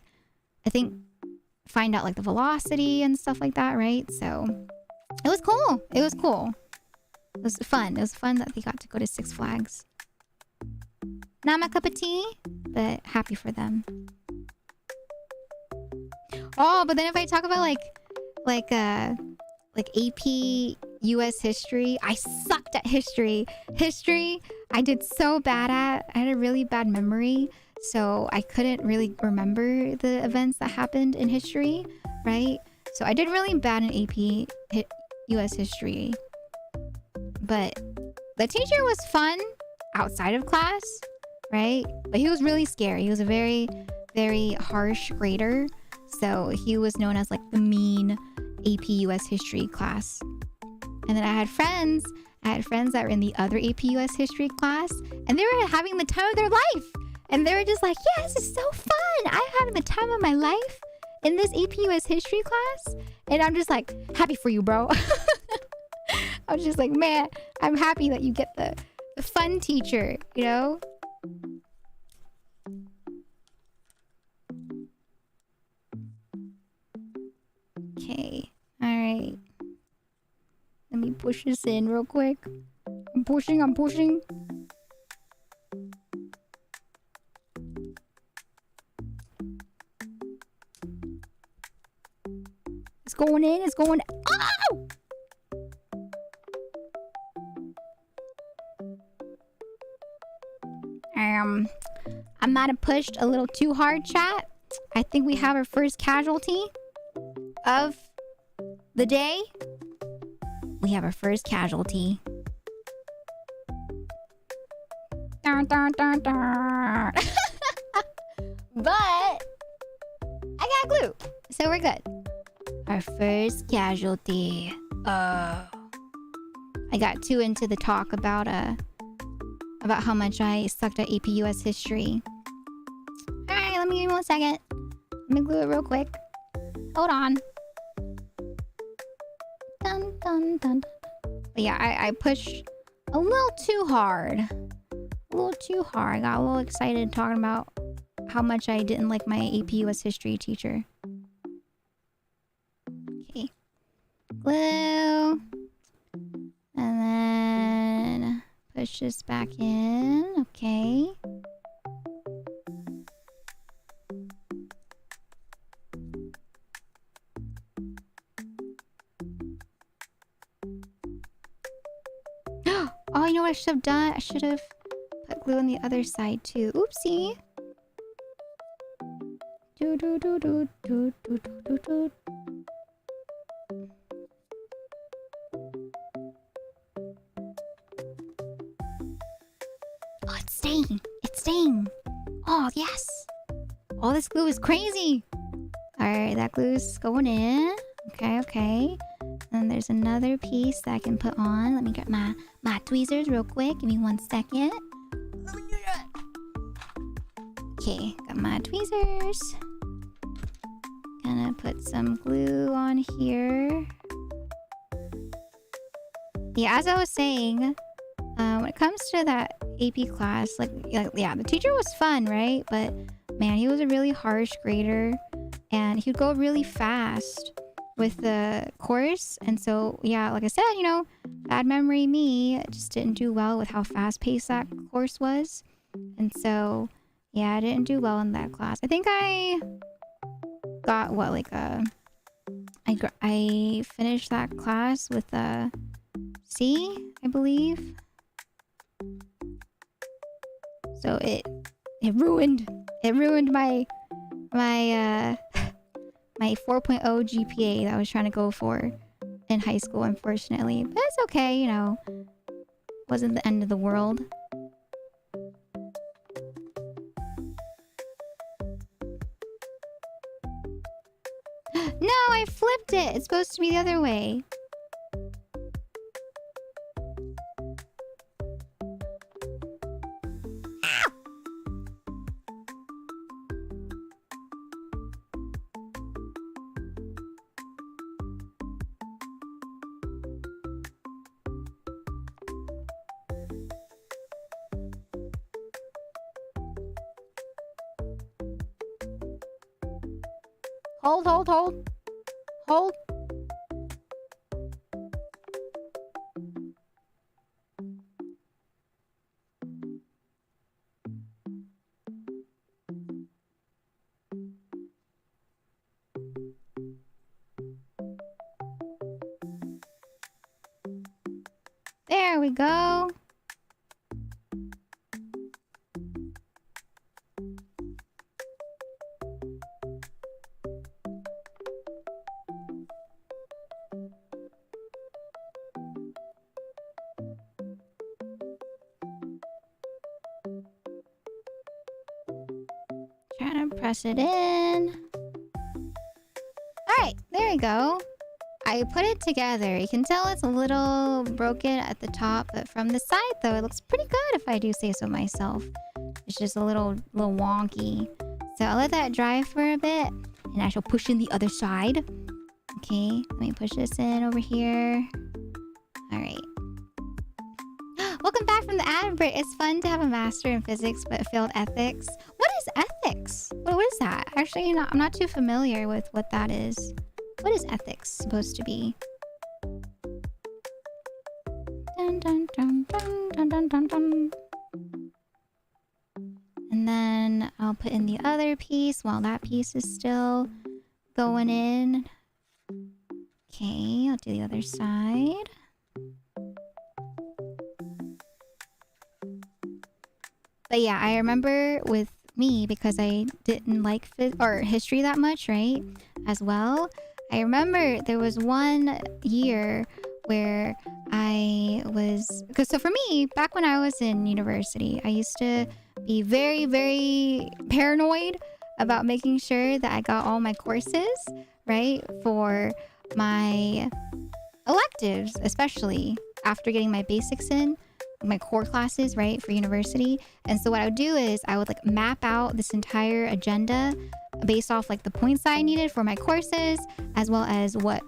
I think, find out like the velocity and stuff like that, right? So it was cool. It was fun. It was fun that they got to go to Six Flags. Not my cup of tea, but happy for them. Oh, but then if I talk about like AP US history, I sucked at history. History, I did so bad at. I had a really bad memory, so I couldn't really remember the events that happened in history, right? So I did really bad in AP US history. But the teacher was fun outside of class, right? But he was really scary. He was a very, very harsh grader. So he was known as like the mean AP US history class. And then I had friends that were in the other AP US history class, and they were having the time of their life. And they were just like, yeah, this is so fun. I'm having the time of my life in this AP US history class. And I'm just like, happy for you, bro. I was just like, man, I'm happy that you get the fun teacher, you know? Okay. All right. Let me push this in real quick. I'm pushing. It's going in. Oh! I might have pushed a little too hard, chat. I think we have our first casualty of the day. We have our first casualty. Dun, dun, dun, dun. But I got glue, so we're good. Our first casualty. I got too into the talk about how much I sucked at AP US history. Alright, let me give you 1 second. Let me glue it real quick. Hold on. Dun, dun, dun. But yeah, I pushed a little too hard. I got a little excited talking about how much I didn't like my AP US history teacher. Okay. Glue. And then push this back in. Okay. Oh, you know what I should have done? I should have put glue on the other side too. Oopsie. Do do do do do do do do. Oh, it's staying. It's staying. Oh, yes. Oh, this glue is crazy. Alright, that glue's going in. Okay, okay. And there's another piece that I can put on. Let me get my tweezers real quick. Give me 1 second. Okay, got my tweezers. Gonna put some glue on here. Yeah, as I was saying, when it comes to that AP class, yeah, the teacher was fun, right? But man, he was a really harsh grader, and he'd go really fast with the course. And so, yeah, like I said, you know, bad memory me just didn't do well with how fast-paced that course was. And so, yeah, I didn't do well in that class. I think I got what, like I finished that class with a C, I believe. So it ruined my my 4.0 GPA that I was trying to go for in high school, unfortunately. But it's okay, you know. Wasn't the end of the world. No, I flipped it. It's supposed to be the other way. Hold, hold, hold. Hold. There we go. Trying to press it in. Alright, there we go. I put it together. You can tell it's a little broken at the top, but from the side though, it looks pretty good if I do say so myself. It's just a little wonky. So I'll let that dry for a bit, and I shall push in the other side. Okay, let me push this in over here. Alright. Welcome back from the ad break. It's fun to have a master in physics but failed ethics. What is ethics? What is that? Actually, I'm not too familiar with what that is. What is ethics supposed to be? Dun, dun, dun, dun, dun, dun, dun, dun. And then I'll put in the other piece while that piece is still going in. Okay, I'll do the other side. But yeah, I remember with me, because I didn't like history that much, right? As well. I remember there was one year where so for me, back when I was in university, I used to be very, very paranoid about making sure that I got all my courses, right? For my electives, especially after getting my basics in, my core classes, right, for university. And so what I would do is I would like map out this entire agenda based off like the points that I needed for my courses, as well as what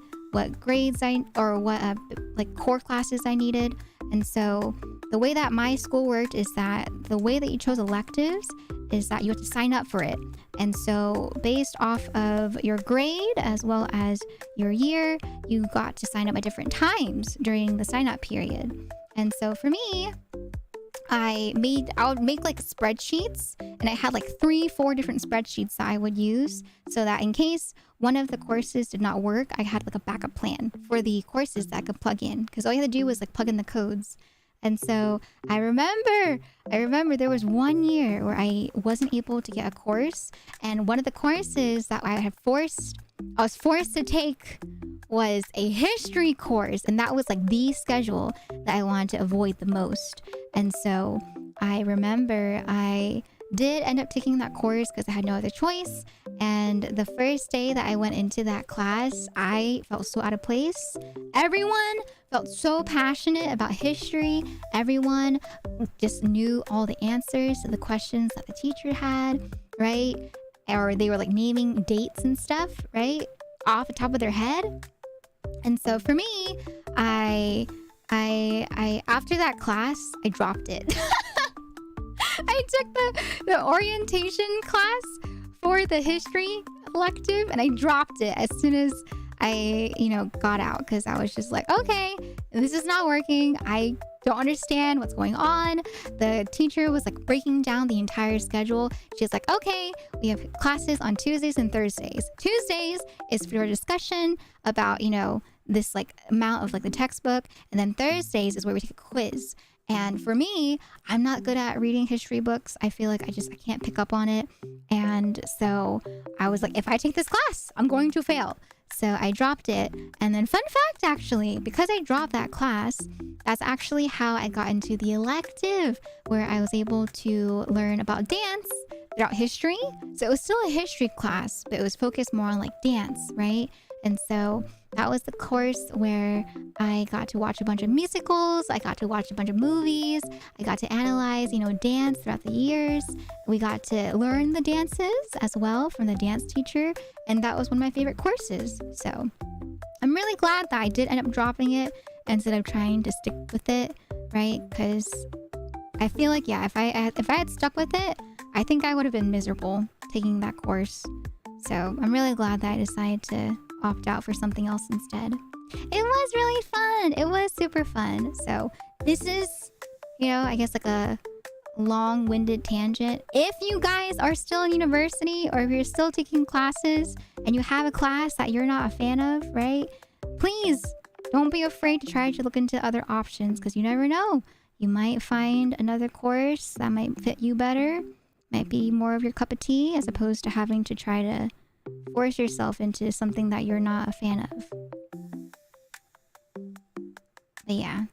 grades like core classes I needed. And so the way that my school worked is that the way that you chose electives is that you have to sign up for it. And so based off of your grade as well as your year, you got to sign up at different times during the sign up period. And so for me, I would make like spreadsheets, and I had like 3-4 different spreadsheets that I would use so that in case one of the courses did not work, I had like a backup plan for the courses that I could plug in, because all you had to do was like plug in the codes. And so I remember there was one year where I wasn't able to get a course. And one of the courses that I was forced to take was a history course. And that was like the schedule that I wanted to avoid the most. And so I remember I did end up taking that course because I had no other choice. And the first day that I went into that class, I felt so out of place. Everyone felt so passionate about history. Everyone just knew all the answers to the questions that the teacher had, right? Or they were like naming dates and stuff, right? Off the top of their head. And so for me, I after that class, I dropped it. I took the orientation class for the history elective and I dropped it as soon as I, got out because I was just like, okay, this is not working. I don't understand what's going on. The teacher was like breaking down the entire schedule. She's like, okay, we have classes on Tuesdays and Thursdays. Tuesdays is for a discussion about, this like amount of like the textbook. And then Thursdays is where we take a quiz. And for me, I'm not good at reading history books. I feel like I can't pick up on it. And so I was like, if I take this class, I'm going to fail. So I dropped it. And then fun fact, actually, because I dropped that class, that's actually how I got into the elective, where I was able to learn about dance throughout history. So it was still a history class, but it was focused more on like dance, right? And so that was the course where I got to watch a bunch of musicals. I got to watch a bunch of movies. I got to analyze, dance throughout the years. We got to learn the dances as well from the dance teacher. And that was one of my favorite courses. So I'm really glad that I did end up dropping it instead of trying to stick with it, right? Because I feel like, yeah, if I had stuck with it, I think I would have been miserable taking that course. So I'm really glad that I decided to opt out for something else instead. It was really fun. It was super fun. So this is, I guess like a long-winded tangent. If you guys are still in university or if you're still taking classes and you have a class that you're not a fan of, right? Please don't be afraid to try to look into other options because you never know. You might find another course that might fit you better, might be more of your cup of tea as opposed to having to try to force yourself into something that you're not a fan of. But yeah,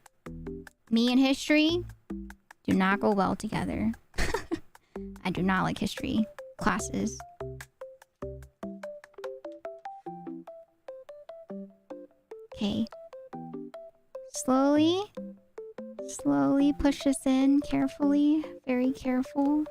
me and history do not go well together. I do not like history classes. Okay. Slowly push this in carefully. Very careful.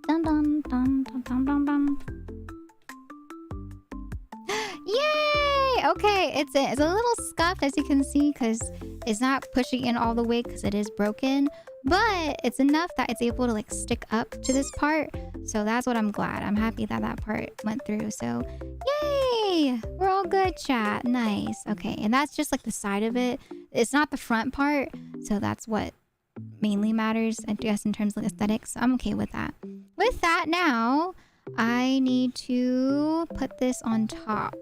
Dun dun dun dun dun dun dun. Yay! Okay, it's a little scuffed as you can see because it's not pushing in all the way because it is broken, but it's enough that it's able to like stick up to this part. So that's what I'm glad. I'm happy that that part went through. So yay! We're all good, chat. Nice. Okay, and that's just like the side of it. It's not the front part. So that's what mainly matters, I guess, in terms of aesthetics. So I'm okay with that. With that, now I need to put this on top.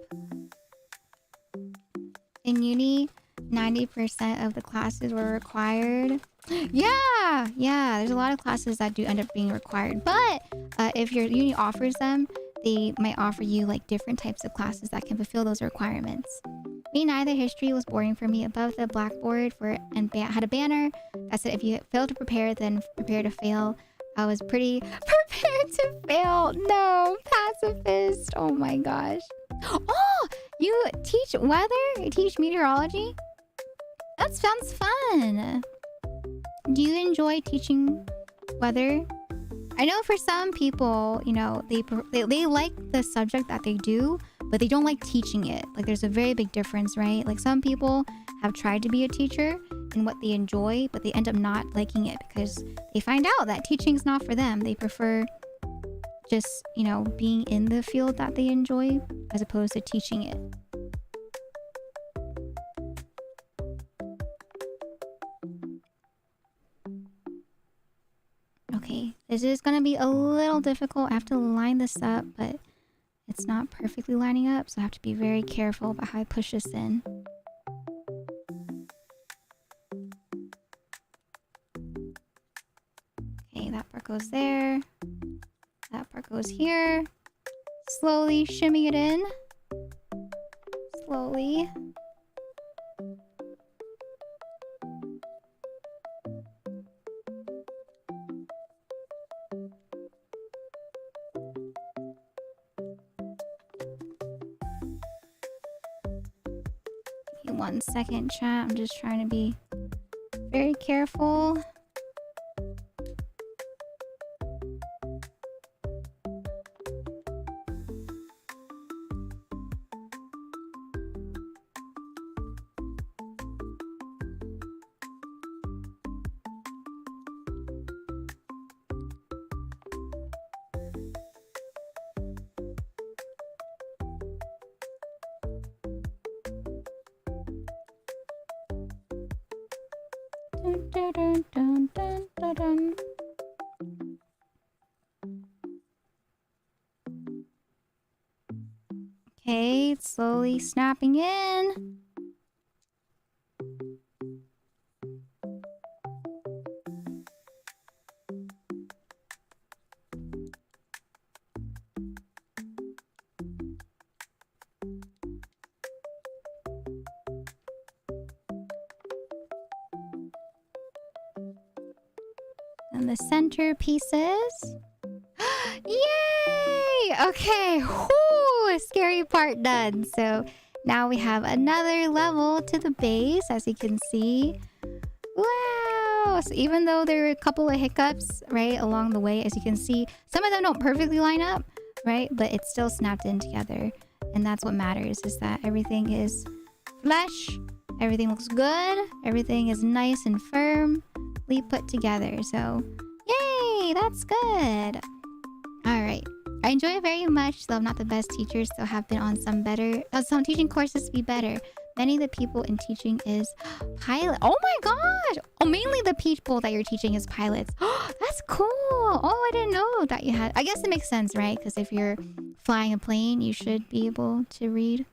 In uni, 90% of the classes were required. Yeah, there's a lot of classes that do end up being required. But if your uni offers them, they might offer you like different types of classes that can fulfill those requirements. Me, neither. History was boring for me. Above the blackboard had a banner that said if you fail to prepare, then prepare to fail. I was pretty prepared to fail. No, pacifist. Oh my gosh. Oh, you teach weather? You teach meteorology? That sounds fun. Do you enjoy teaching weather? I know for some people, they like the subject that they do, but they don't like teaching it. Like there's a very big difference, right? Like some people have tried to be a teacher in what they enjoy, but they end up not liking it because they find out that teaching's not for them. They prefer just, being in the field that they enjoy as opposed to teaching it. This is gonna be a little difficult. I have to line this up, but it's not perfectly lining up, so I have to be very careful about how I push this in. Okay, that part goes there. That part goes here. Slowly shimmy it in. Slowly. Give me 1 second, chat. I'm just trying to be very careful. Dun, dun, dun, dun, dun, dun, dun. Okay, it's slowly snapping in. And the center pieces. Yay! Okay, whoo! Scary part done. So now we have another level to the base, as you can see. Wow! So even though there are a couple of hiccups, right, along the way, as you can see, some of them don't perfectly line up, right? But it's still snapped in together. And that's what matters, is that everything is flush, everything looks good, everything is nice and firmly put together. So, yay! That's good. Alright. I enjoy it very much, though I'm not the best teacher, so have been on some teaching courses to be better. Many of the people in teaching is pilot. Oh my gosh! Oh, mainly the people that you're teaching is pilots. Oh, that's cool! Oh, I didn't know that you had... I guess it makes sense, right? Because if you're flying a plane, you should be able to read,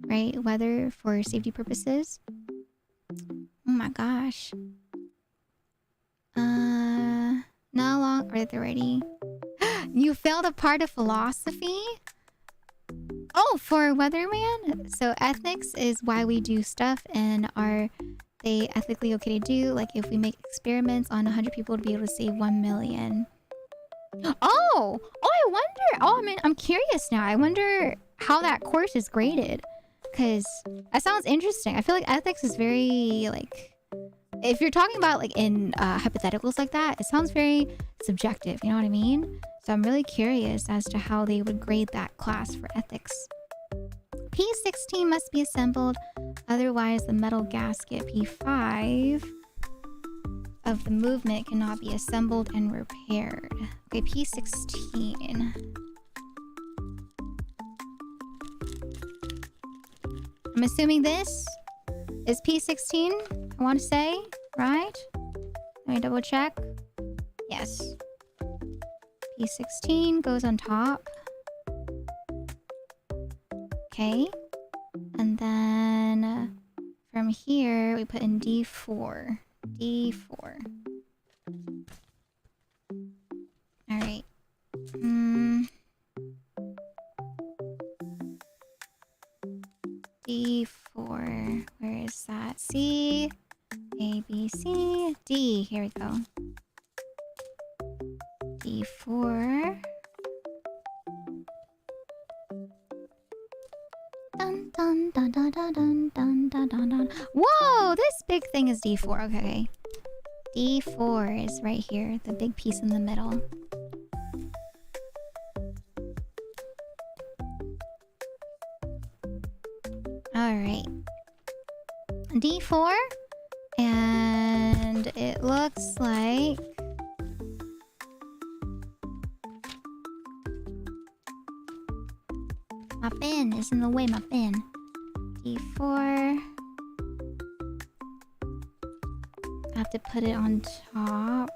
right, weather for safety purposes. Oh my gosh. No long... already... You failed a part of philosophy? Oh, for Weatherman? So ethics is why we do stuff, and are they ethically okay to do? Like if we make experiments on 100 people to be able to save 1 million. Oh! Oh, I wonder... Oh, I mean, I'm curious now. I wonder how that course is graded. Because that sounds interesting. I feel like ethics is very, like... If you're talking about, like, in hypotheticals like that, it sounds very subjective. You know what I mean? So I'm really curious as to how they would grade that class for ethics. P16 must be assembled. Otherwise, the metal gasket P5 of the movement cannot be assembled and repaired. Okay, P16. I'm assuming this is P16, I want to say, right? Let me double check. Yes. P16 goes on top. Okay. And then from here, we put in D4. D4. Alright. D4. Where is that? C, A, B, C, D. Here we go. D4. Dun dun dun dun dun dun dun dun dun dun. Whoa! This big thing is D4. Okay. D4 is right here. The big piece in the middle. Alright. D4. And it looks like... My pen is in the way, my pen. D4. I have to put it on top.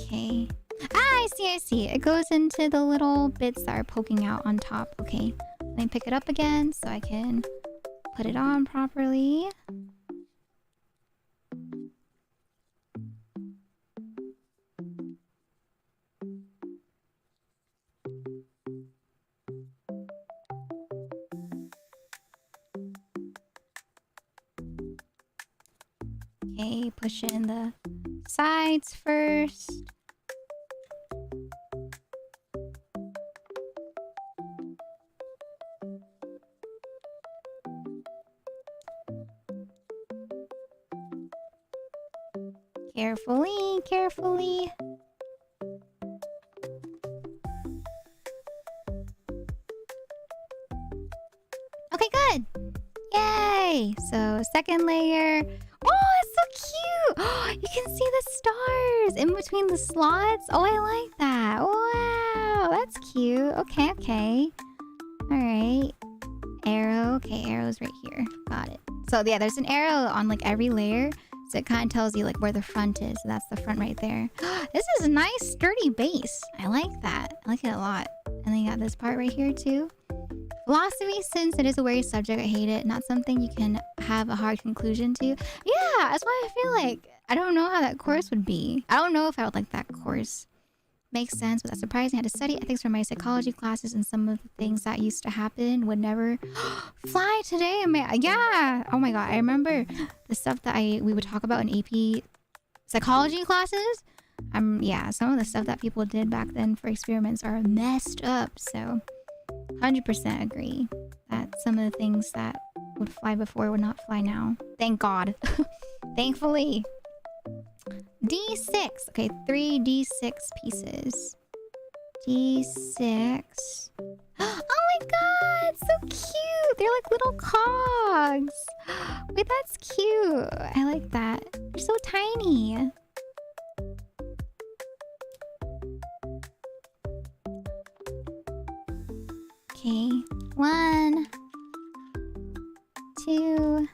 Okay. Ah, I see. It goes into the little bits that are poking out on top. Okay. Let me pick it up again so I can put it on properly. Okay, push in the sides first. Carefully, carefully. Okay, good. Yay! So, second layer. Oh, it's so cute! You can see the stars in between the slots. Oh, I like that. Wow, that's cute. Okay, okay. Alright. Arrow. Okay, arrow's right here. Got it. So, yeah, there's an arrow on, like, every layer. So it kind of tells you like where the front is. So that's the front right there. This is a nice sturdy base. I like that. I like it a lot. And then you got this part right here too. Philosophy, since it is a weird subject, I hate it. Not something you can have a hard conclusion to. Yeah, that's why I feel like I don't know how that course would be. I don't know if I would like that course. Makes sense, but that's surprising. I had to study ethics for my psychology classes, and some of the things that used to happen would never fly today. Yeah. Oh my god, I remember the stuff that we would talk about in AP psychology classes. Yeah, some of the stuff that people did back then for experiments are messed up. So, 100% agree that some of the things that would fly before would not fly now. Thank God. Thankfully. D6. Okay, 3 D6 pieces. D6. Oh my god, so cute. They're like little cogs. Wait, that's cute. I like that. They're so tiny. Okay, 1, 2.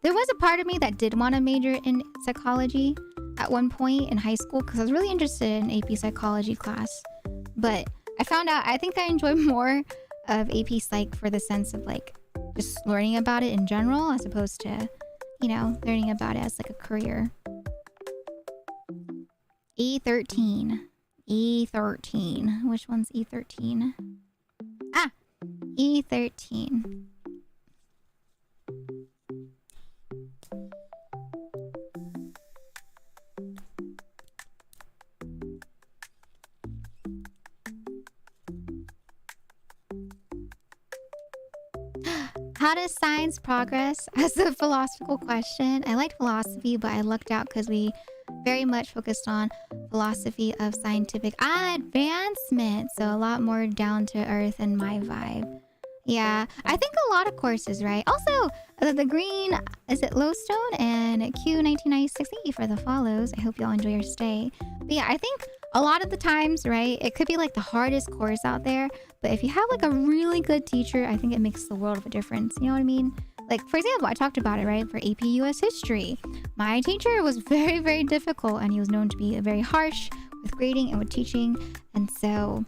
There was a part of me that did want to major in psychology at one point in high school because I was really interested in AP psychology class. But I found out I think I enjoy more of AP psych for the sense of like just learning about it in general as opposed to, you know, learning about it as like a career. E13. E13. Which one's E13? Ah! E13. How does science progress as a philosophical question? I liked philosophy, but I lucked out because we very much focused on philosophy of scientific advancement. So a lot more down to earth and my vibe. Yeah, I think a lot of courses, right? Also, the green, is it Lowstone and Q1996? Thank you for the follows. I hope y'all enjoy your stay. But yeah, I think a lot of the times, right, it could be like the hardest course out there. But if you have like a really good teacher, I think it makes the world of a difference. You know what I mean? Like, for example, I talked about it, right? For AP US history. My teacher was very, very difficult and he was known to be very harsh with grading and with teaching. And so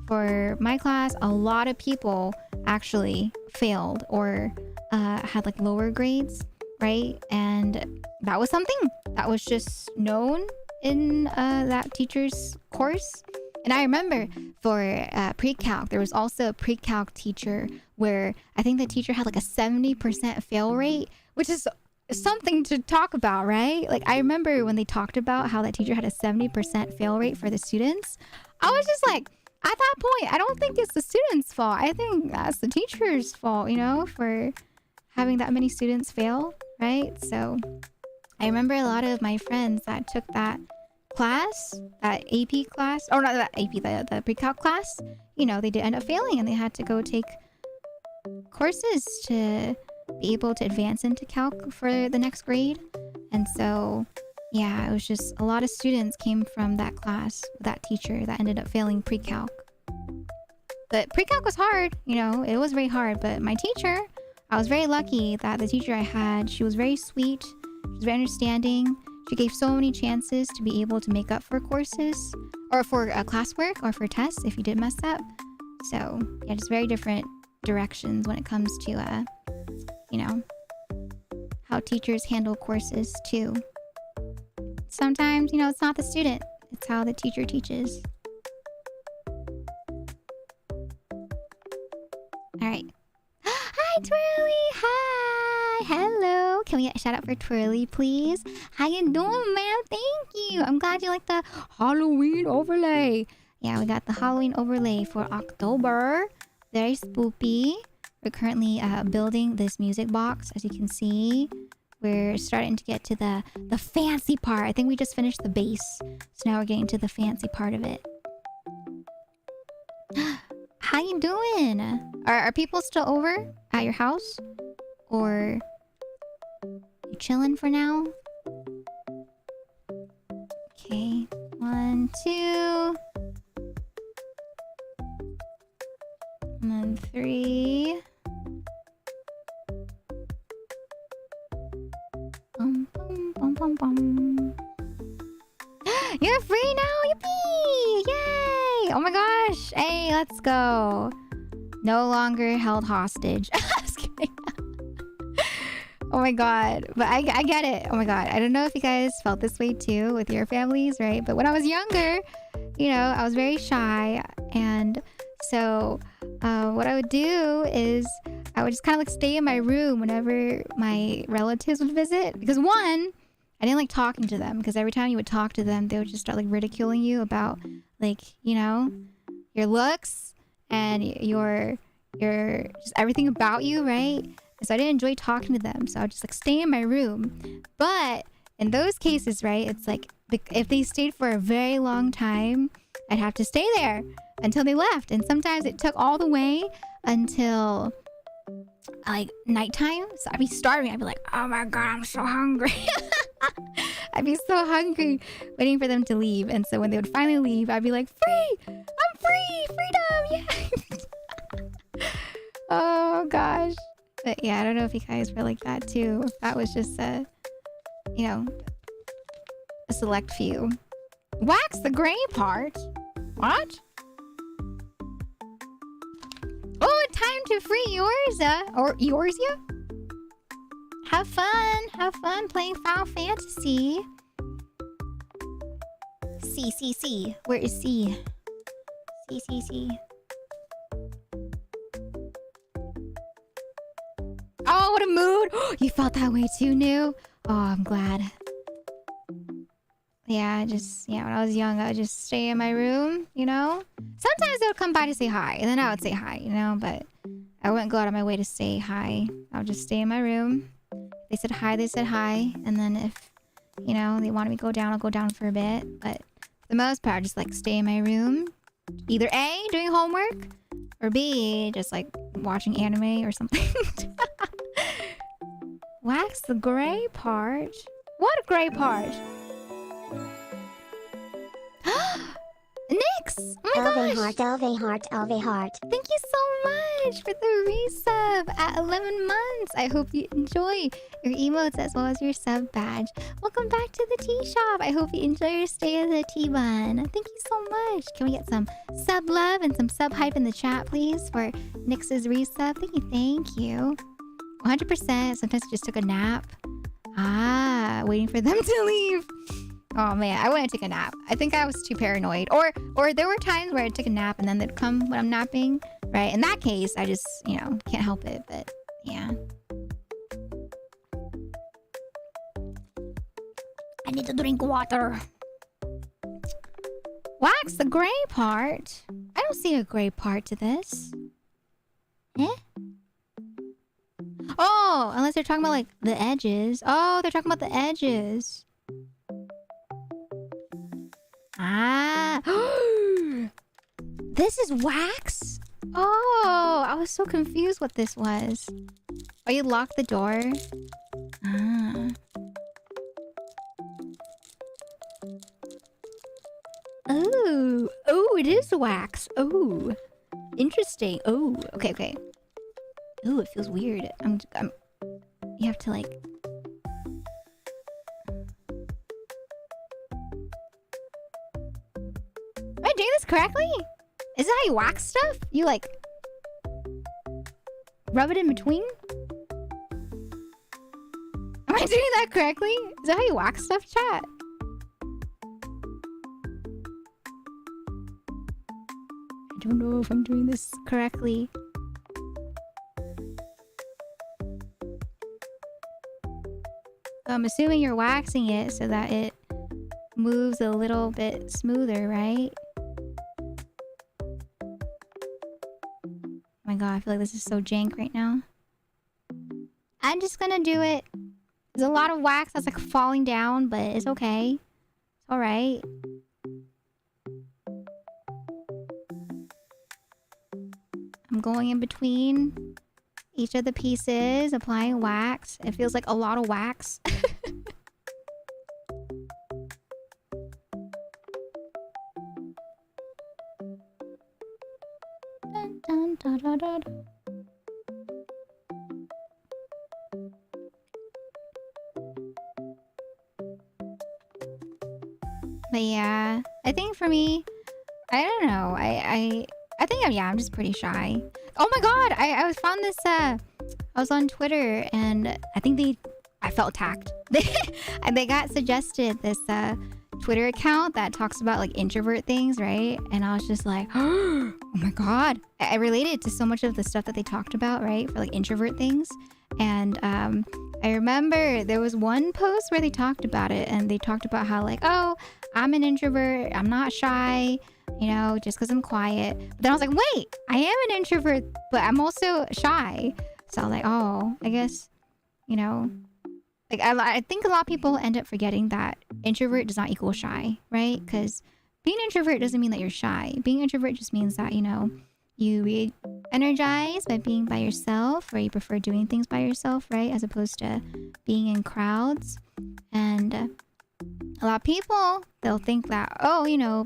for my class, a lot of people actually failed or had like lower grades, right? And that was something that was just known in that teacher's course. And I remember for pre-calc, there was also a pre-calc teacher where I think the teacher had like a 70% fail rate, which is something to talk about, right? Like I remember when they talked about how that teacher had a 70% fail rate for the students. I was just like, at that point, I don't think it's the students' fault. I think that's the teacher's fault, you know, for having that many students fail, right? So I remember a lot of my friends that took that class, that AP class, or not that AP, the pre-calc class, you know, they did end up failing and they had to go take courses to be able to advance into calc for the next grade. And so yeah, it was just a lot of students came from that class, that teacher that ended up failing pre-calc. But pre-calc was hard, you know, it was very hard. But my teacher, I was very lucky that the teacher I had, she was very sweet, she was very understanding. She gave so many chances to be able to make up for courses or for classwork or for tests if you did mess up. So yeah, just very different directions when it comes to you know, how teachers handle courses too. Sometimes, you know, it's not the student, it's how the teacher teaches. All right. Hi, Twirly. Hi. Hello. Can we get a shout out for Twirly, please? How you doing, man? Thank you. I'm glad you like the Halloween overlay. Yeah, we got the Halloween overlay for October. Very spoopy. We're currently building this music box, as you can see. We're starting to get to the fancy part. I think we just finished the base, so now we're getting to the fancy part of it. How you doing? Are people still over at your house? Or you chilling for now? Okay, 1, 2. And then 3. Bum, bum, bum, bum, bum. You're free now! Yippee! Yay! Oh my gosh! Hey, let's go. No longer held hostage. Just kidding. Oh my god. But I get it. Oh my god. I don't know if you guys felt this way too with your families, right? But when I was younger, you know, I was very shy. And so what I would do is I would just kind of like stay in my room whenever my relatives would visit. Because one, I didn't like talking to them, because every time you would talk to them, they would just start like ridiculing you about like, you know, your looks and your just everything about you, right? So I didn't enjoy talking to them, so I would just like stay in my room. But in those cases, right, it's like if they stayed for a very long time, I'd have to stay there until they left. And sometimes it took all the way until like nighttime. So I'd be starving. I'd be like, oh my god, I'm so hungry. I'd be so hungry waiting for them to leave. And so when they would finally leave, I'd be like, free! I'm free! Freedom! Yeah! Oh gosh. But yeah, I don't know if you guys were like that too. If that was just you know, a select few. Wax the gray part? What? Oh, time to free yours, or yours, yeah? Have fun playing Final Fantasy. C. Where is C? C. Oh, what a mood! You felt that way too, New? Oh, I'm glad. Yeah, when I was young, I would just stay in my room, you know? Sometimes they would come by to say hi, and then I would say hi, you know? But I wouldn't go out of my way to say hi. I would just stay in my room. They said hi, and then if, you know, they wanted me to go down, I'll go down for a bit. But for the most part, just like stay in my room. Either A, doing homework, or B, just like watching anime or something. Wax the gray part? What gray part? Nyx! Oh my gosh! LV heart. Thank you so much for the resub at 11 months. I hope you enjoy your emotes as well as your sub badge. Welcome back to the tea shop. I hope you enjoy your stay at the tea bun. Thank you so much. Can we get some sub love and some sub hype in the chat, please, for Nyx's resub? Thank you. 100%. Sometimes I just took a nap. Waiting for them to leave. Oh man, I wouldn't take a nap. I think I was too paranoid. Or there were times where I took a nap and then they'd come when I'm napping. Right? In that case, I just, you know, can't help it. But yeah. I need to drink water. Wax the gray part? I don't see a gray part to this. Eh? Oh, unless they're talking about like the edges. Oh, they're talking about the edges. This is wax? Oh, I was so confused what this was. Oh, you locked the door? Oh, it is wax. Oh, interesting. Oh, okay. Ooh, it feels weird. You have to like... doing this correctly? Is that how you wax stuff? You like rub it in between? Am I doing that correctly? Is that how you wax stuff, chat? I don't know if I'm doing this correctly. I'm assuming you're waxing it so that it moves a little bit smoother, right? Oh my god, I feel like this is so jank right now. I'm just gonna do it. There's a lot of wax that's like falling down, but it's okay. It's alright. I'm going in between each of the pieces, applying wax. It feels like a lot of wax. Dun, dun, da, da, da, da. But yeah, I think for me, I don't know. I think I'm just pretty shy. Oh my god, I found this I was on Twitter and I think I felt attacked. They got suggested this Twitter account that talks about like introvert things, right? And I was just like, oh my god. I related to so much of the stuff that they talked about, right? For like introvert things. And I remember there was one post where they talked about it and they talked about how like, oh, I'm an introvert, I'm not shy, you know, just because I'm quiet. But then I was like, wait, I am an introvert, but I'm also shy. So I was like, oh, I guess, you know, like I think a lot of people end up forgetting that introvert does not equal shy, right? Because being introvert doesn't mean that you're shy. Being introvert just means that, you know, you re-energize by being by yourself, or you prefer doing things by yourself, right? As opposed to being in crowds. And a lot of people, they'll think that, oh, you know,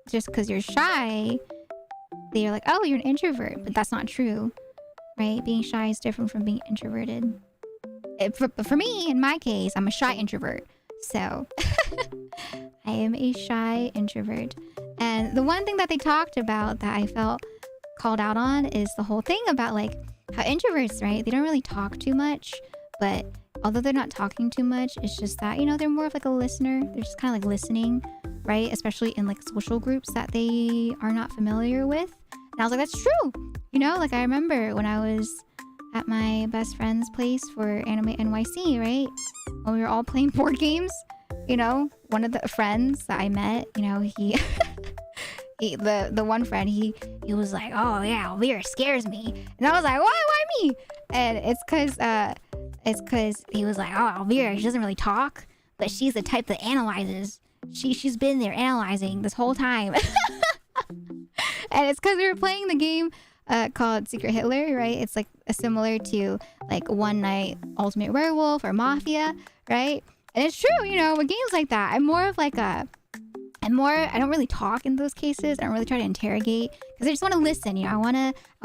just because you're shy, they're like, oh, you're an introvert. But that's not true, right? Being shy is different from being introverted. For me, in my case, I'm a shy introvert. So I am a shy introvert. And the one thing that they talked about that I felt called out on is the whole thing about like how introverts, right? They don't really talk too much, but although they're not talking too much, it's just that, you know, they're more of like a listener. They're just kind of like listening, right? Especially in like social groups that they are not familiar with. And I was like, that's true. You know, like I remember when I was at my best friend's place for Anime NYC, right? When we were all playing board games, you know, one of the friends that I met, you know, the one friend, he was like, oh yeah, Vera scares me. And I was like, why me? And it's cause he was like, oh, Vera, she doesn't really talk, but she's the type that analyzes. She's been there analyzing this whole time. And it's cause we were playing the game called Secret Hitler, right? It's like similar to like One Night Ultimate Werewolf or Mafia, right? And it's true, you know, with games like that, I don't really talk in those cases. I don't really try to interrogate because I just want to listen. You know, I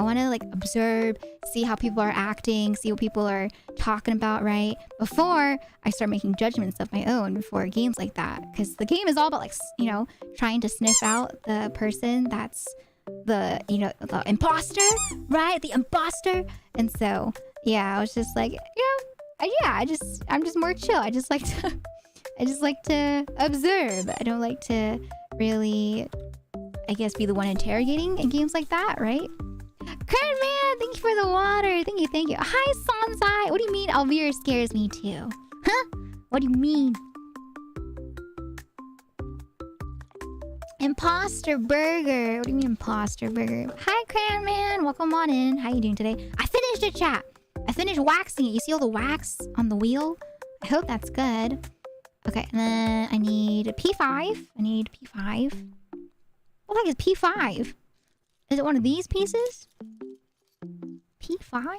want to like observe, see how people are acting, see what people are talking about, right? Before I start making judgments of my own for games like that. Because the game is all about like, you know, trying to sniff out the person that's the, you know, the imposter, right? The imposter. And so, yeah, I was just like, you know, I'm just more chill. I just like to observe. I don't like to really, I guess, be the one interrogating in games like that, right? Kurt man, thank you for the water. Thank you. Hi, Sansai. What do you mean Alvira scares me too? Huh? What do you mean? Imposter burger. What do you mean imposter burger? Hi, Cran man. Welcome on in. How you doing today? I finished it, chat. I finished waxing it. You see all the wax on the wheel? I hope that's good. Okay, and then I need a P5. What the heck is P5? Is it one of these pieces? P5?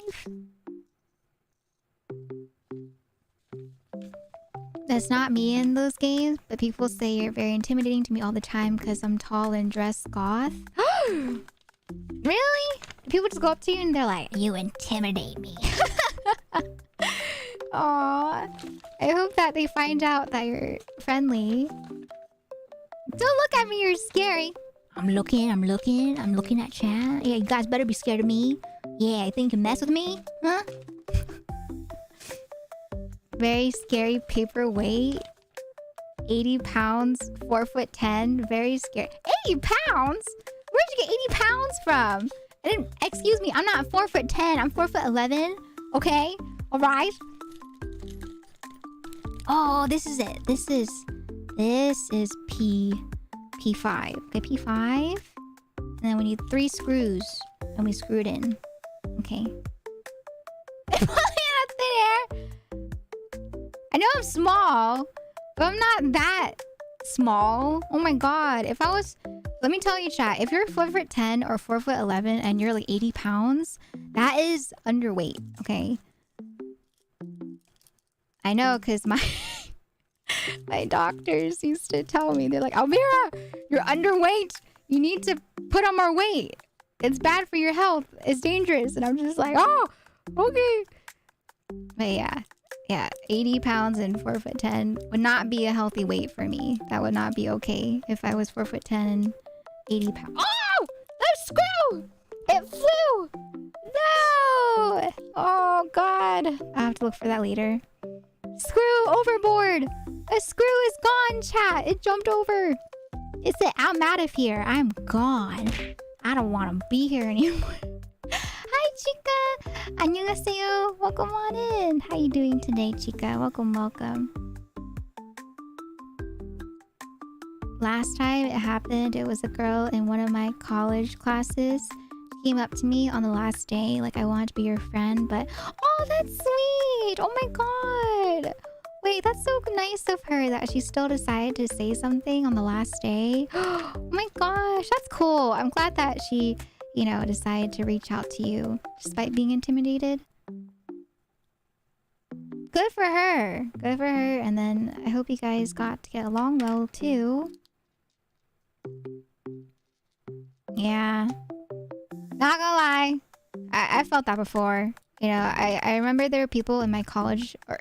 That's not me in those games, but people say you're very intimidating to me all the time because I'm tall and dressed goth. Really? People just go up to you and they're like, you intimidate me. Aww. I hope that they find out that you're friendly. Don't look at me, you're scary. I'm looking at chat. Yeah, you guys better be scared of me. Yeah, I think you can mess with me? Huh? Very scary paperweight. 80 pounds, 4'10", very scary. 80 pounds? Where'd you get 80 pounds from? Excuse me, I'm not 4'10", I'm 4'11". Okay? Alright? Oh, this is it. This is P5. Okay, P5. And then we need 3 screws. And we screw it in. Okay. Thin air. I know I'm small, but I'm not that small. Oh my god. If I was... Let me tell you, chat. If you're 4'10" or 4'11" and you're like 80 pounds, that is underweight, okay? I know, because my... my doctors used to tell me, they're like, Almira, you're underweight. You need to put on more weight. It's bad for your health. It's dangerous. And I'm just like, oh, okay. But yeah, 80 pounds and 4'10" would not be a healthy weight for me. That would not be okay if I was 4'10" and 80 pounds. Oh, that screw! It flew! No! Oh God, I have to look for that later. Screw overboard. A screw is gone, chat. It jumped over. It said, I'm out of here. I'm gone. I don't want to be here anymore. Hi, Chica. 안녕하세요. Welcome on in. How you doing today, Chica? Welcome, welcome. Last time it happened, it was a girl in one of my college classes. She came up to me on the last day, like I want to be your friend, but oh, that's sweet. Oh my God. Wait, that's so nice of her that she still decided to say something on the last day. Oh my gosh, that's cool. I'm glad that she, you know, decided to reach out to you despite being intimidated. Good for her. Good for her. And then I hope you guys got to get along well too. Yeah. Not gonna lie. I felt that before. You know, I remember there were people in my college or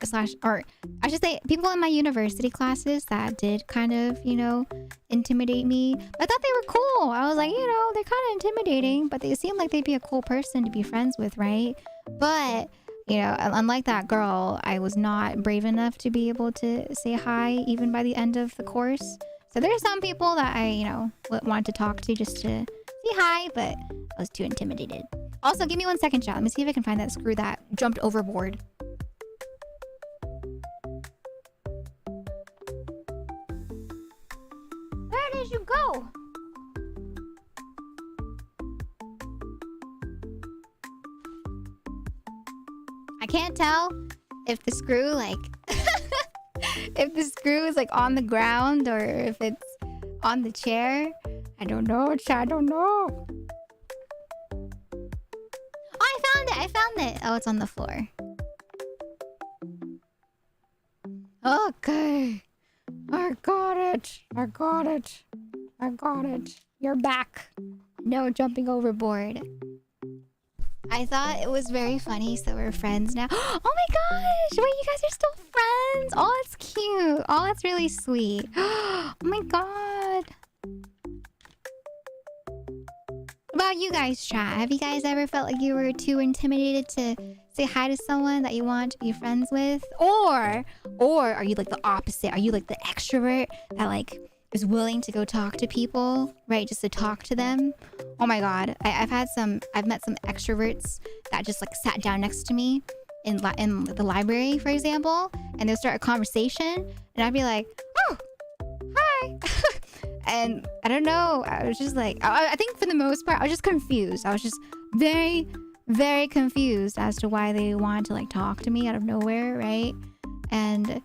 I should say people in my university classes that did kind of, you know, intimidate me. I thought they were cool. I was like, you know, they're kind of intimidating, but they seem like they'd be a cool person to be friends with, right? But, you know, unlike that girl, I was not brave enough to be able to say hi even by the end of the course. So there's some people that I, you know, wanted to talk to just to say hi, but I was too intimidated. Also, give me 1 second, chat. Let me see if I can find that screw that jumped overboard. Where did you go? I can't tell if the screw, like... if the screw is, like, on the ground or if it's on the chair. I don't know, chat. I don't know. I found it. Oh, it's on the floor. Okay. I got it. You're back. No jumping overboard. I thought it was very funny, so we're friends now. Oh my gosh! Wait, you guys are still friends? Oh, that's cute. Oh, that's really sweet. Oh my god. What about you guys, chat? Have you guys ever felt like you were too intimidated to say hi to someone that you want to be friends with? Or are you like the opposite? Are you like the extrovert that like is willing to go talk to people, right? Just to talk to them? Oh my god. I've met some extroverts that just like sat down next to me in the library, for example, and they'll start a conversation and I'd be like, oh, hi. And I don't know, I was just like, I think for the most part, I was just confused. I was just very, very confused as to why they wanted to like talk to me out of nowhere, right? And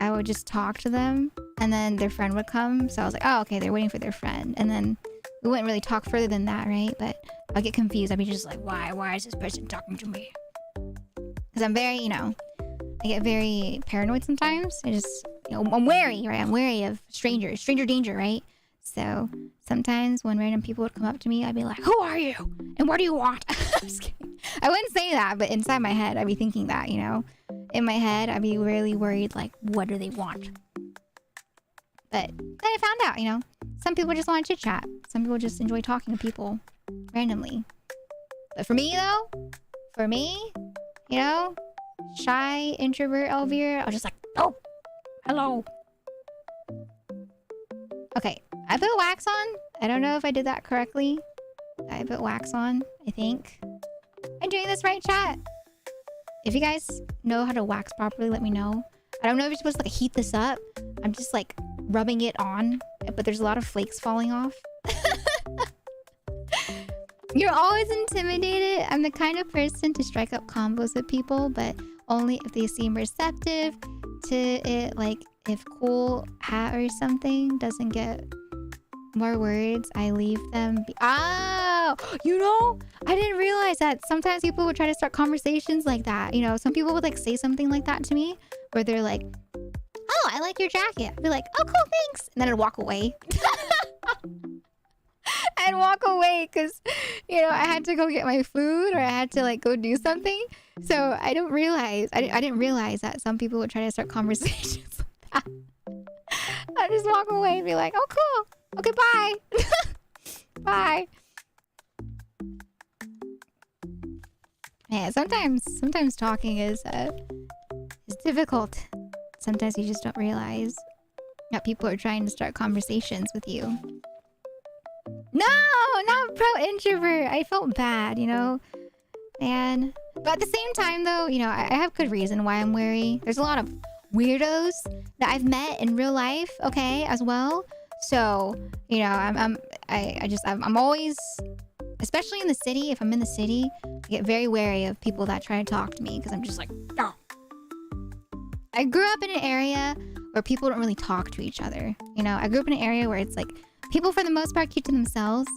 I would just talk to them and then their friend would come. So I was like, oh, okay, they're waiting for their friend. And then we wouldn't really talk further than that, right? But I'd get confused. I'd be just like, why is this person talking to me? Because I'm very, you know, I get very paranoid sometimes. I just, you know, I'm wary, right? I'm wary of strangers, stranger danger, right? So sometimes when random people would come up to me, I'd be like, who are you? And what do you want? I'm just kidding. I wouldn't say that, but inside my head, I'd be thinking that, you know? In my head, I'd be really worried, like, what do they want? But then I found out, you know, some people just want to chit chat. Some people just enjoy talking to people randomly. But for me though, you know, shy introvert Elvira, I was just like, oh, hello. Okay, I put wax on. I don't know if I did that correctly. I put wax on, I think. I'm doing this right, chat. If you guys know how to wax properly, let me know. I don't know if you're supposed to like heat this up. I'm just like rubbing it on, but there's a lot of flakes falling off. You're always intimidated. I'm the kind of person to strike up combos with people, but only if they seem receptive to it. Like if Cool Hat or something doesn't get more words, I leave them be. Oh, you know, I didn't realize that sometimes people would try to start conversations like that. You know, some people would like say something like that to me where they're like, oh, I like your jacket. I'd be like, oh, cool, thanks. And then I'd walk away. I'd walk away because, you know, I had to go get my food or I had to like go do something. So I didn't realize that some people would try to start conversations like that. I'd just walk away and be like, oh, cool. Okay, bye. Bye. Yeah, sometimes talking is difficult. Sometimes you just don't realize that people are trying to start conversations with you. No, not pro introvert. I felt bad, you know, man. But at the same time, though, you know, I have good reason why I'm wary. There's a lot of weirdos that I've met in real life, okay, as well. So, you know, I'm always, especially in the city. If I'm in the city, I get very wary of people that try to talk to me because I'm just like, no. I grew up in an area where people don't really talk to each other. You know, I grew up in an area where it's like people for the most part keep to themselves.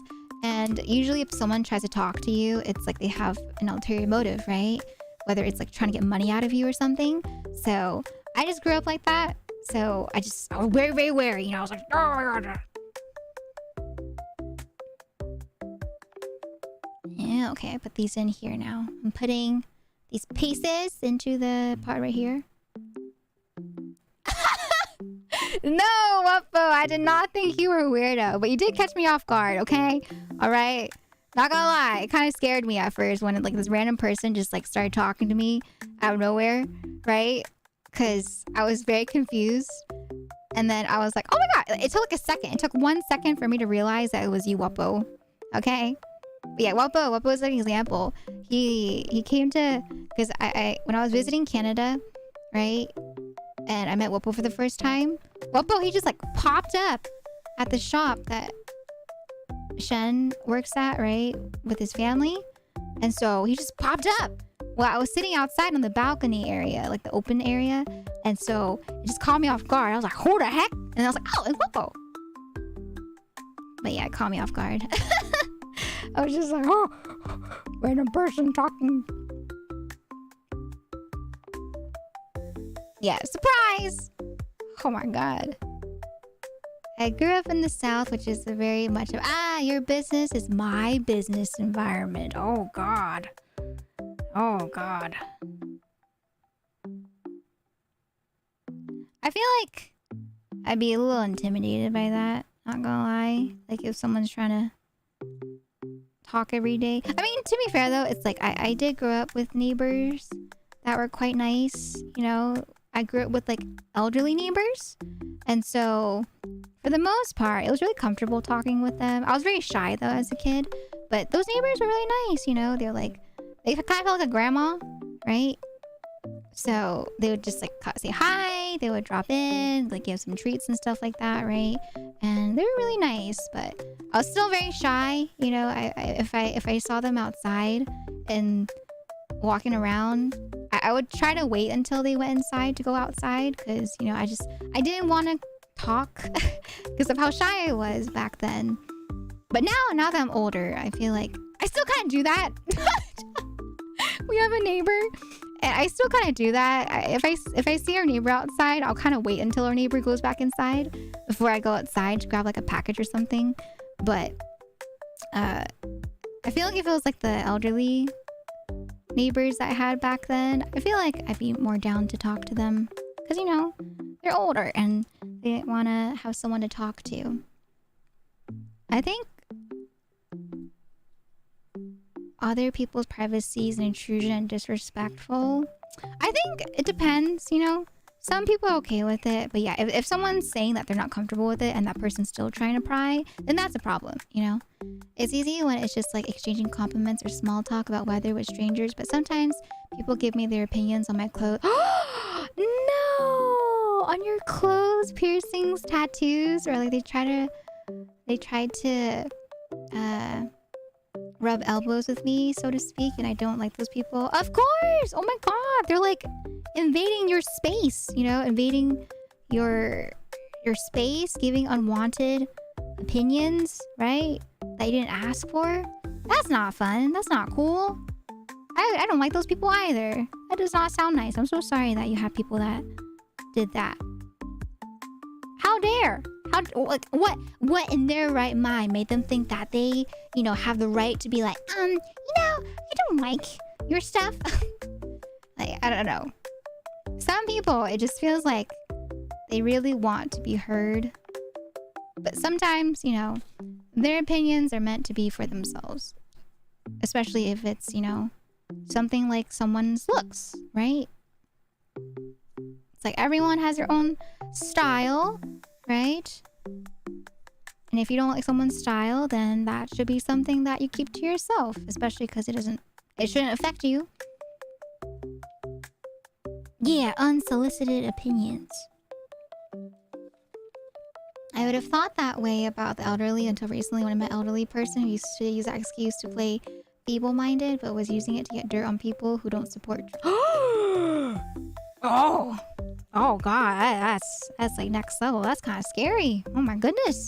And usually if someone tries to talk to you, it's like they have an ulterior motive, right? Whether it's like trying to get money out of you or something. So I just grew up like that. So I was very, very wary. You know, I was like, oh my God. Yeah, okay, I put these in here now. I'm putting these pieces into the pot right here. No, Wuppo, I did not think you were a weirdo, but you did catch me off guard, okay? All right? Not gonna lie, it kind of scared me at first when like this random person just like started talking to me out of nowhere, right? Because I was very confused. And then I was like, oh my God, it took like a second. It took 1 second for me to realize that it was you, Wuppo. Okay? But yeah, Wuppo is an example. He came to, because I when I was visiting Canada, right? And I met Wuppo for the first time. Wuppo, he just like popped up at the shop that Shen works at, right? With his family. And so he just popped up. Well, I was sitting outside on the balcony area, like the open area. And so it just caught me off guard. I was like, who the heck? And I was like, oh, it's Wuppo. But yeah, it caught me off guard. I was just like, oh, random person talking. Yeah, surprise! Oh my God. I grew up in the South, which is very much of, your business is my business environment. Oh God. Oh God. I feel like I'd be a little intimidated by that, not gonna lie. Like if someone's trying to talk every day. I mean, to be fair though, it's like I did grow up with neighbors that were quite nice, you know. I grew up with like elderly neighbors, and so for the most part it was really comfortable talking with them. I was very shy though as a kid, but those neighbors were really nice, you know. They're like, they kind of felt like a grandma, right? So they would just like say hi, they would drop in, like give some treats and stuff like that, right? And they were really nice, but I was still very shy, you know. If I saw them outside and walking around, I would try to wait until they went inside to go outside, because you know I didn't want to talk because of how shy I was back then. But now that I'm older, I feel like I still kind of do that. We have a neighbor, and I still kind of do that. If I see our neighbor outside, I'll kind of wait until our neighbor goes back inside before I go outside to grab like a package or something. But I feel like if it was like the elderly neighbors that I had back then, I feel like I'd be more down to talk to them, because you know they're older and They didn't want to have someone to talk to. I think other people's privacy is an intrusion and disrespectful. I think it depends, you know? Some people are okay with it, but yeah, if someone's saying that they're not comfortable with it and that person's still trying to pry, then that's a problem, you know? It's easy when it's just like exchanging compliments or small talk about weather with strangers, but sometimes people give me their opinions on my clothes. No! On your clothes, piercings, tattoos, or like they tried to rub elbows with me, so to speak, and I don't like those people. Of course! Oh my god! They're like invading your space, you know? Invading your space, giving unwanted opinions, right? That you didn't ask for. That's not fun. That's not cool. I don't like those people either. That does not sound nice. I'm so sorry that you have people that did that. How dare? How what in their right mind made them think that they, you know, have the right to be like, you know, I don't like your stuff. Like, I don't know. Some people, it just feels like they really want to be heard. But sometimes, you know, their opinions are meant to be for themselves. Especially if it's, you know, something like someone's looks, right? It's like everyone has their own style, right? And if you don't like someone's style, then that should be something that you keep to yourself, especially because it shouldn't affect you. Yeah, unsolicited opinions. I would have thought that way about the elderly until recently when I met an elderly person who used to use that excuse to play feeble-minded, but was using it to get dirt on people who don't support. Oh god, that's like next level. That's kind of scary. Oh my goodness.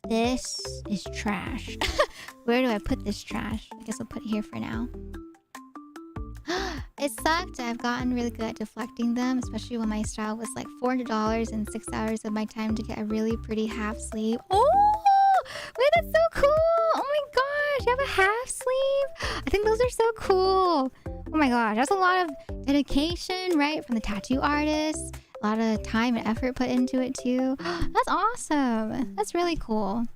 This is trash. Where do I put this trash? I guess I'll put it here for now. It sucked. I've gotten really good at deflecting them, especially when my style was like $400 and 6 hours of my time to get a really pretty half sleeve. Oh, wait, that's so cool. Oh my gosh, you have a half sleeve? I think those are so cool. Oh my gosh, that's a lot of dedication, right? From the tattoo artist. A lot of time and effort put into it too. That's awesome. That's really cool.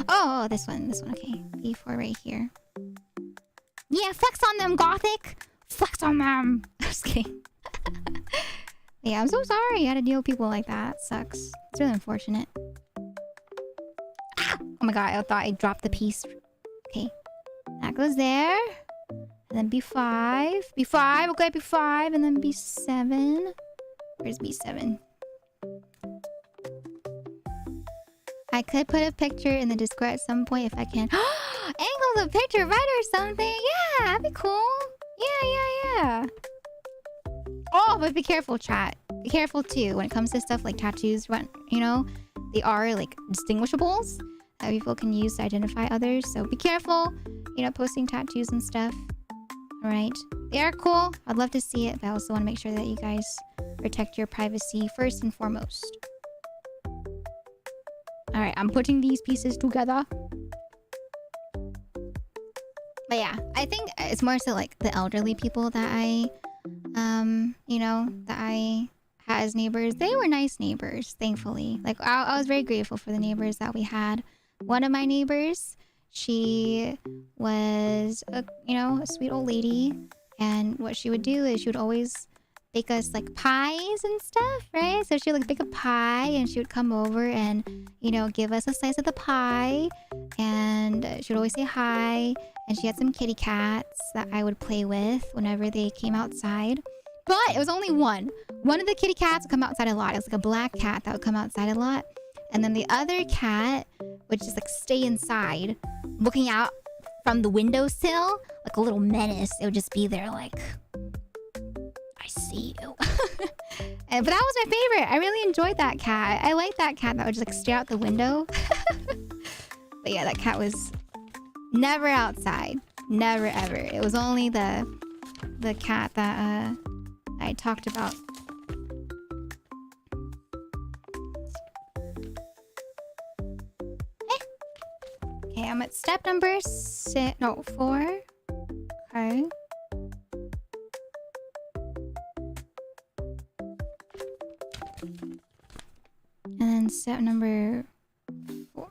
Oh, this one, okay. B4 right here. Yeah, flex on them, Gothic! Flex on them! I'm just kidding. Yeah, I'm so sorry you had to deal with people like that. Sucks. It's really unfortunate. Ah! Oh my god, I thought I dropped the piece. Okay. That goes there. And then B5. B5, okay, B5. And then B7. Where's B7? I could put a picture in the Discord at some point if I can. Angle the picture right or something. Yeah, that'd be cool. Yeah. Oh, but be careful, chat. Be careful too when it comes to stuff like tattoos. When, you know, they are like distinguishables that people can use to identify others. So be careful, you know, posting tattoos and stuff. All right. They are cool. I'd love to see it, but I also want to make sure that you guys protect your privacy first and foremost. Alright, I'm putting these pieces together. But yeah, I think it's more so like the elderly people that I, you know, that I had as neighbors. They were nice neighbors, thankfully. Like, I was very grateful for the neighbors that we had. One of my neighbors, she was, a sweet old lady. And what she would do is she would always bake us like pies and stuff, right? So she would like bake a pie and she would come over and, you know, give us a slice of the pie. And she would always say hi. And she had some kitty cats that I would play with whenever they came outside. But it was only one. One of the kitty cats would come outside a lot. It was like a black cat that would come outside a lot. And then the other cat would just like stay inside, looking out from the windowsill like a little menace. It would just be there like, I see you. But that was my favorite. I really enjoyed that cat. I liked that cat that would just like stare out the window. But yeah, that cat was never outside. Never ever. It was only the cat that I talked about. Okay, I'm at step number 4. Okay. And then step number 4.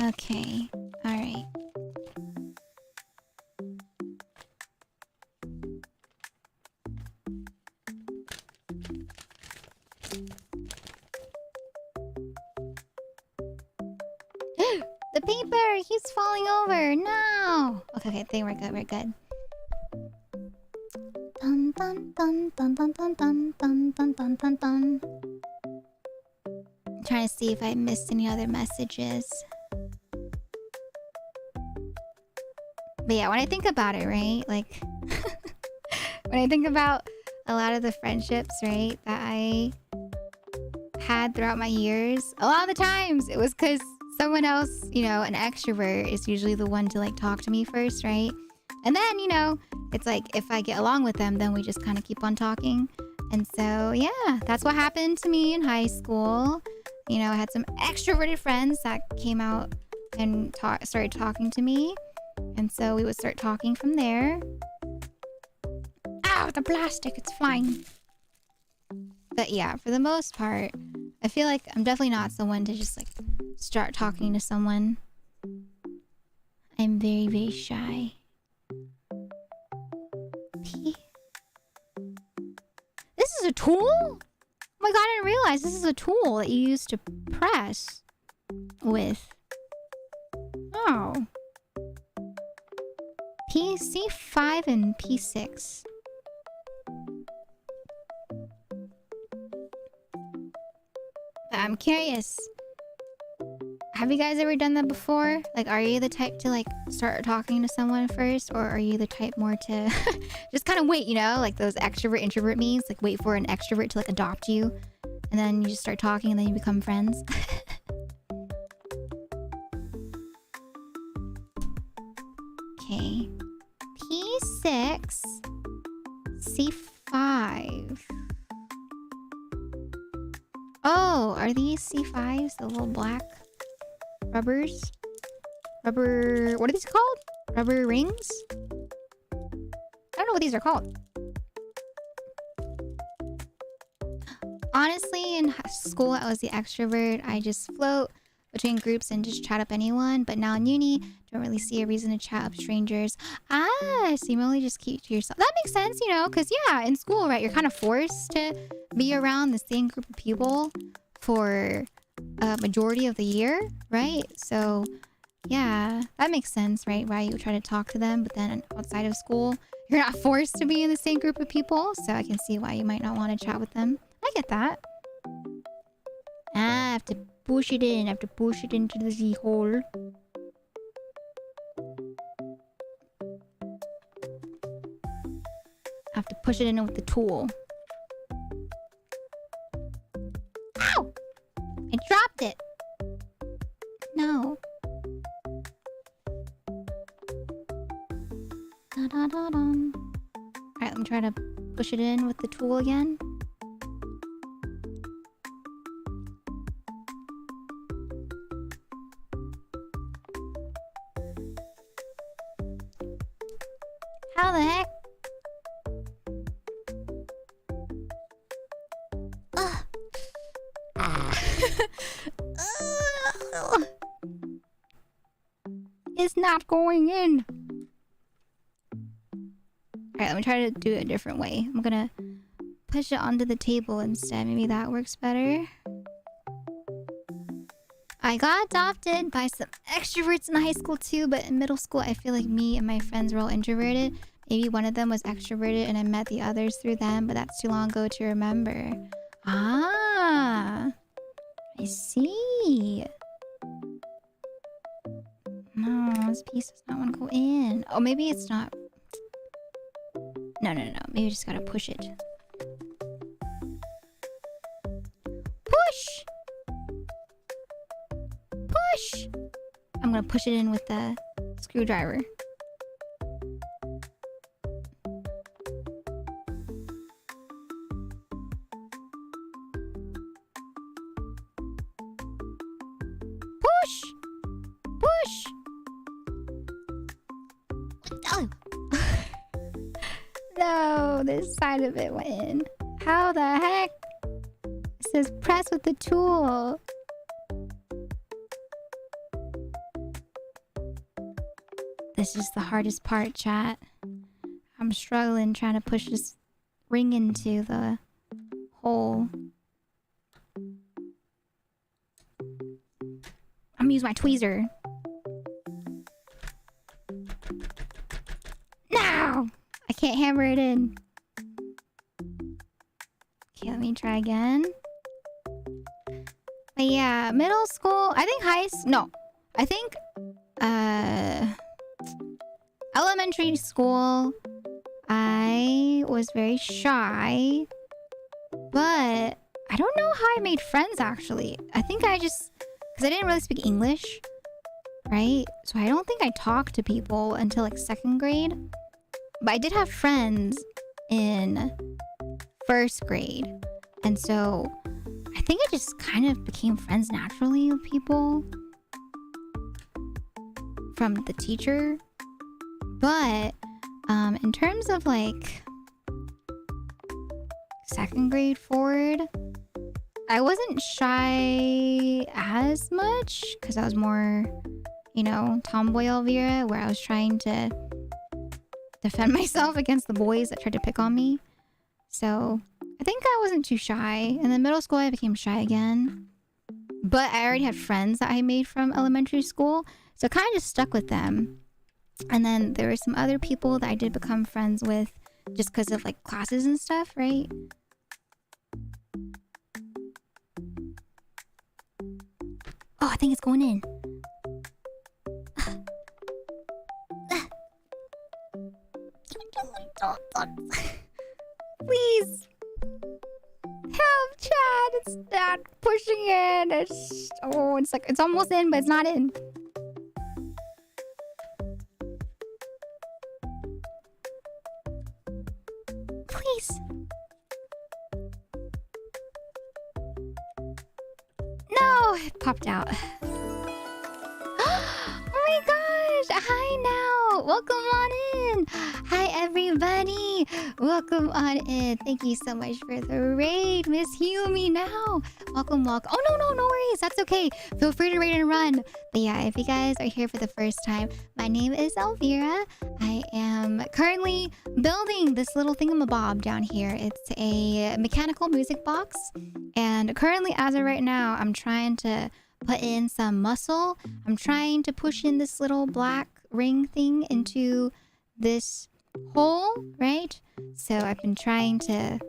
Okay. All right. The paper! He's falling over! No! Okay, okay, we're good, we're good. Dun dun dun dun dun dun dun dun dun dun dun dun. I'm trying to see if I missed any other messages. But yeah, when I think about it, right? Like, when I think about a lot of the friendships, right, that I had throughout my years, a lot of the times it was because someone else, you know, an extrovert is usually the one to like talk to me first, right? And then, you know, it's like if I get along with them, then we just kind of keep on talking. And so, yeah, that's what happened to me in high school. You know, I had some extroverted friends that came out and started talking to me. And so we would start talking from there. Ow, the plastic, it's flying. But yeah, for the most part, I feel like I'm definitely not someone to just like start talking to someone. I'm very, very shy. This is a tool? Oh my god, I didn't realize this is a tool that you use to press with. Oh. PC5 and P6. But I'm curious. Have you guys ever done that before? Like, are you the type to like start talking to someone first, or are you the type more to just kind of wait, you know, like those extrovert introvert memes, like wait for an extrovert to like adopt you, and then you just start talking and then you become friends? Okay. P6, C5. Oh, are these C5s? The little black rubbers? Rubber... What are these called? Rubber rings? I don't know what these are called. Honestly, in school, I was the extrovert. I just float between groups and just chat up anyone. But now in uni, don't really see a reason to chat up strangers. Ah, so you only just keep to yourself. That makes sense, you know, because yeah, in school, right, you're kind of forced to be around the same group of people for a majority of the year, right? So yeah, that makes sense, right? Why you try to talk to them, but then outside of school, you're not forced to be in the same group of people. So I can see why you might not want to chat with them. I get that. Ah, I have to push it in. I have to push it into the Z-hole. I have to push it in with the tool. Ow! I dropped it. No. Da-da-da-dum. Alright, let me try to push it in with the tool again. How the heck? Ugh. It's not going in. Alright, let me try to do it a different way. I'm gonna push it onto the table instead. Maybe that works better. I got adopted by some extroverts in high school too, but in middle school I feel like me and my friends were all introverted. Maybe one of them was extroverted and I met the others through them, but that's too long ago to remember. Ah, I see. No, this piece does not want to go in. Oh, maybe it's not. No. Maybe I just gotta push it. Push! Push! I'm gonna push it in with the screwdriver. Oh. No, this side of it went in. How the heck? It says press with the tool. This is the hardest part, chat. I'm struggling trying to push this ring into the hole. I'm gonna use my tweezer. No! I can't hammer it in. Okay, let me try again. But yeah, middle school, I think I think elementary school, I was very shy, but I don't know how I made friends actually. I think because I didn't really speak English, right? So I don't think I talked to people until like 2nd grade. But I did have friends in 1st grade. And so I think I just kind of became friends naturally with people from the teacher. But in terms of like 2nd grade forward, I wasn't shy as much because I was more, tomboy Elvira, where I was trying to defend myself against the boys that tried to pick on me. So I think I wasn't too shy. And then middle school, I became shy again. But I already had friends that I made from elementary school. So I kind of just stuck with them. And then there were some other people that I did become friends with just because of like classes and stuff, right? Oh, I think it's going in. Please. Help, Chad. It's not pushing in. It's almost in, but it's not in. Please. No, it popped out. Oh my gosh. Hi now. Welcome on in. Hi everybody. Welcome on in. Thank you so much for the raid, Miss Humi now. Welcome. Oh no worries. That's okay. Feel free to raid and run. But yeah, if you guys are here for the first time, my name is Elvira. I am currently building this little thingamabob down here. It's a mechanical music box. And currently, as of right now, I'm trying to put in some muscle. I'm trying to push in this little black ring thing into this hole, right? So I've been trying to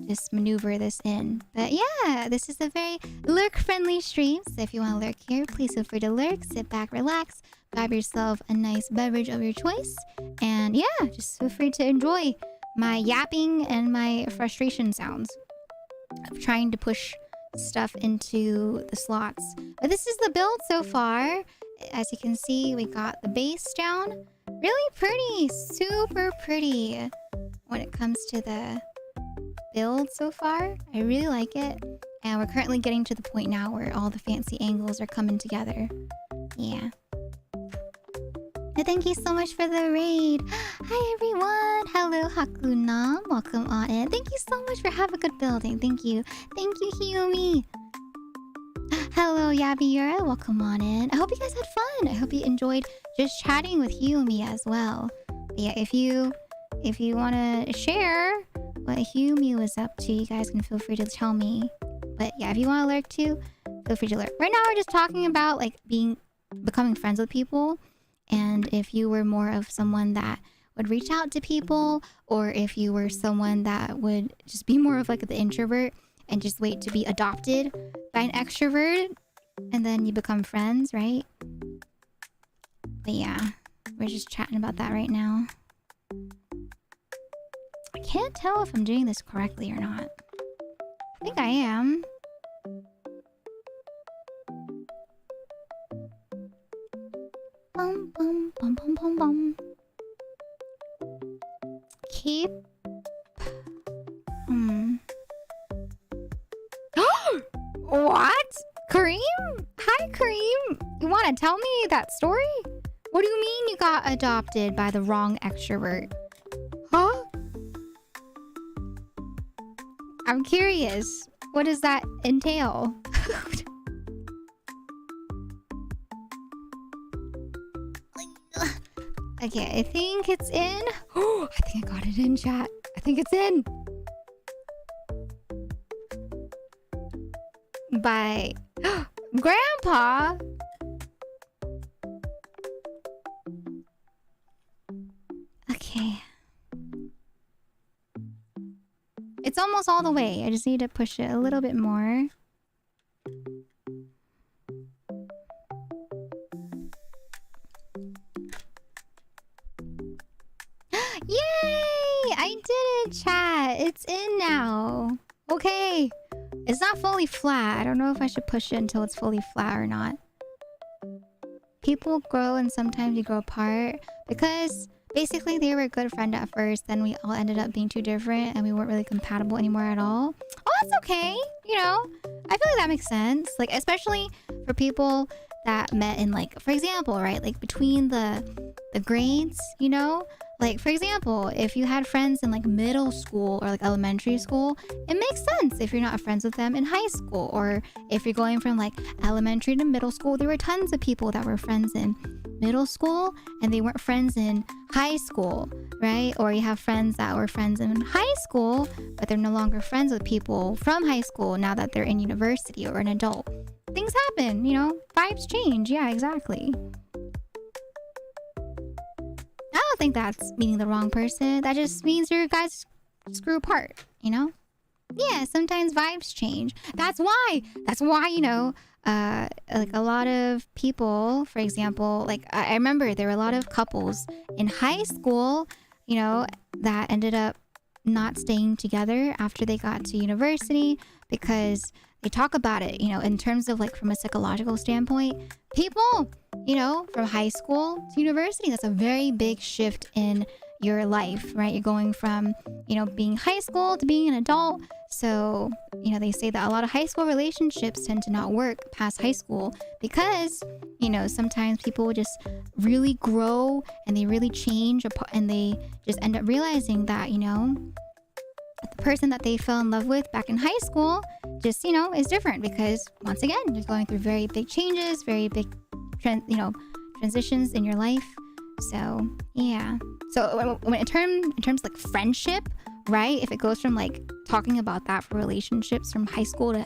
just maneuver this in. But yeah, this is a very lurk-friendly stream. So if you want to lurk here, please feel free to lurk. Sit back, relax, grab yourself a nice beverage of your choice. And yeah, just feel free to enjoy my yapping and my frustration sounds of trying to push stuff into the slots. But this is the build so far. As you can see, we got the base down. Really pretty, super pretty when it comes to the build so far. I really like it. And we're currently getting to the point now where all the fancy angles are coming together. Yeah. Thank you so much for the raid. Hi everyone. Hello Hakunam. Welcome on in. Thank you so much for having a good building. Thank you. Thank you, Hiyumi. Hello Yabiyura. Welcome on in. I hope you guys had fun. I hope you enjoyed just chatting with Hiyumi as well. But yeah, if you want to share what Hiyumi was up to, you guys can feel free to tell me. But yeah, if you want to lurk too, feel free to lurk. Right now we're just talking about like becoming friends with people. And if you were more of someone that would reach out to people, or if you were someone that would just be more of like the introvert and just wait to be adopted by an extrovert, and then you become friends, right? But yeah, we're just chatting about that right now. I can't tell if I'm doing this correctly or not. I think I am. Bum, bum, bum, bum, bum, bum. Keep. What? Kareem? Hi, Kareem. You want to tell me that story? What do you mean you got adopted by the wrong extrovert? Huh? I'm curious. What does that entail? Okay, I think it's in. Oh, I think I got it in, chat. I think it's in. By Grandpa. Okay. It's almost all the way. I just need to push it a little bit more. Yay! I did it, chat. It's in now. Okay. It's not fully flat. I don't know if I should push it until it's fully flat or not. People grow and sometimes you grow apart because basically they were a good friend at first, then we all ended up being too different and we weren't really compatible anymore at all. Oh, that's okay. You know, I feel like that makes sense. Like, especially for people that met in, like, for example, right? Like between the grades, you know? Like, for example, if you had friends in like middle school or like elementary school, it makes sense if you're not friends with them in high school. Or if you're going from like elementary to middle school, there were tons of people that were friends in middle school and they weren't friends in high school, right? Or you have friends that were friends in high school, but they're no longer friends with people from high school now that they're in university or an adult. Things happen, you know? Vibes change. Yeah, exactly. I don't think that's meaning the wrong person. That just means your guys screw apart, you know? Yeah, sometimes vibes change. That's why, you know, like a lot of people, for example, like I remember there were a lot of couples in high school, you know, that ended up not staying together after they got to university because they talk about it, you know, in terms of like from a psychological standpoint, people, you know, from high school to university, that's a very big shift in your life, right? You're going from, you know, being high school to being an adult. So, you know, they say that a lot of high school relationships tend to not work past high school because, you know, sometimes people just really grow and they really change and they just end up realizing that, you know, the person that they fell in love with back in high school just, you know, is different because once again, you're going through very big changes, very big, transitions in your life. So, yeah. So in terms of like friendship, right? If it goes from like talking about that for relationships from high school to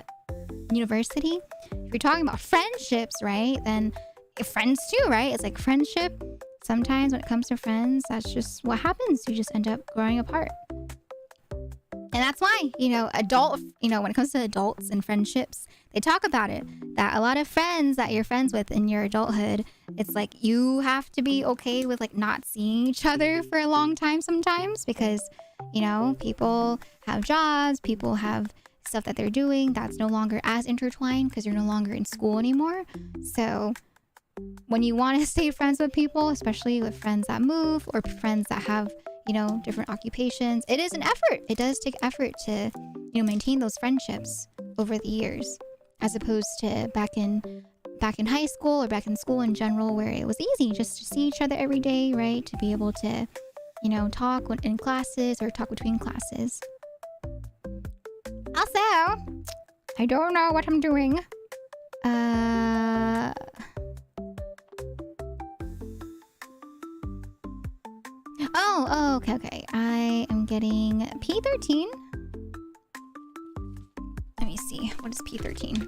university, if you're talking about friendships, right? Then friends too, right? It's like friendship. Sometimes when it comes to friends, that's just what happens. You just end up growing apart. And that's why, you know, when it comes to adults and friendships, they talk about it, that a lot of friends that you're friends with in your adulthood, it's like you have to be okay with like not seeing each other for a long time sometimes because, you know, people have jobs, people have stuff that they're doing that's no longer as intertwined because you're no longer in school anymore. So when you want to stay friends with people, especially with friends that move or friends that have, you know, different occupations, it is an effort. It does take effort to, you know, maintain those friendships over the years, as opposed to back in high school or back in school in general, where it was easy just to see each other every day, right? To be able to, you know, talk in classes or talk between classes. Also, I don't know what I'm doing. Oh, okay. I am getting P13. Let me see. What is P13?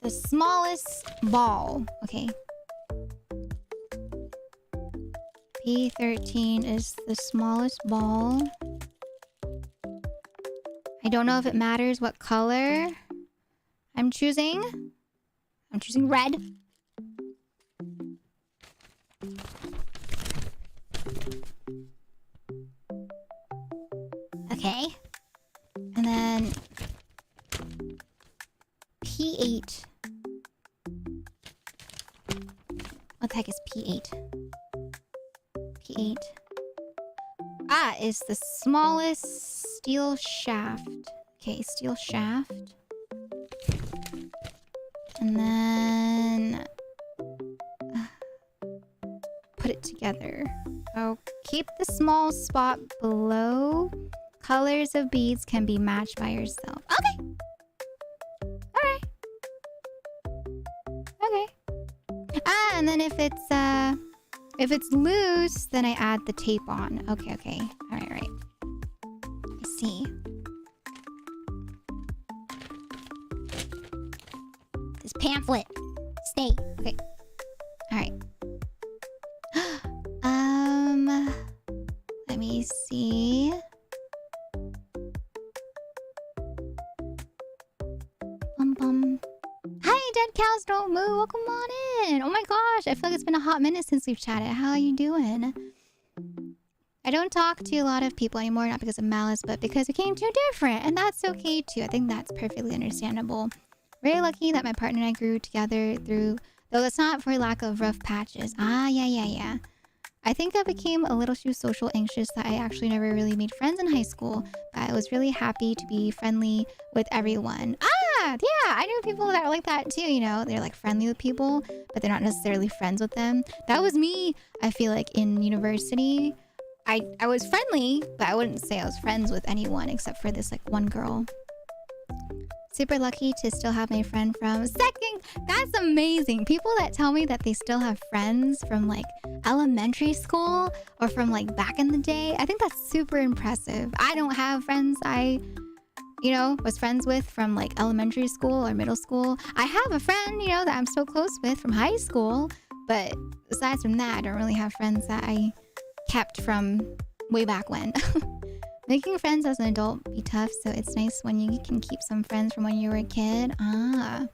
The smallest ball. Okay. P13 is the smallest ball. I don't know if it matters what color I'm choosing. I'm choosing red. Okay. And then P8. What the heck is P8? P8. Ah, is the smallest steel shaft. Okay, steel shaft. And then put it together. Oh, keep the small spot below. Colors of beads can be matched by yourself. Okay. Alright. Okay. Ah, and then if it's loose, then I add the tape on. Okay. Alright. I see. This pamphlet. Stay. Okay. Alright. Let me see. Hi, Dead Cows Don't Move. Welcome on in. Oh my gosh, I feel like it's been a hot minute since we've chatted. How are you doing? I don't talk to a lot of people anymore, not because of malice, but because it came too different, and that's okay too. I think that's perfectly understandable. Very lucky that my partner and I grew together through, though that's not for lack of rough patches. Ah, yeah. I think I became a little too social anxious that I actually never really made friends in high school, but I was really happy to be friendly with everyone. Ah, yeah, I knew people that were like that too, you know? They're like friendly with people, but they're not necessarily friends with them. That was me, I feel like, in university. I was friendly, but I wouldn't say I was friends with anyone except for this like one girl. Super lucky to still have my friend from second. That's amazing. People that tell me that they still have friends from like elementary school or from like back in the day, I think that's super impressive. I don't have friends I was friends with from like elementary school or middle school. I have a friend, that I'm so close with from high school, but aside from that, I don't really have friends that I kept from way back when. Making friends as an adult be tough, so it's nice when you can keep some friends from when you were a kid. Ah.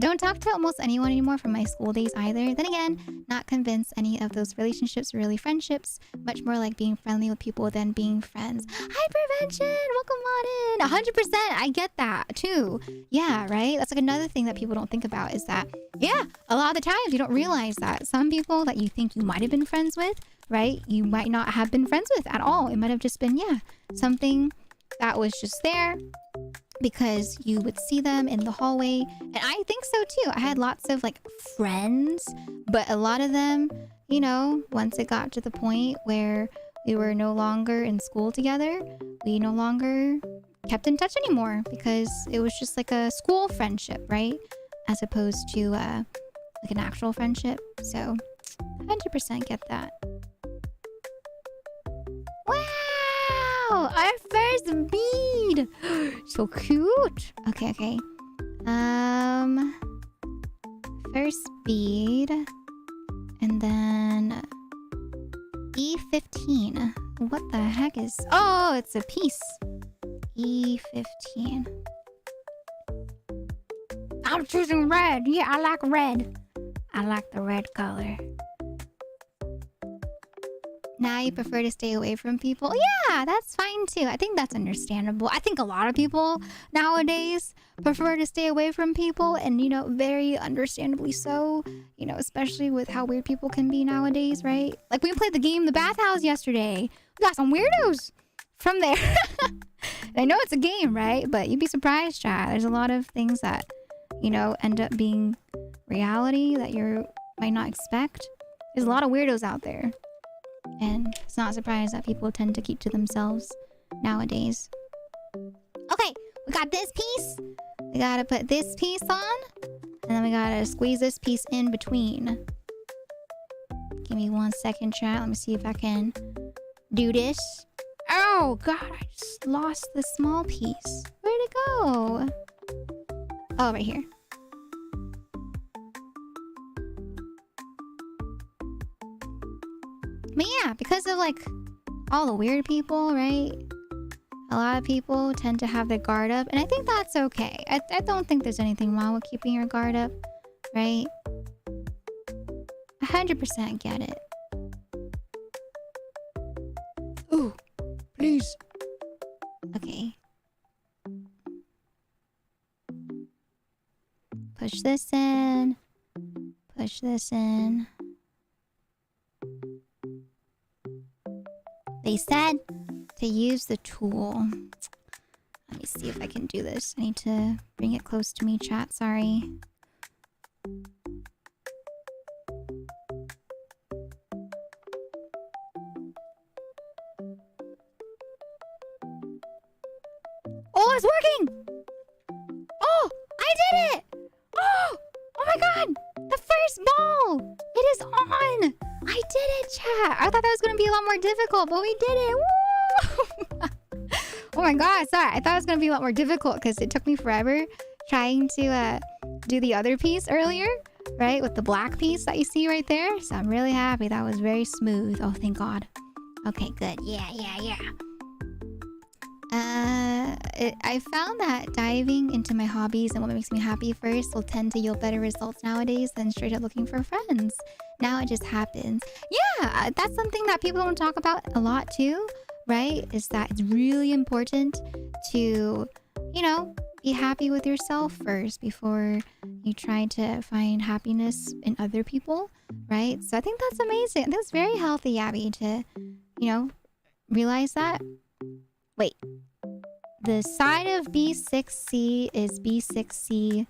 Don't talk to almost anyone anymore from my school days either. Then again, not convinced any of those relationships are really friendships. Much more like being friendly with people than being friends. Hi, Prevention! Welcome on in! 100%! I get that, too. Yeah, right? That's like another thing that people don't think about is that, yeah, a lot of the times you don't realize that some people that you think you might have been friends with, right? You might not have been friends with at all. It might have just been, something that was just there because you would see them in the hallway. And I think so too. I had lots of like friends, but a lot of them, once it got to the point where we were no longer in school together, we no longer kept in touch anymore because it was just like a school friendship, right? As opposed to like an actual friendship. So 100% get that. Wow! Our first bead! So cute! Okay. First bead. And then... E15. What the heck is... Oh, it's a piece. E15. I'm choosing red. Yeah, I like red. I like the red color. Now you prefer to stay away from people? Yeah, that's fine too. I think that's understandable. I think a lot of people nowadays prefer to stay away from people, and very understandably so, especially with how weird people can be nowadays, right? Like we played the game The Bathhouse yesterday. We got some weirdos from there. I know it's a game, right? But you'd be surprised, chat. There's a lot of things that, end up being reality that you might not expect. There's a lot of weirdos out there. And it's not surprised that people tend to keep to themselves nowadays. Okay, we got this piece. We gotta put this piece on. And then we gotta squeeze this piece in between. Give me 1 second, chat. Let me see if I can do this. Oh, God, I just lost the small piece. Where'd it go? Oh, right here. But yeah, because of like all the weird people, right? A lot of people tend to have their guard up, and I think that's okay. I don't think there's anything wrong with keeping your guard up, right? 100% get it. Ooh, please. Okay. Push this in. Push this in. They said to use the tool. Let me see if I can do this. I need to bring it close to me, chat. Sorry. Oh, it's working! Oh, I did it! Oh, oh my god! The first ball! It is on! I did it, chat! I thought that was gonna be a lot more difficult, but we did it! Woo! Oh my god, sorry. I thought it was gonna be a lot more difficult because it took me forever trying to do the other piece earlier, right? With the black piece that you see right there. So I'm really happy. That was very smooth. Oh, thank God. Okay, good. Yeah. I found that diving into my hobbies and what makes me happy first will tend to yield better results nowadays than straight up looking for friends. Now it just happens. Yeah, that's something that people don't talk about a lot too, right? Is that it's really important to, you know, be happy with yourself first before you try to find happiness in other people, right? So I think that's amazing. That's very healthy, Abby, to, you know, realize that. Wait. The side of B6C is B6C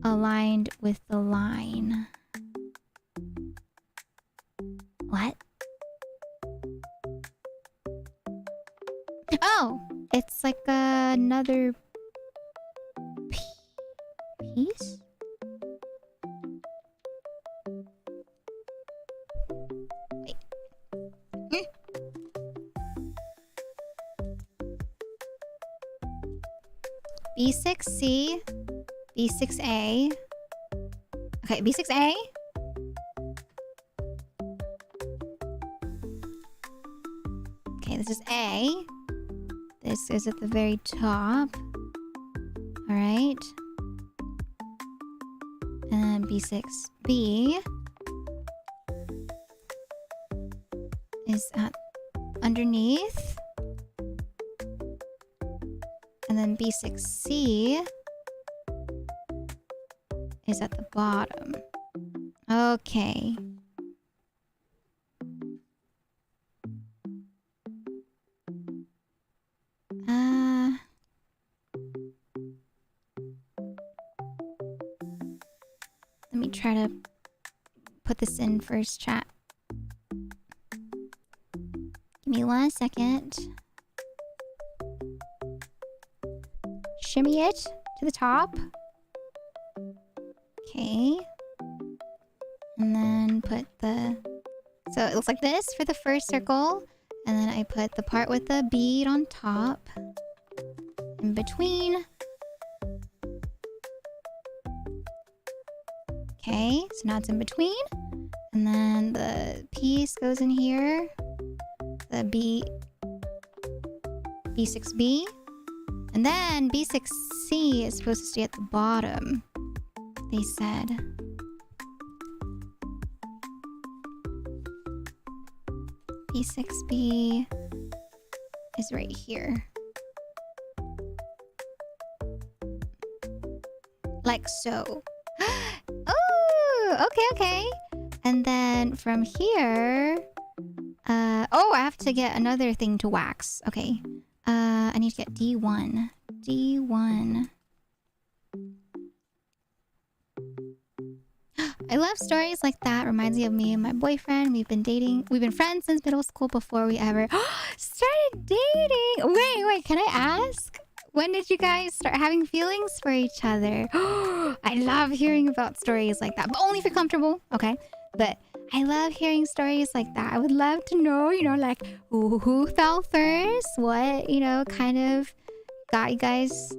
aligned with the line. What? Oh, it's like another piece? Wait. B6C, B6A. Okay, B6A. Okay, this is A. This is at the very top. All right. And then B6B is at underneath. And then B6C is at the bottom. Okay. Let me try to put this in first, chat. Give me 1 second. Shimmy it to the top. Okay. And then put the... So it looks like this for the first circle. And then I put the part with the bead on top. In between. Okay, so now it's in between. And then the piece goes in here. The B6B. And then B6C is supposed to stay at the bottom, they said. B6B is right here. Like so. Oh, okay. And then from here... oh, I have to get another thing to wax. Okay. I need to get D1. D1. I love stories like that. Reminds me of me and my boyfriend. We've been dating. We've been friends since middle school before we ever started dating. Wait. Can I ask? When did you guys start having feelings for each other? I love hearing about stories like that. But only if you're comfortable. Okay. But I love hearing stories like that. I would love to know, you know, like who fell first? What, you know, kind of got you guys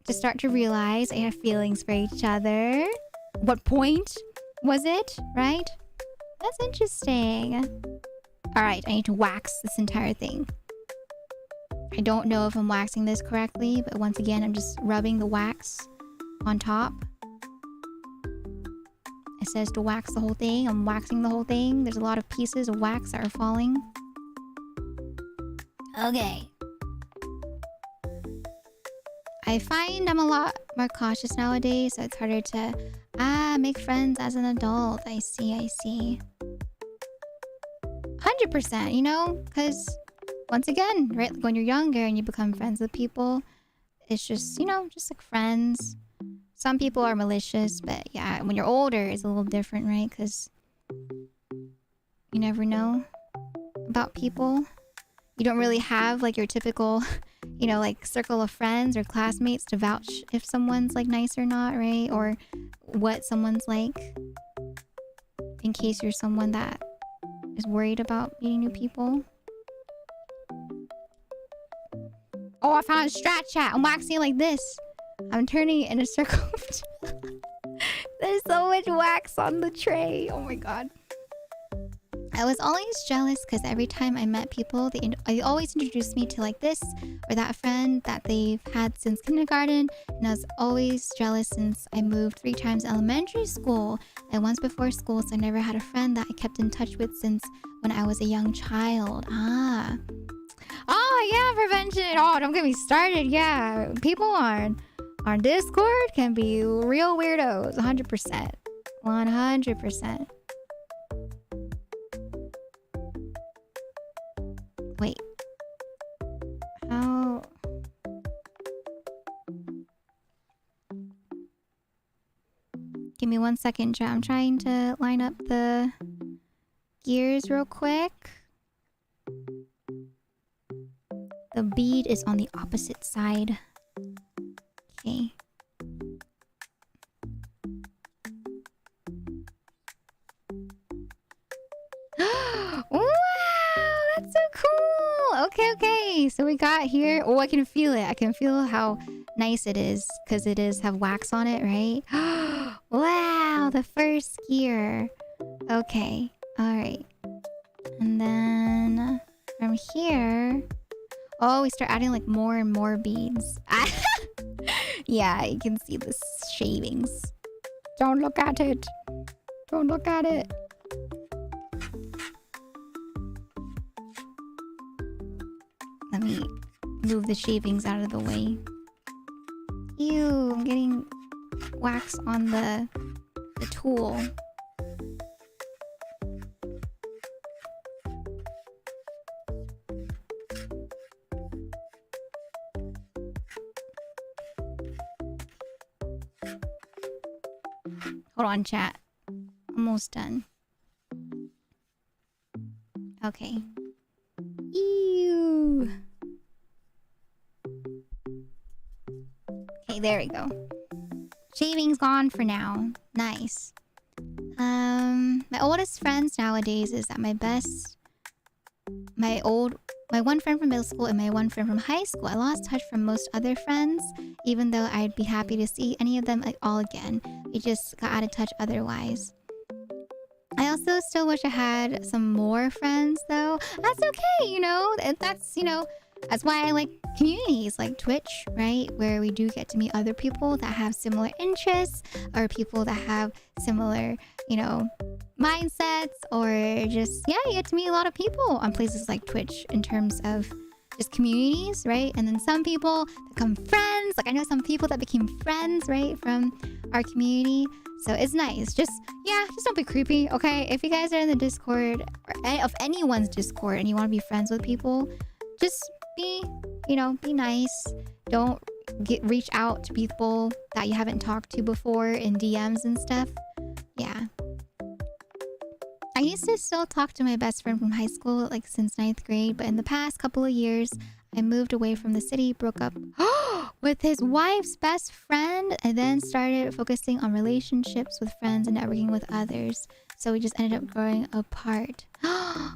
to start to realize they have feelings for each other? What point was it, right? That's interesting. All right, I need to wax this entire thing. I don't know if I'm waxing this correctly, but once again, I'm just rubbing the wax on top. It says to wax the whole thing. I'm waxing the whole thing. There's a lot of pieces of wax that are falling. Okay. I find I'm a lot more cautious nowadays, so it's harder to make friends as an adult. I see. 100%, you know? Because, once again, right, when you're younger and you become friends with people, it's just, you know, just like friends. Some people are malicious, but yeah, when you're older, it's a little different, right? Because you never know about people. You don't really have like your typical, you know, like circle of friends or classmates to vouch if someone's like nice or not, right? Or what someone's like, in case you're someone that is worried about meeting new people. Oh, I found a strat chat. I'm waxing it like this. I'm turning it in a circle. There's so much wax on the tray. Oh my god. I was always jealous because every time I met people, they always introduced me to like this or that friend that they've had since kindergarten. And I was always jealous since I moved 3 times in elementary school and once before school, so I never had a friend that I kept in touch with since when I was a young child. Ah. Oh, yeah, prevention. Oh, don't get me started. Yeah, people on Discord can be real weirdos. 100%. 100%. Wait. How? Give me 1 second, chat. I'm trying to line up the gears real quick. The bead is on the opposite side. Okay. Wow, that's so cool. Okay. So we got here. Oh, I can feel it. I can feel how nice it is because it is have wax on it, right? Wow, the first gear. Okay. All right. And then from here, oh, we start adding like more and more beads. Yeah, you can see the shavings. Don't look at it. Don't look at it. Let me move the shavings out of the way. Ew, I'm getting wax on the tool. Hold on, chat. Almost done. Okay. Ew. Okay, there we go. Shaving's gone for now. Nice. My oldest friends nowadays is that my one friend from middle school and my one friend from high school. I lost touch from most other friends, even though I'd be happy to see any of them like all again. We just got out of touch otherwise. I also still wish I had some more friends though. That's okay, you know. That's why I like communities like Twitch, right? Where we do get to meet other people that have similar interests or people that have similar, mindsets, or just, yeah, you get to meet a lot of people on places like Twitch in terms of just communities, right? And then some people become friends. Like I know some people that became friends, right, from our community. So it's nice. Just don't be creepy, okay? If you guys are in the Discord or of anyone's Discord and you want to be friends with people, just be nice. Don't reach out to people that you haven't talked to before in DMs and stuff. Yeah. I used to still talk to my best friend from high school, like since 9th grade, but in the past couple of years, I moved away from the city, broke up with his wife's best friend, and then started focusing on relationships with friends and networking with others. So we just ended up growing apart.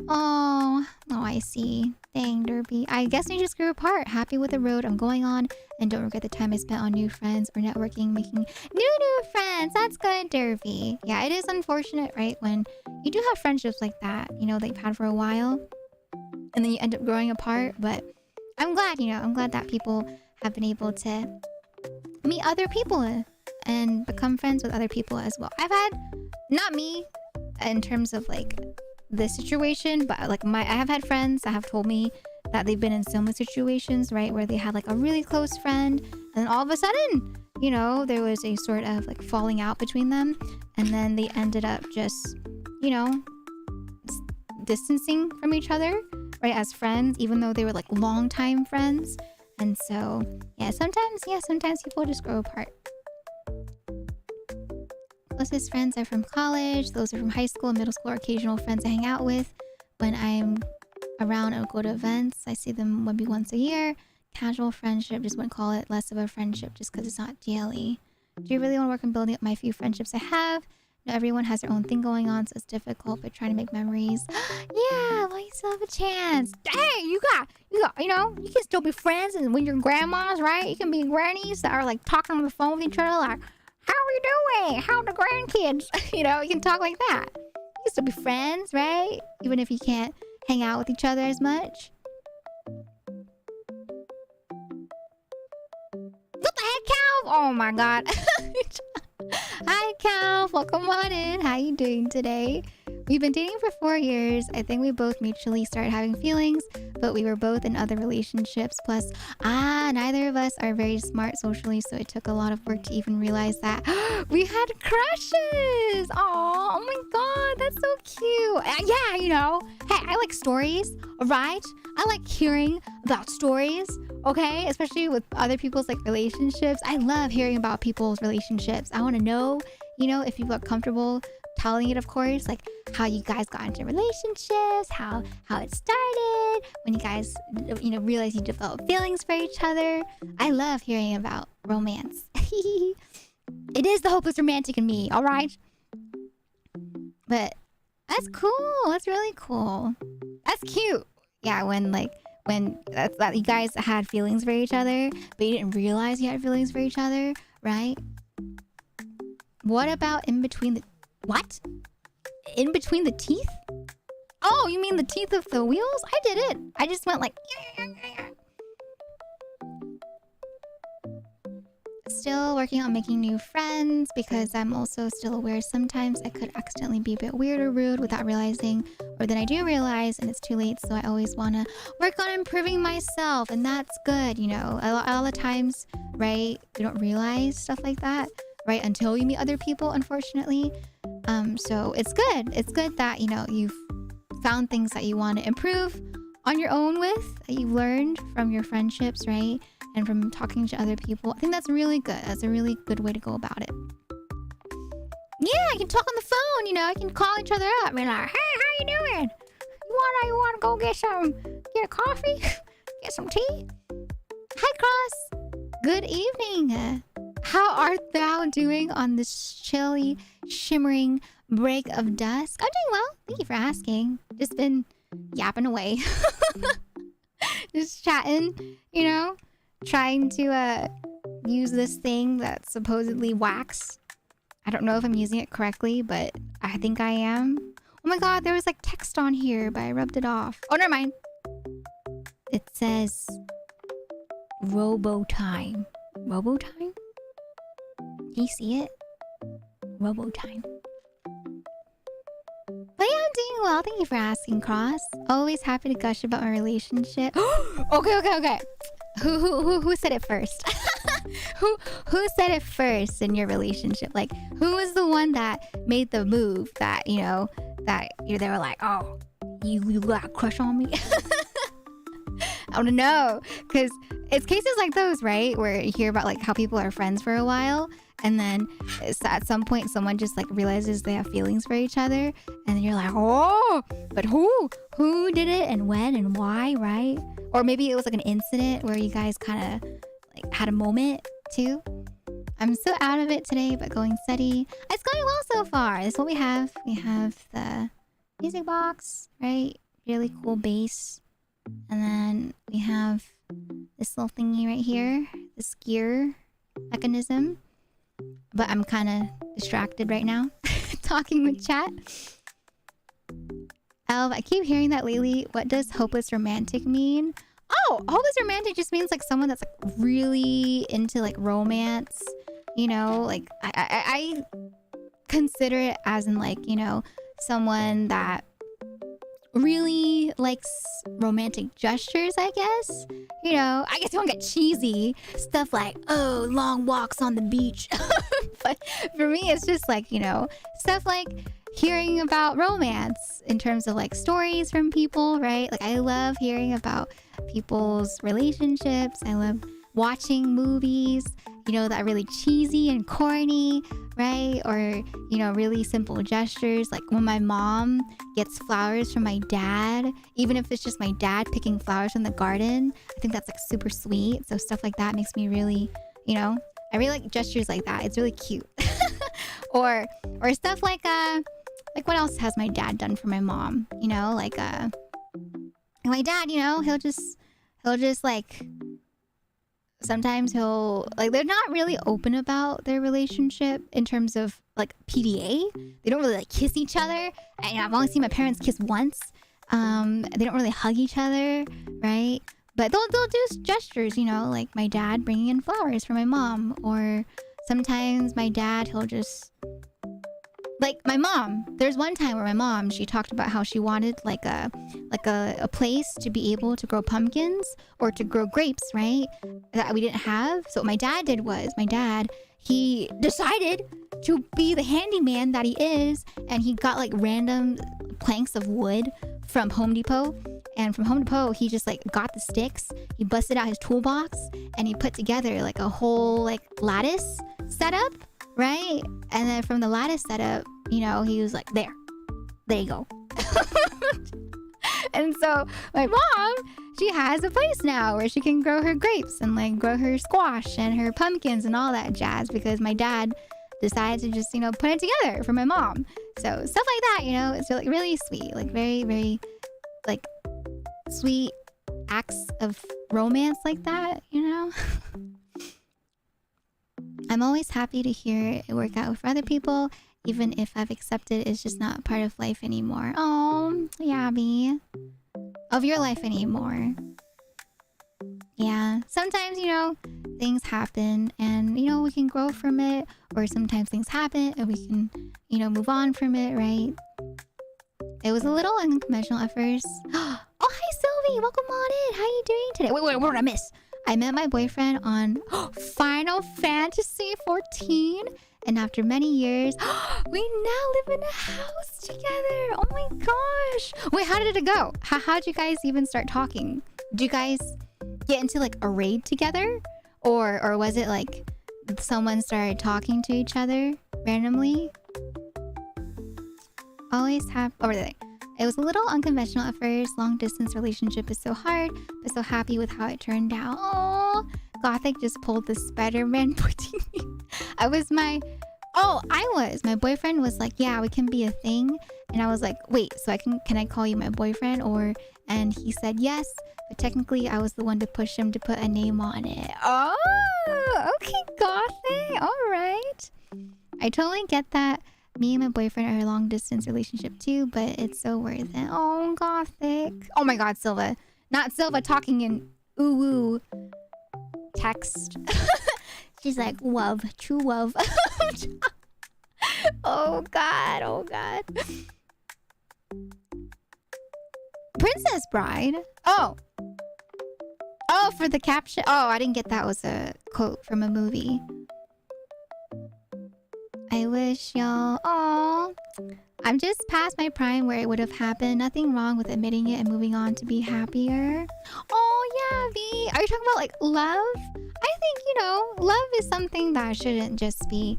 Oh, I see. Dang, Derby. I guess we just grew apart. Happy with the road I'm going on, and don't regret the time I spent on new friends or networking, making new friends. That's good, Derby. Yeah, it is unfortunate, right? When you do have friendships like that, that you've had for a while, and then you end up growing apart. But I'm glad, I'm glad that people have been able to meet other people and become friends with other people as well. I've had, not me in terms of like this situation, but like I have had friends that have told me that they've been in similar situations, right, where they had like a really close friend, and then all of a sudden, there was a sort of like falling out between them, and then they ended up just, distancing from each other, right, as friends, even though they were like longtime friends. And so, sometimes people just grow apart. Closest friends are from college. Those are from high school and middle school, or occasional friends I hang out with. When I'm around or go to events, I see them maybe once a year. Casual friendship, just wouldn't call it less of a friendship just because it's not daily. Do you really want to work on building up my few friendships I have? No, everyone has their own thing going on, so it's difficult, but trying to make memories. Yeah, well, you still have a chance. Dang, you got, you know, you can still be friends and when you're grandmas, right? You can be grannies that are like talking on the phone with each other, like, how are you doing? How are the grandkids? You know, you can talk like that. You can still be friends, right? Even if you can't hang out with each other as much. What the heck, Cal? Oh my god. Hi, Cal. Welcome on in. How you doing today? We've been dating for 4 years. I think we both mutually started having feelings, but we were both in other relationships. Plus, neither of us are very smart socially, so it took a lot of work to even realize that we had crushes. Oh my god, that's so cute. Yeah, you know, hey, I like stories, all right? I like hearing about stories, okay? Especially with other people's like relationships. I love hearing about people's relationships. I want to know, you know, if you feel comfortable telling it, of course, like how you guys got into relationships, how it started, when you guys, you know, realize you develop feelings for each other. I love hearing about romance. It is the hopeless romantic in me, all right? But that's cool. That's really cool. That's cute. Yeah, when that you guys had feelings for each other, but you didn't realize you had feelings for each other, right? What about in between the... What? In between the teeth? Oh, you mean the teeth of the wheels? I did it. I just went like... Still working on making new friends because I'm also still aware sometimes I could accidentally be a bit weird or rude without realizing, or then I do realize and it's too late, so I always want to work on improving myself, and that's good, you know. A lot of the times, right, you don't realize stuff like that, right, until you meet other people, unfortunately. So it's good. It's good that, you know, you've found things that you want to improve on your own with, that you've learned from your friendships, right? And from talking to other people. I think that's really good. That's a really good way to go about it. Yeah, I can talk on the phone, you know, I can call each other up and be like, hey, how you doing? You wanna go get a coffee? Get some tea? Hi, Cross. Good evening. How art thou doing on this chilly, shimmering break of dusk? I'm doing well. Thank you for asking. Just been yapping away. Just chatting, you know? Trying to use this thing that's supposedly wax. I don't know if I'm using it correctly, but I think I am. Oh my god, there was like text on here, but I rubbed it off. Oh, never mind. It says Robotime. Robotime? Can you see it? Robotime. But yeah, I'm doing well. Thank you for asking, Cross. Always happy to gush about my relationship. Okay. Who said it first? who said it first in your relationship? Like, who was the one that made the move that, you know, that they were like, oh, you got a crush on me? I want to know, because it's cases like those, right, where you hear about like how people are friends for a while, and then at some point someone just like realizes they have feelings for each other, and then you're like, oh, but who did it and when and why, right? Or maybe it was like an incident where you guys kind of like had a moment too. I'm so out of it today, but going steady. It's going well so far. This is what we have. We have the music box, right? Really cool bass. And then we have this little thingy right here, this gear mechanism. But I'm kind of distracted right now, talking with chat. Elv, I keep hearing that lately. What does hopeless romantic mean? Oh, hopeless romantic just means like someone that's like really into like romance. You know, like I consider it as in like, you know, someone that really likes romantic gestures, I guess. You know, I guess you won't get cheesy stuff like, oh, long walks on the beach. But for me, it's just like, you know, stuff like hearing about romance in terms of like stories from people, right? Like I love hearing about people's relationships. I love watching movies, you know, that are really cheesy and corny, right? Or, you know, really simple gestures. Like when my mom gets flowers from my dad, even if it's just my dad picking flowers from the garden, I think that's like super sweet. So stuff like that makes me really, you know, I really like gestures like that. It's really cute. or stuff like what else has my dad done for my mom? You know, like my dad, you know, he'll just like, sometimes he'll like, they're not really open about their relationship in terms of like PDA. They don't really like kiss each other. I've only seen my parents kiss once. They don't really hug each other, right? But they'll do gestures, you know, like my dad bringing in flowers for my mom, or sometimes my dad, he'll just, like my mom, there's one time where my mom, she talked about how she wanted like a place to be able to grow pumpkins or to grow grapes, right? That we didn't have. So what my dad did was, he decided to be the handyman that he is, and he got like random planks of wood from Home Depot. And from Home Depot, he just like got the sticks, he busted out his toolbox, and he put together like a whole like lattice setup, right? And then from the lattice setup, you know, he was like, there you go. And so my mom, she has a place now where she can grow her grapes and like grow her squash and her pumpkins and all that jazz, because my dad decided to just, you know, put it together for my mom. So stuff like that, you know, it's really, really sweet, like very, very like sweet acts of romance like that, you know. I'm always happy to hear it work out for other people, even if I've accepted it's just not part of life anymore. Oh, Yabby. Of your life anymore. Yeah, sometimes, you know, things happen and, you know, we can grow from it, or sometimes things happen and we can, you know, move on from it, right? It was a little unconventional at first. Oh, hi, Sylvie. Welcome on in. How are you doing today? Wait, what did I miss? I met my boyfriend on Final Fantasy 14. And after many years, we now live in a house together. Oh my gosh. Wait, how did it go? How'd you guys even start talking? Did you guys get into like a raid together? Or was it like someone started talking to each other randomly? Always have... Oh, really? It was a little unconventional at first. Long distance relationship is so hard, but so happy with how it turned out. Oh, Gothic just pulled the Spider-Man pointing me. My boyfriend was like, yeah, we can be a thing. And I was like, wait, so can I call you my boyfriend? And he said yes, but technically I was the one to push him to put a name on it. Oh, okay, Gothic. All right. I totally get that. Me and my boyfriend are a long distance relationship too, but it's so worth it. Oh, Gothic. Oh my God, Silva. Not Silva talking in ooh text. She's like, love, true love. Oh God. Princess Bride. Oh, for the caption. Oh, I didn't get that was a quote from a movie. I wish y'all... Aw. I'm just past my prime where it would have happened. Nothing wrong with admitting it and moving on to be happier. Oh, yeah, V. Are you talking about, like, love? I think, you know, love is something that shouldn't just be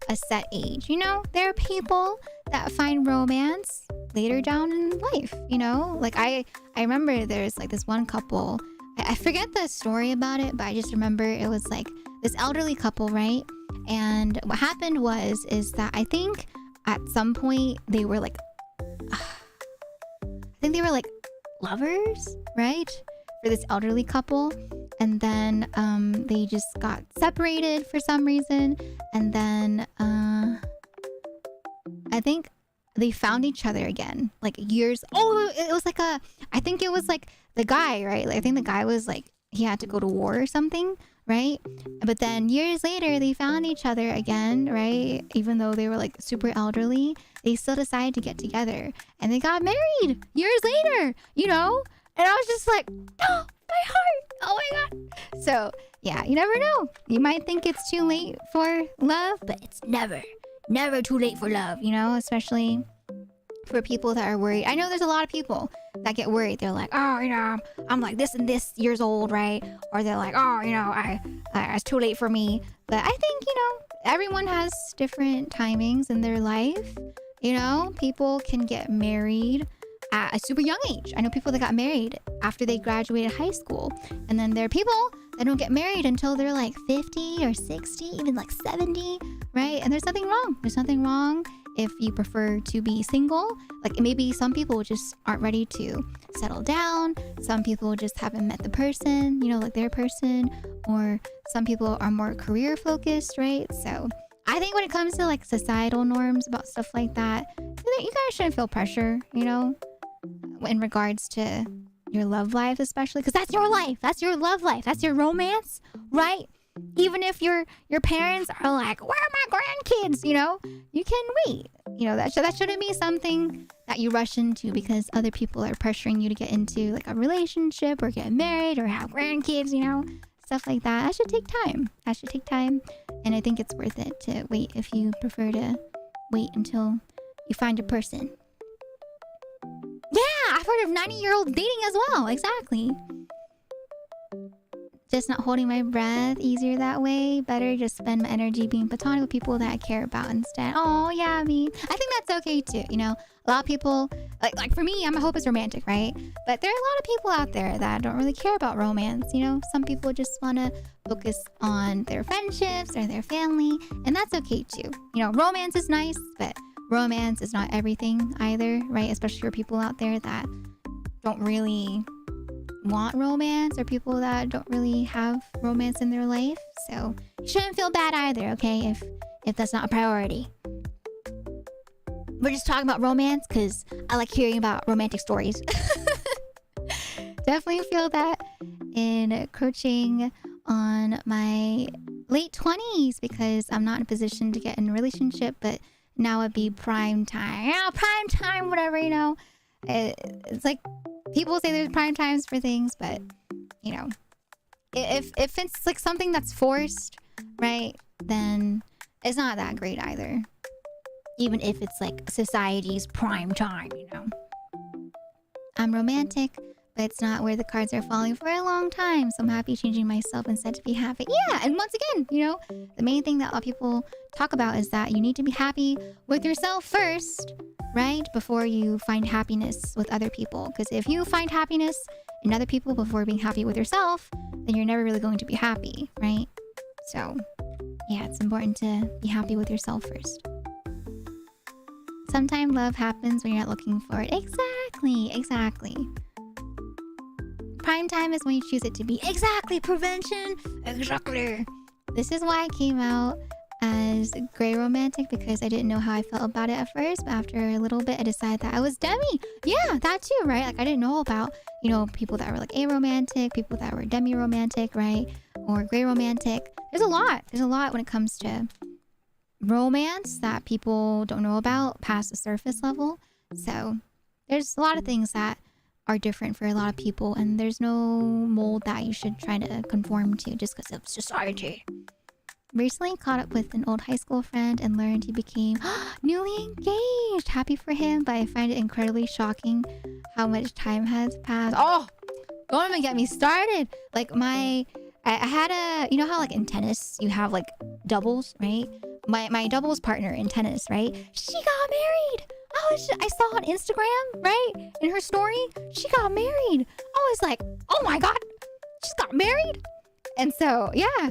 a set age, you know? There are people that find romance later down in life, you know? Like, I remember there's, like, this one couple... I forget the story about it, but I just remember it was, like, this elderly couple, right? And what happened is that I think at some point they were like, lovers, right? For this elderly couple. And then they just got separated for some reason. And then I think they found each other again, like years. Oh, it was like I think it was like the guy, right? Like, I think the guy was like, he had to go to war or something. Right? But then years later, they found each other again, right? Even though they were like super elderly, they still decided to get together. And they got married years later, you know? And I was just like, oh, my heart. Oh my God. So, yeah, you never know. You might think it's too late for love, but it's never too late for love, you know? Especially for people that are worried. I know there's a lot of people that get worried. They're like, oh, you know, I'm like this and this years old, right? Or they're like, oh, you know, it's too late for me. But I think, you know, everyone has different timings in their life. You know, people can get married at a super young age. I know people that got married after they graduated high school. And then there are people that don't get married until they're like 50 or 60, even like 70, right? And there's nothing wrong. There's nothing wrong if you prefer to be single. Like maybe some people just aren't ready to settle down. Some people just haven't met the person, you know, like their person. Or some people are more career focused, right? So I think when it comes to like societal norms about stuff like that, you guys shouldn't feel pressure, you know, in regards to your love life, especially because that's your life, that's your love life, that's your romance, right? Even if your parents are like, where are my grandkids, you know, you can wait. You know, that shouldn't be something that you rush into because other people are pressuring you to get into like a relationship or get married or have grandkids, you know, stuff like that. That should take time. That should take time. And I think it's worth it to wait if you prefer to wait until you find your person. Yeah, I've heard of 90-year-old dating as well. Exactly. Just not holding my breath, easier that way. Better just spend my energy being platonic with people that I care about instead. Oh yeah, me. I think that's okay too. You know, a lot of people like for me, I'm a hopeless romantic, right? But there are a lot of people out there that don't really care about romance. You know, some people just want to focus on their friendships or their family, and that's okay too. You know, romance is nice, but romance is not everything either, right? Especially for people out there that don't really want romance or people that don't really have romance in their life. So you shouldn't feel bad either, okay, if that's not a priority. We're just talking about romance because I like hearing about romantic stories. Definitely feel that in coaching on my late 20s because I'm not in a position to get in a relationship, but now would be prime time. Yeah, prime time, whatever, you know. It's like people say there's prime times for things, but you know, if it's like something that's forced, right, then it's not that great either. Even if it's like society's prime time, you know. I'm romantic, but it's not where the cards are falling for a long time. So I'm happy changing myself instead to be happy. Yeah, and once again, you know, the main thing that a lot of people talk about is that you need to be happy with yourself first, right? Before you find happiness with other people. Because if you find happiness in other people before being happy with yourself, then you're never really going to be happy, right? So, yeah, it's important to be happy with yourself first. Sometimes love happens when you're not looking for it. Exactly. Prime time is when you choose it to be. Exactly, prevention. Exactly. This is why I came out as gray romantic, because I didn't know how I felt about it at first, but after a little bit I decided that I was demi. Yeah, that too, right? Like I didn't know about, you know, people that were like aromantic, people that were demi romantic, right? Or gray romantic. There's a lot when it comes to romance that people don't know about past the surface level. So there's a lot of things that are different for a lot of people, and there's no mold that you should try to conform to just because of society. Recently caught up with an old high school friend and learned he became newly engaged. Happy for him, but I find it incredibly shocking how much time has passed. Oh, don't even get me started. Like I had a, you know how like in tennis you have like doubles, right? My doubles partner in tennis, right? She got married. I saw on Instagram, right? In her story, she got married. I was like, oh my God, she's got married? And so, yeah,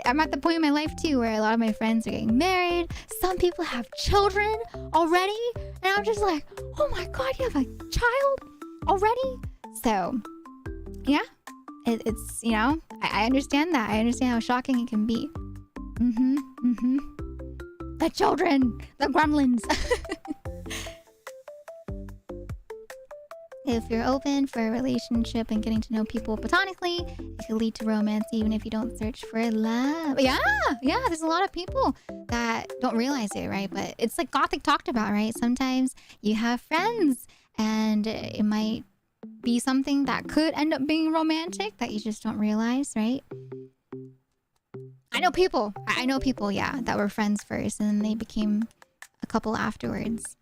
I'm at the point in my life too where a lot of my friends are getting married. Some people have children already. And I'm just like, oh my God, you have a child already? So, yeah, it's, you know, I understand that. I understand how shocking it can be. The children, the gremlins. If you're open for a relationship and getting to know people platonically, it can lead to romance even if you don't search for love. Yeah, there's a lot of people that don't realize it, right? But it's like Gothic talked about, right? Sometimes you have friends and it might be something that could end up being romantic that you just don't realize, right? I know people, yeah, that were friends first and then they became a couple afterwards.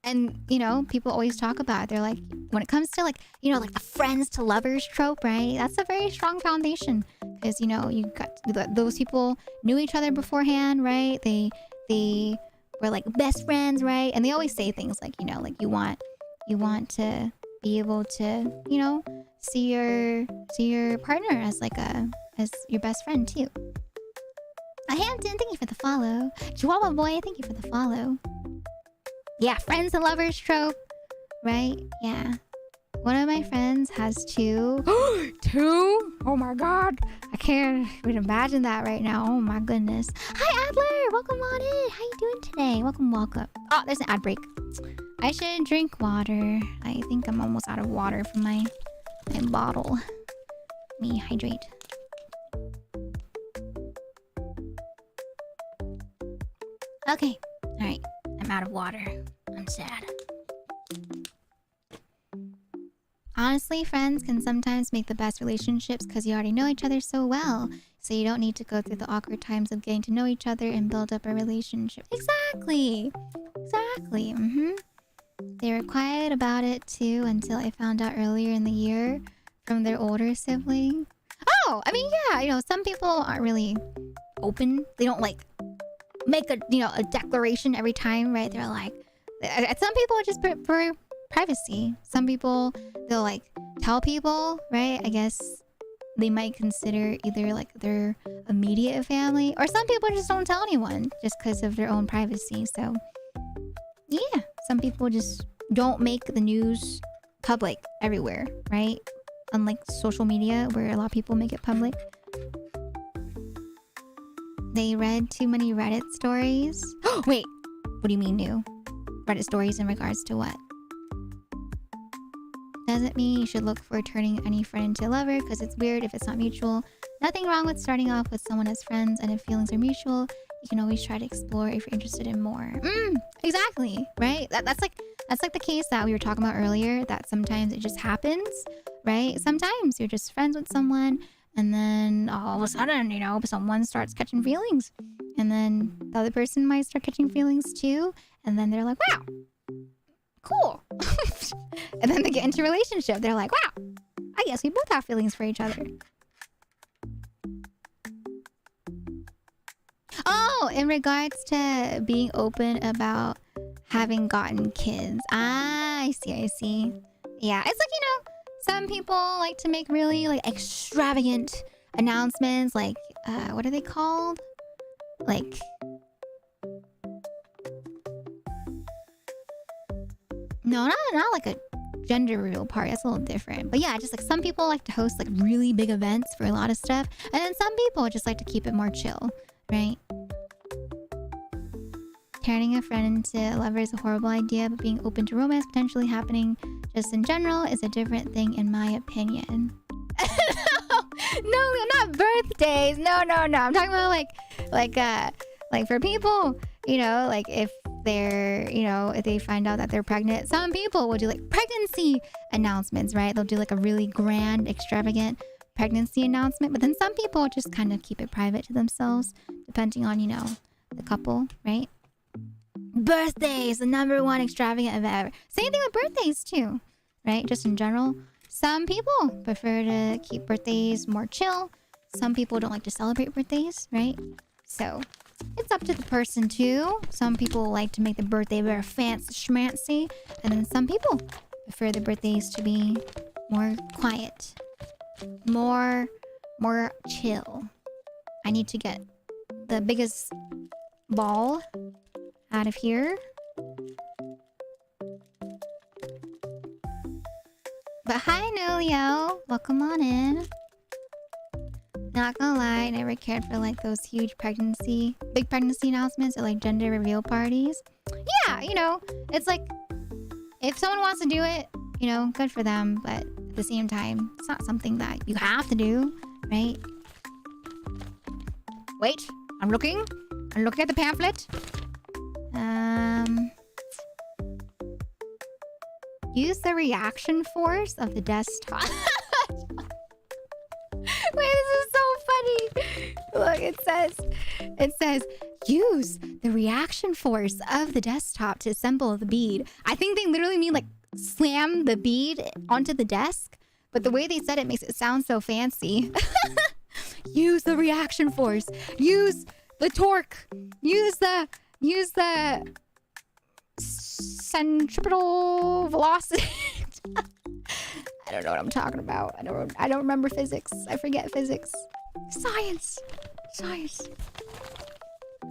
And, you know, people always talk about it. They're like, when it comes to like, you know, like the friends to lovers trope, right? That's a very strong foundation because, you know, you got those people knew each other beforehand, right? They were like best friends, right? And they always say things like, you know, like you want to be able to, you know, see your partner as like as your best friend too. Hampton, thank you for the follow. Chihuahua boy, thank you for the follow. Yeah, friends and lovers trope, right? Yeah. One of my friends has two. Two? Oh my god. I can't even imagine that right now. Oh my goodness. Hi Adler, welcome on in. How you doing today? Welcome. Oh, there's an ad break. I should drink water. I think I'm almost out of water from my bottle. Let me hydrate. Okay. Alright. I'm out of water. I'm sad. Honestly, friends can sometimes make the best relationships because you already know each other so well. So you don't need to go through the awkward times of getting to know each other and build up a relationship. Exactly. They were quiet about it too until I found out earlier in the year from their older sibling. Oh, I mean, yeah, you know, some people aren't really open. They don't like make a, you know, a declaration every time, right? They're like, some people just prefer privacy. Some people, they'll like tell people, right? I guess they might consider either like their immediate family, or some people just don't tell anyone just because of their own privacy. So yeah, some people just don't make the news public everywhere, right? Unlike social media where a lot of people make it public. They read too many Reddit stories. Wait, what do you mean new? Reddit stories in regards to what? Doesn't mean you should look for turning any friend into a lover because it's weird if it's not mutual. Nothing wrong with starting off with someone as friends, and if feelings are mutual, you can always try to explore if you're interested in more. Exactly, right? That's like the case that we were talking about earlier, that sometimes it just happens, right? Sometimes you're just friends with someone and then all of a sudden, you know, someone starts catching feelings. And then the other person might start catching feelings too. And then they're like, wow, cool. And then they get into a relationship. They're like, wow, I guess we both have feelings for each other. Oh, in regards to being open about having gotten kids. I see. Yeah, it's like, you know, some people like to make really like extravagant announcements, like what are they called? Like no, not like a gender reveal party. That's a little different. But yeah, just like some people like to host like really big events for a lot of stuff, and then some people just like to keep it more chill, right? Turning a friend into a lover is a horrible idea, but being open to romance potentially happening just in general is a different thing in my opinion. No, not birthdays. No. I'm talking about like for people, you know, like if they're, you know, if they find out that they're pregnant, some people will do like pregnancy announcements, right? They'll do like a really grand, extravagant pregnancy announcement, but then some people just kind of keep it private to themselves, depending on, you know, the couple, right? Birthdays, the number one extravagant event ever. Same thing with birthdays too, right? Just in general. Some people prefer to keep birthdays more chill. Some people don't like to celebrate birthdays, right? So it's up to the person too. Some people like to make the birthday very fancy schmancy, and then some people prefer the birthdays to be more quiet, more chill. I need to get the biggest ball out of here. But hi, Nolio. Welcome on in. Not gonna lie, I never cared for like those huge big pregnancy announcements or like gender reveal parties. Yeah, you know, it's like if someone wants to do it, you know, good for them. But at the same time, it's not something that you have to do, right? Wait, I'm looking at the pamphlet. Use the reaction force of the desktop. Wait, this is so funny. Look, it says, use the reaction force of the desktop to assemble the bead. I think they literally mean like slam the bead onto the desk, but the way they said it makes it sound so fancy. Use the reaction force. Use the torque. Use the centripetal velocity. I don't know what I'm talking about. I don't remember physics. I forget physics. Science.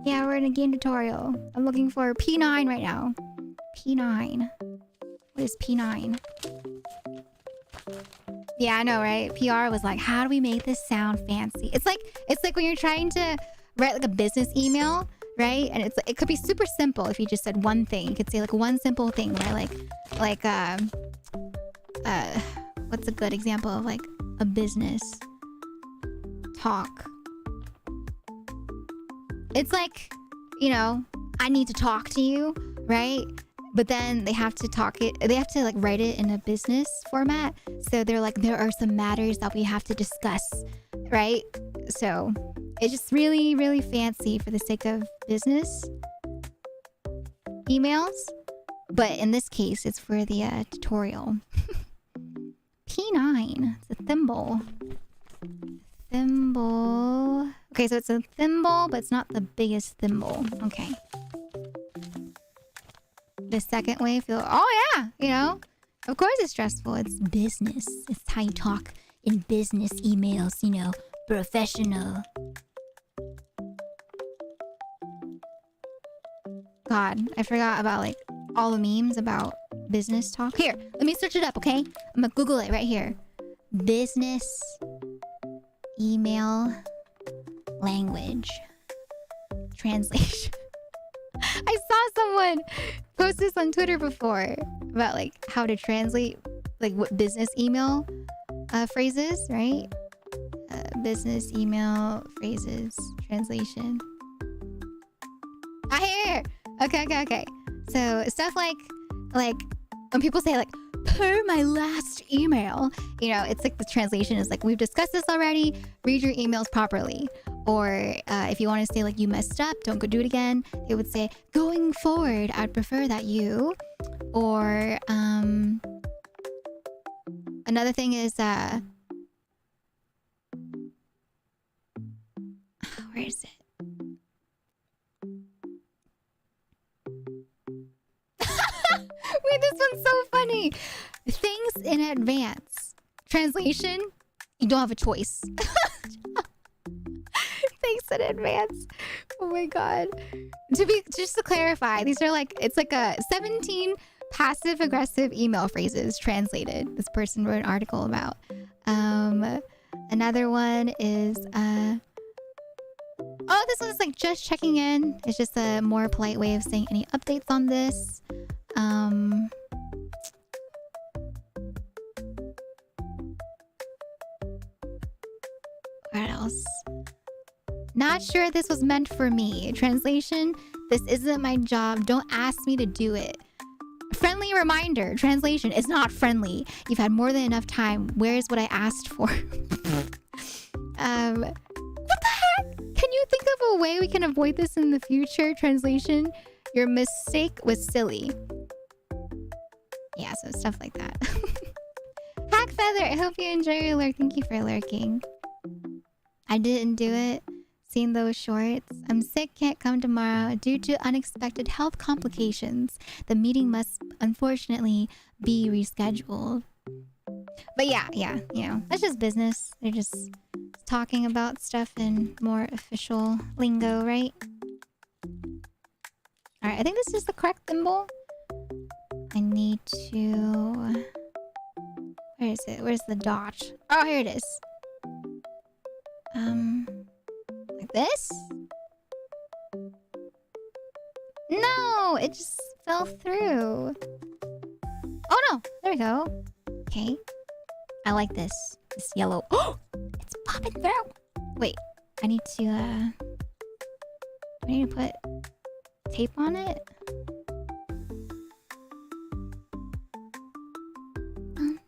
Yeah, we're in a game tutorial. I'm looking for P9 right now. P9. What is P9? Yeah, I know, right? PR was like, how do we make this sound fancy? It's like when you're trying to write like a business email, right? And it could be super simple if you just said one thing. You could say like one simple thing where what's a good example of like a business talk? It's like, you know, I need to talk to you, right? But then they have to like write it in a business format. So they're like, there are some matters that we have to discuss, right? So it's just really, really fancy for the sake of business emails. But in this case, it's for the tutorial. P9, it's a thimble. Thimble. Okay, so it's a thimble, but it's not the biggest thimble. Okay. The second way, oh yeah, you know, of course it's stressful. It's business. It's how you talk in business emails, you know, professional. God, I forgot about like all the memes about business talk. Here, let me search it up, okay? I'm gonna Google it right here. Business email language translation. I saw someone post this on Twitter before about like how to translate like what business email phrases, right? Business email phrases translation. Here. Okay. So stuff like when people say like per my last email, you know, it's like the translation is like, we've discussed this already, read your emails properly. Or if you want to say like you messed up, don't go do it again, they would say going forward I'd prefer that you. Or another thing is where is it? Wait, this one's so funny. Things in advance. Translation, you don't have a choice. Thanks in advance. Oh my god. Just to clarify, these are like, it's like a 17 passive aggressive email phrases translated. This person wrote an article about. Another one is oh, this one's like just checking in. It's just a more polite way of saying any updates on this. What else? Not sure this was meant for me. Translation, this isn't my job. Don't ask me to do it. Friendly reminder. Translation, it's not friendly. You've had more than enough time. Where's what I asked for? What the heck? Can you think of a way we can avoid this in the future? Translation, your mistake was silly. Yeah, so stuff like that. Hack Feather, I hope you enjoy your lurk. Thank you for lurking. I didn't do it. Seen those shorts. I'm sick, can't come tomorrow due to unexpected health complications. The meeting must unfortunately be rescheduled. But yeah, you know, that's just business. They're just talking about stuff in more official lingo, right? Alright, I think this is the correct thimble. I need to... Where is it? Where's the dot? Oh, here it is. Like this? No! It just fell through. Oh no! There we go. Okay. I like this. This yellow. Oh! It's popping through! Wait. I need to, put tape on it?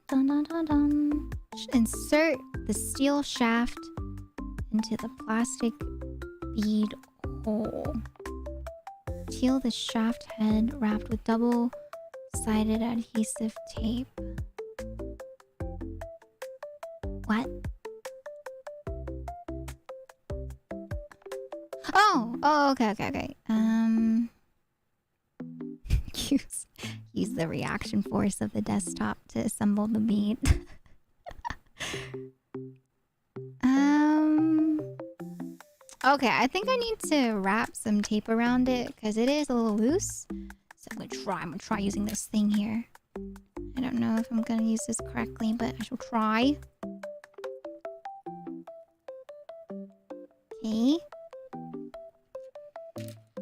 Dun, dun, dun, dun. Insert the steel shaft into the plastic bead hole. Peel the shaft head wrapped with double-sided adhesive tape. What? Oh, okay. Use the reaction force of the desktop to assemble the meat. Okay, I think I need to wrap some tape around it because it is a little loose. So I'm gonna try using this thing here. I don't know if I'm gonna use this correctly, but I shall try. Okay.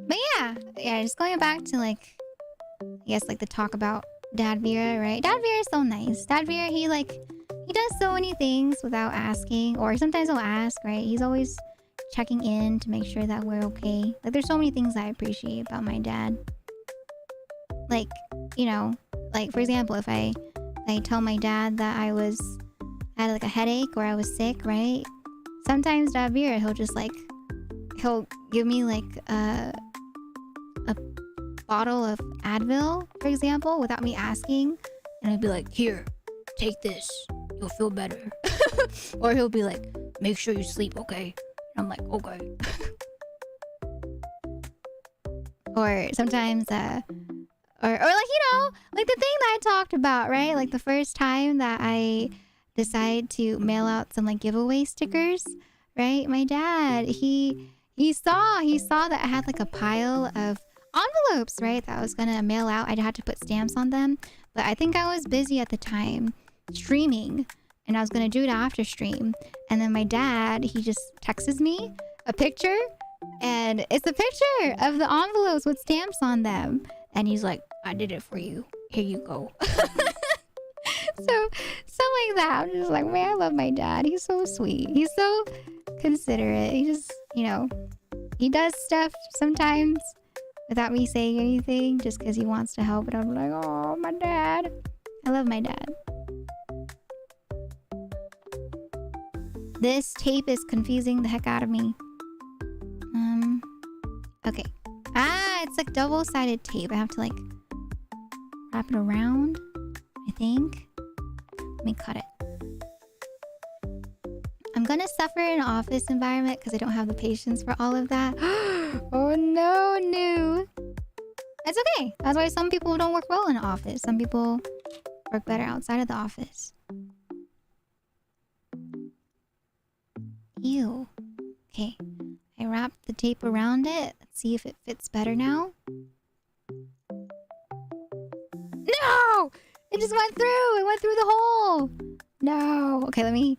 But yeah, just going back to like, I guess like the talk about Dad Vera, right? Dad Vera is so nice. Dad Vera, he does so many things without asking, or sometimes he'll ask, right? He's always checking in to make sure that we're okay. Like there's so many things I appreciate about my dad. Like, you know, like for example, if I tell my dad that I had like a headache or I was sick, right? Sometimes Dad Vera, he'll give me like a bottle of Advil, for example, without me asking, and he'll be like, "Here, take this. You'll feel better." Or he'll be like, "Make sure you sleep, okay?" And I'm like, "Okay." Or sometimes, or like, you know, like the thing that I talked about, right? Like the first time that I decided to mail out some like giveaway stickers, right? My dad, he saw that I had like a pile of envelopes, right? That I was gonna mail out. I had to put stamps on them, but I think I was busy at the time streaming, and I was gonna do it after stream. And then my dad, he just texts me a picture, and it's a picture of the envelopes with stamps on them, and he's like, "I did it for you. Here you go." So like that. I'm just like, man, I love my dad. He's so sweet. He's so considerate. He just, you know, he does stuff sometimes without me saying anything just because he wants to help. And I'm like, oh, my dad. I love my dad. This tape is confusing the heck out of me. Okay. It's like double-sided tape. I have to like wrap it around, I think. Let me cut it. I'm gonna suffer in an office environment because I don't have the patience for all of that. Oh no. That's okay. That's why some people don't work well in an office. Some people work better outside of the office. Ew. Okay. I wrapped the tape around it. Let's see if it fits better now. No! It just went through! It went through the hole! No! Okay, let me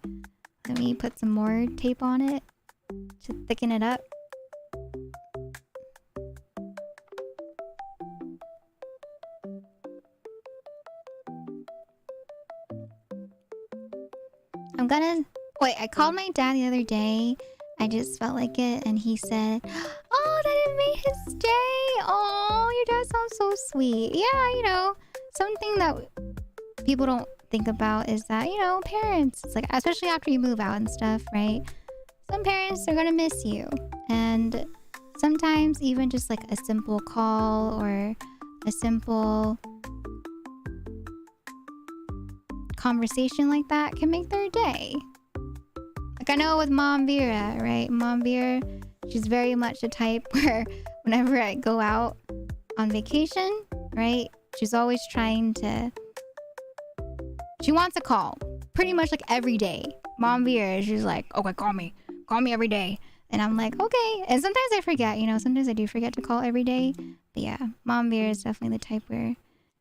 put some more tape on it to thicken it up. Wait, I called my dad the other day. I just felt like it, and he said, "Oh, that it made his day! Oh, your dad sounds so sweet." Yeah, you know, something that people don't think about is that, you know, parents, it's like, especially after you move out and stuff, right? Some parents are gonna miss you, and sometimes even just like a simple call or a simple conversation like that can make their day. Like I know with Mom Vera, right? Mom Vera, she's very much the type where whenever I go out on vacation, right? She's always trying to... She wants a call pretty much like every day. Mom Vera, she's like, okay, call me. Call me every day. And I'm like, okay. And sometimes I forget, you know, sometimes I do forget to call every day. But yeah, Mom Vera is definitely the type where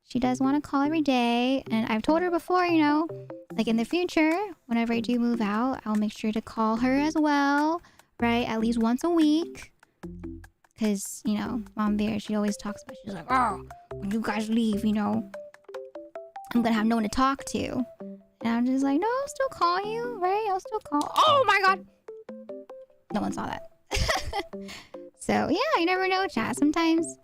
she does want to call every day. And I've told her before, you know, like in the future, whenever I do move out, I'll make sure to call her as well, right? At least once a week. Because, you know, Mom Bear, she always talks about, she's like, oh, when you guys leave, you know, I'm going to have no one to talk to. And I'm just like, no, I'll still call you, right? I'll still call. Oh my God. No one saw that. So yeah, you never know, chat. Sometimes,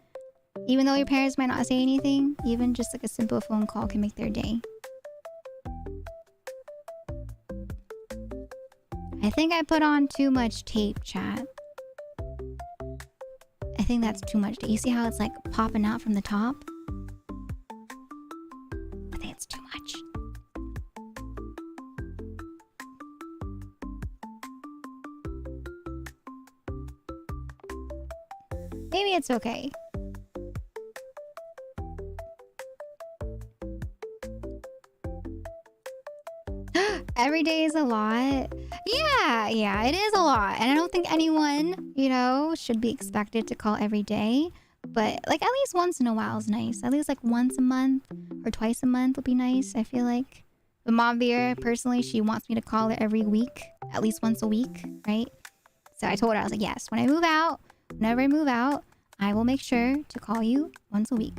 even though your parents might not say anything, even just like a simple phone call can make their day. I think I put on too much tape, chat. think that's too much. Do you see how it's like popping out from the top? I think it's too much. Maybe it's okay. Every day is a lot. Yeah, it is a lot. And I don't think anyone, you know, should be expected to call every day. But like at least once in a while is nice. At least like once a month or twice a month would be nice, I feel like. But Mom Vera, personally, she wants me to call her every week. At least once a week, right? So I told her, I was like, yes, when I move out, whenever I move out, I will make sure to call you once a week.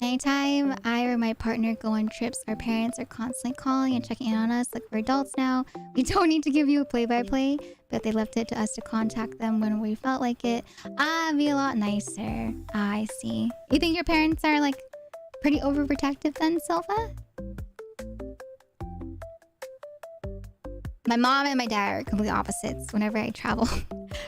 Anytime I or my partner go on trips, our parents are constantly calling and checking in on us. Like, we're adults now. We don't need to give you a play-by-play, but they left it to us to contact them when we felt like it. Be a lot nicer. I see. You think your parents are, like, pretty overprotective then, Silva? My mom and my dad are complete opposites whenever I travel.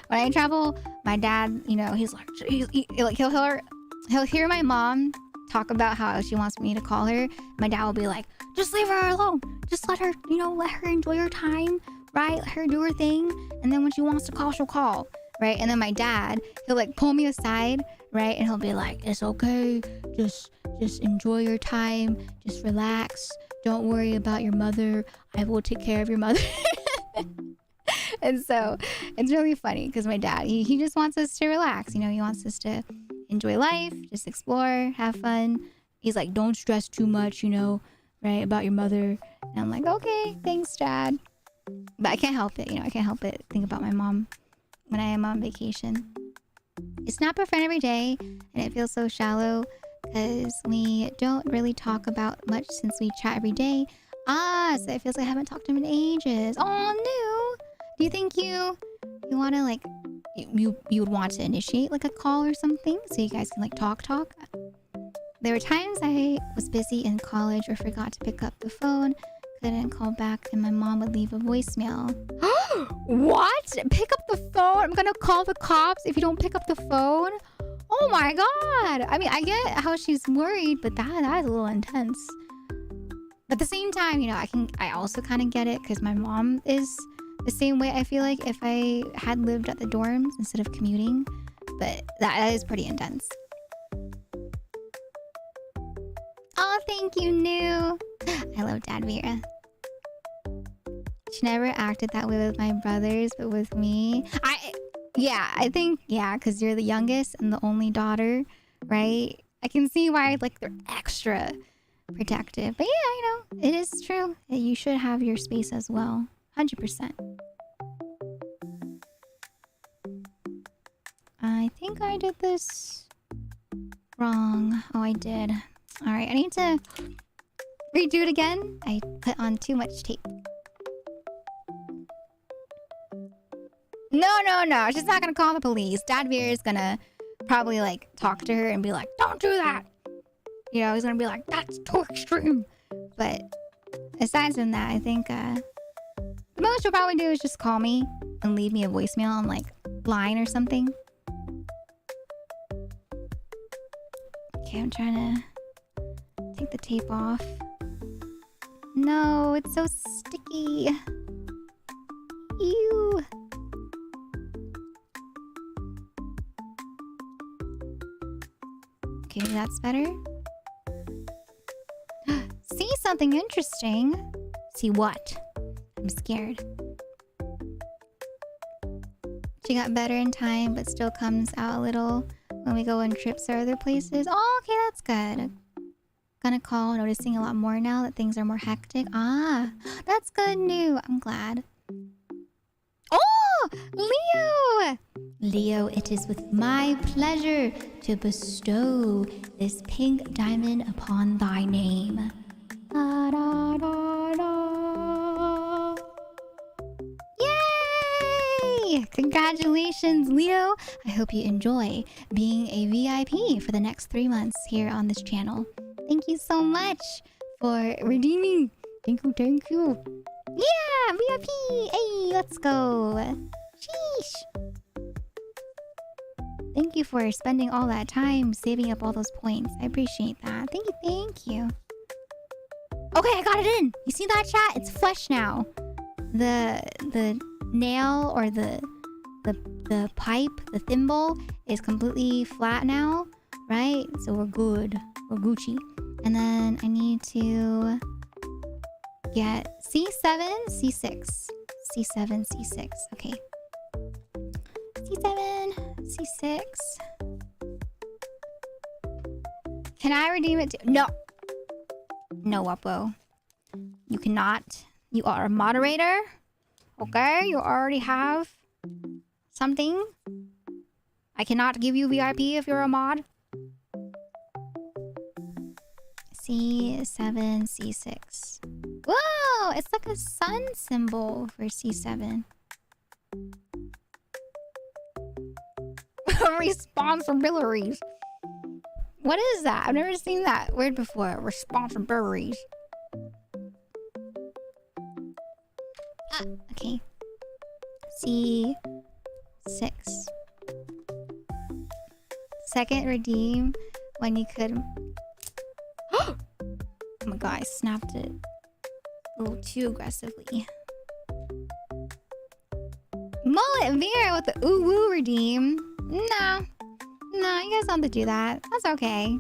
When I travel, my dad, you know, he's like, he'll hear my mom talk about how she wants me to call her. My dad will be like, just leave her alone. Just let her, you know, let her enjoy her time, right? Let her do her thing. And then when she wants to call, she'll call, right? And then my dad, he'll like pull me aside, right? And he'll be like, it's okay. Just enjoy your time. Just relax. Don't worry about your mother. I will take care of your mother. And so it's really funny because my dad, he just wants us to relax. You know, he wants us to enjoy life, just explore, have fun. He's like, don't stress too much, you know, right, about your mother. And I'm like, okay, thanks, Dad. But I can't help it, you know, I can't help it. Think about my mom when I am on vacation. It's not for every day, and it feels so shallow because we don't really talk about much since we chat every day. So it feels like I haven't talked to him in ages. Oh, no. Do you think you want to, like, you would want to initiate like a call or something so you guys can like talk? There were times I was busy in college or forgot to pick up the phone, couldn't call back, and my mom would leave a voicemail. What? Pick up the phone? I'm gonna call the cops if you don't pick up the phone? Oh my god. I mean, I get how she's worried, but that is a little intense. But at the same time, you know, I also kind of get it because my mom is the same way. I feel like if I had lived at the dorms instead of commuting, but that is pretty intense. Oh, thank you, New. I love Dad Vera. She never acted that way with my brothers, but with me, I think, because you're the youngest and the only daughter, right? I can see why like they're extra protective. But yeah, you know, it is true. You should have your space as well. 100%. I think I did this wrong. Oh, I did. All right, I need to redo it again. I put on too much tape. No. She's not gonna call the police. Dad Vera is gonna probably like talk to her and be like, don't do that. You know, he's gonna be like, that's too extreme. But aside from that, I think the most you'll probably do is just call me and leave me a voicemail on like line or something. Okay, I'm trying to take the tape off. No, it's so sticky. Ew. Okay, that's better. See something interesting? See what? I'm scared. She got better in time, but still comes out a little when we go on trips or other places. Oh, okay, that's good. Gonna call, noticing a lot more now that things are more hectic. That's good news. I'm glad. Oh, Leo! Leo, it is with my pleasure to bestow this pink diamond upon thy name. Da, da, da, da. Yay! Congratulations, Leo. I hope you enjoy being a VIP for the next 3 months here on this channel. Thank you so much for redeeming. Thank you. Yeah, VIP. Hey, let's go. Sheesh. Thank you for spending all that time saving up all those points. I appreciate that. Thank you, thank you. Okay, I got it in. You see that, chat? It's flesh now. The nail or the pipe, the thimble is completely flat now, right? So we're good. We're Gucci. And then I need to get C7, C6. C7, C6. Okay. C7, C6. Can I redeem it? No. No, Wappo. You cannot. You are a moderator. Okay, you already have something. I cannot give you VIP if you're a mod. C7, C6. Whoa! It's like a sun symbol for C7. Responsibilities. What is that? I've never seen that word before. Responsibilities. Okay. C6. Second redeem when you could. Oh my god, I snapped it a little too aggressively. Mullet Vera with the ooh woo redeem. No, you guys don't have to do that. That's okay.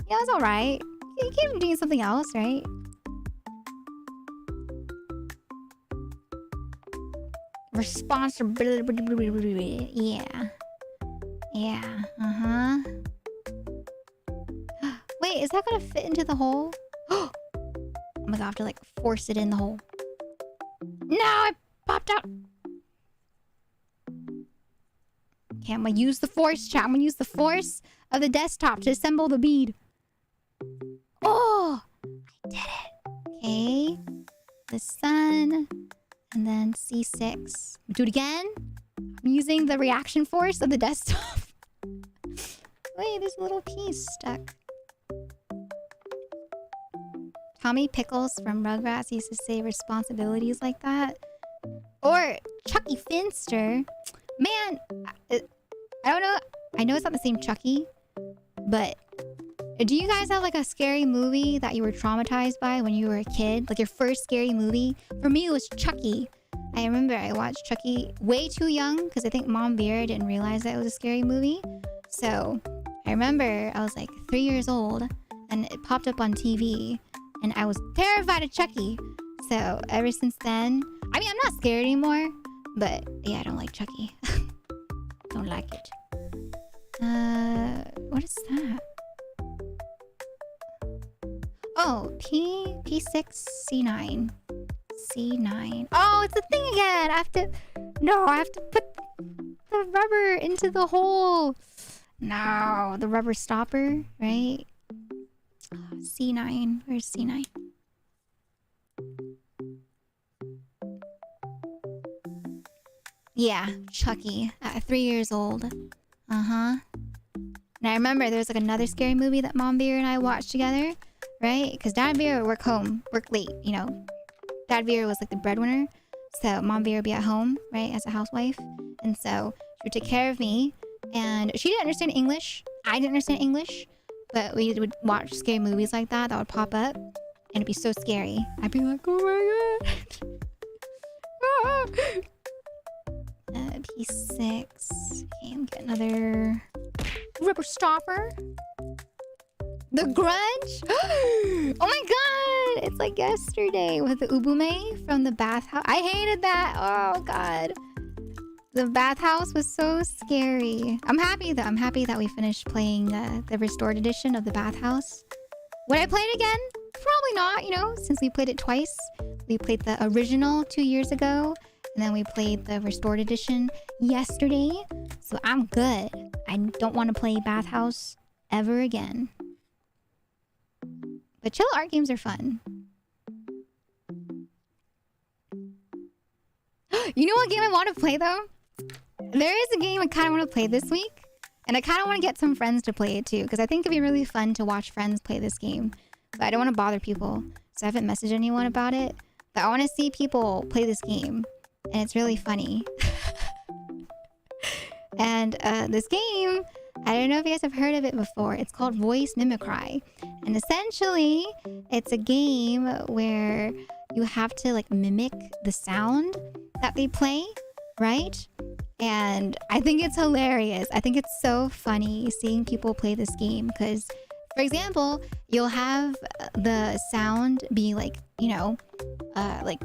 Yeah, that's alright. You can do something else, right? Responsibility. Yeah. Yeah. Uh-huh. Wait, is that gonna fit into the hole? Oh my god, I have to like force it in the hole. No, I popped out. Okay, I'm gonna use the force, chat. I'm gonna use the force of the desktop to assemble the bead. Oh, I did it. Okay, the sun, and then C6. Do it again. I'm using the reaction force of the desktop. Wait, there's a little piece stuck. Tommy Pickles from Rugrats used to say responsibilities like that. Or Chucky Finster. Man, I don't know. I know it's not the same Chucky, but do you guys have like a scary movie that you were traumatized by when you were a kid? Like your first scary movie? For me, it was Chucky. I remember I watched Chucky way too young because I think Mom Vera didn't realize that it was a scary movie. So I remember I was like 3 years old and it popped up on TV and I was terrified of Chucky. So ever since then, I mean, I'm not scared anymore, but yeah, I don't like Chucky. Don't like it. What is that? Oh, P6, C9. C9. Oh, it's a thing again. I have to put the rubber into the hole. No, the rubber stopper, right? C9. Where's C9? Yeah, Chucky at 3 years old. Uh-huh. And I remember there was like another scary movie that Mom Vera and I watched together, right? Because Dad Vera would work late, you know. Dad Vera was like the breadwinner. So Mom Vera would be at home, right, as a housewife. And so she would take care of me. And she didn't understand English. I didn't understand English. But we would watch scary movies like that would pop up. And it'd be so scary. I'd be like, oh my god. P6. Okay, I'm getting another rubber stopper. The Grudge? Oh my god! It's like yesterday with the Ubume from the bathhouse. I hated that. Oh god. The bathhouse was so scary. I'm happy though. I'm happy that we finished playing the restored edition of the bathhouse. Would I play it again? Probably not, you know, since we played it twice. We played the original 2 years ago. And then we played the restored edition yesterday. So I'm good. I don't want to play bathhouse ever again. But chill art games are fun. You know what game I want to play though? There is a game I kind of want to play this week. And I kind of want to get some friends to play it too. Because I think it'd be really fun to watch friends play this game. But I don't want to bother people. So I haven't messaged anyone about it. But I want to see people play this game, and it's really funny. And this game, I don't know if you guys have heard of it before. It's called Voice Mimicry. And essentially, it's a game where you have to like mimic the sound that they play, right? And I think it's hilarious. I think it's so funny seeing people play this game because, for example, you'll have the sound be like, you know, like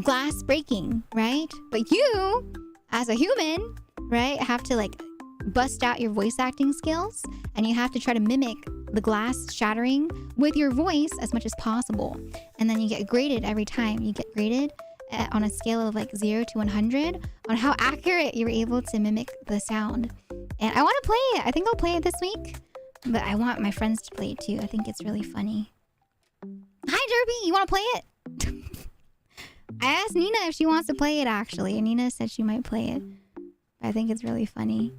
glass breaking, right? But you, as a human, right, have to like bust out your voice acting skills and you have to try to mimic the glass shattering with your voice as much as possible. And then you get graded every time. You get graded on a scale of like 0 to 100 on how accurate you're able to mimic the sound. And I want to play it. I think I'll play it this week, but I want my friends to play it too. I think it's really funny. Hi Derby, you want to play it? I asked Nina if she wants to play it actually, and Nina said she might play it. I think it's really funny.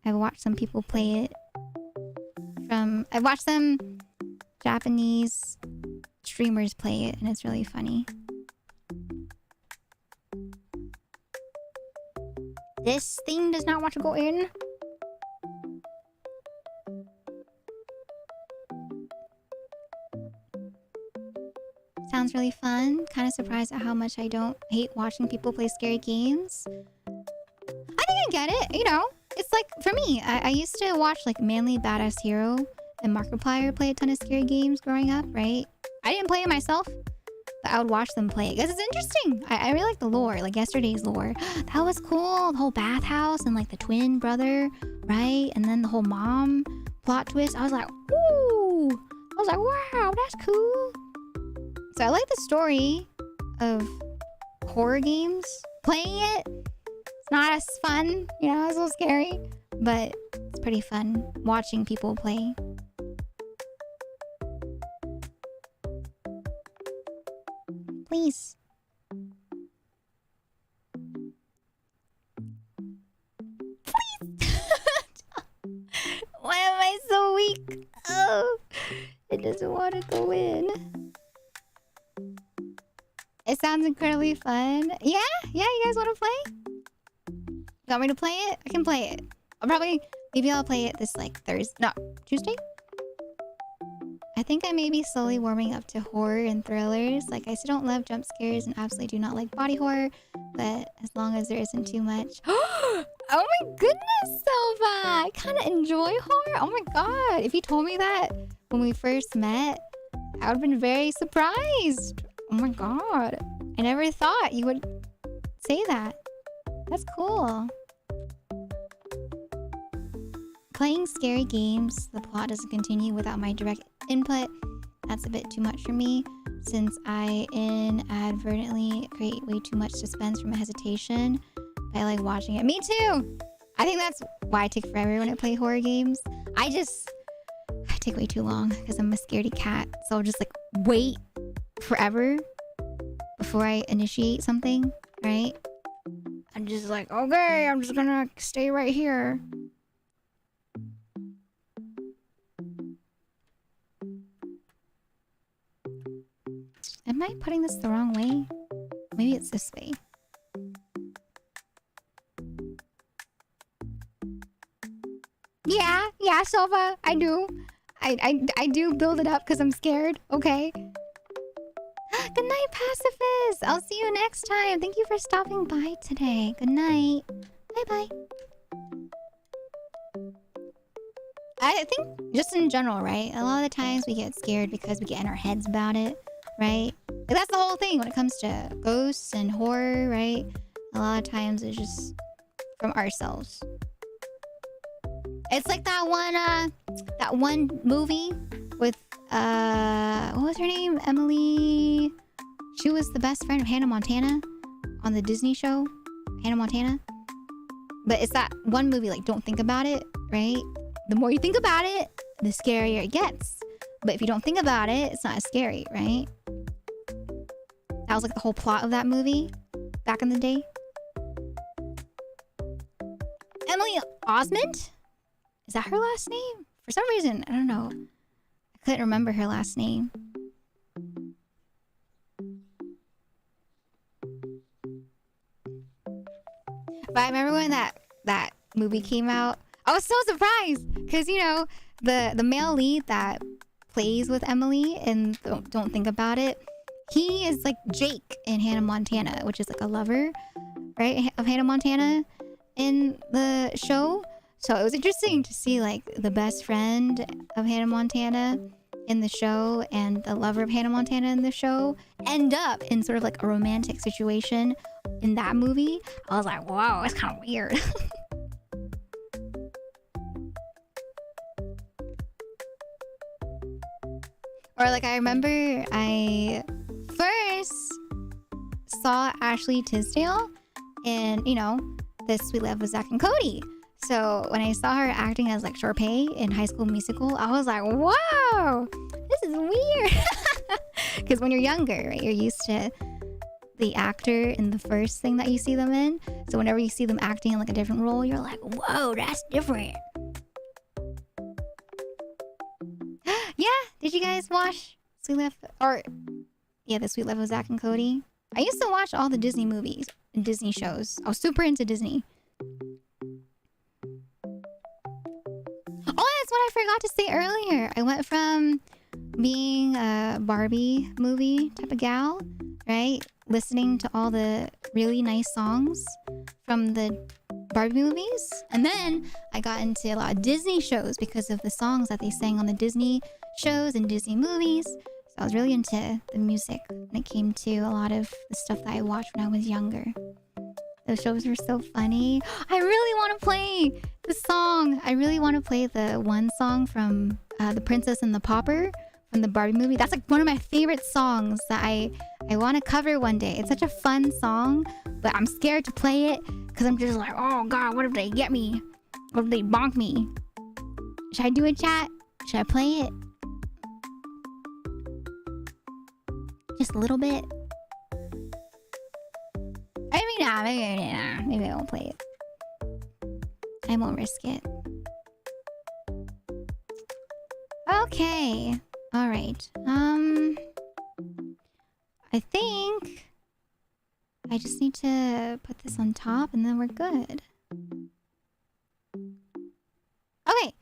I've watched some people play it. I've watched some Japanese streamers play it, and it's really funny. This thing does not want to go in. Sounds really fun. Kind of surprised at how much I don't hate watching people play scary games. I think I get it, you know. It's like, for me, I used to watch like Manly Badass Hero and Markiplier play a ton of scary games growing up, right? I didn't play it myself, but I would watch them play it because it's interesting. I really like the lore, like yesterday's lore. That was cool. The whole bathhouse and like the twin brother, right? And then the whole mom plot twist. I was like, ooh. I was like, wow, that's cool. So I like the story of horror games. Playing it, it's not as fun, you know, it's so scary, but it's pretty fun watching people play. Please. Please. Why am I so weak? Oh, it doesn't want to go in. It sounds incredibly fun. Yeah, you guys want to play? You want me to play it? I can play it. Maybe I'll play it this like Tuesday? I think I may be slowly warming up to horror and thrillers. Like, I still don't love jump scares and absolutely do not like body horror, but as long as there isn't too much. Oh my goodness, Silva! I kind of enjoy horror. Oh my god, if you told me that when we first met, I would have been very surprised. Oh my god, I never thought you would say that. That's cool. Playing scary games, the plot doesn't continue without my direct input. That's a bit too much for me, since I inadvertently create way too much suspense from hesitation by like watching it. Me too! I think that's why I take forever when I play horror games. I take way too long because I'm a scaredy cat. So I'll just like wait forever before I initiate something, right? I'm just like, okay, I'm just gonna stay right here. Am I putting this the wrong way? Maybe it's this way. Yeah, Silva, I do. I do build it up because I'm scared, okay? Good night, Pacifist! I'll see you next time. Thank you for stopping by today. Good night. Bye-bye. I think just in general, right? A lot of the times we get scared because we get in our heads about it, right? Like, that's the whole thing when it comes to ghosts and horror, right? A lot of times it's just from ourselves. It's like that one movie with what was her name? Emily. She was the best friend of Hannah Montana on the Disney show, Hannah Montana. But it's that one movie, like, don't think about it, right? The more you think about it, the scarier it gets. But if you don't think about it, it's not as scary, right? That was like the whole plot of that movie back in the day. Emily Osment? Is that her last name? For some reason, I don't know. I couldn't remember her last name. But I remember when that movie came out, I was so surprised because you know the male lead that plays with Emily in Don't Think About It, he is like Jake in Hannah Montana, which is like a lover, right, of Hannah Montana in the show. So it was interesting to see like the best friend of Hannah Montana in the show and the lover of Hannah Montana in the show end up in sort of like a romantic situation in that movie. I was like, whoa, it's kind of weird. Or like I remember I first saw Ashley Tisdale in, you know, This Sweet Life of Zack and Cody. So when I saw her acting as like Sharpay in High School Musical, I was like, wow, this is weird. Because when you're younger, right, you're used to the actor in the first thing that you see them in. So whenever you see them acting in like a different role, you're like, whoa, that's different. Yeah, did you guys watch Sweet Life, or yeah, The Sweet Life of Zack and Cody? I used to watch all the Disney movies and Disney shows. I was super into Disney. Oh, that's what I forgot to say earlier. I went from being a Barbie movie type of gal, right? Listening to all the really nice songs from the Barbie movies. And then I got into a lot of Disney shows because of the songs that they sang on the Disney shows and Disney movies. So I was really into the music when it came to a lot of the stuff that I watched when I was younger. Those shows were so funny. I really want to play the song. I really want to play the one song from The Princess and the Pauper from the Barbie movie. That's like one of my favorite songs that I want to cover one day. It's such a fun song, but I'm scared to play it because I'm just like, oh God, what if they get me? What if they bonk me? Should I do it, chat? Should I play it? Just a little bit. Maybe I won't play it. I won't risk it. Okay. All right. I think I just need to put this on top and then we're good. Okay.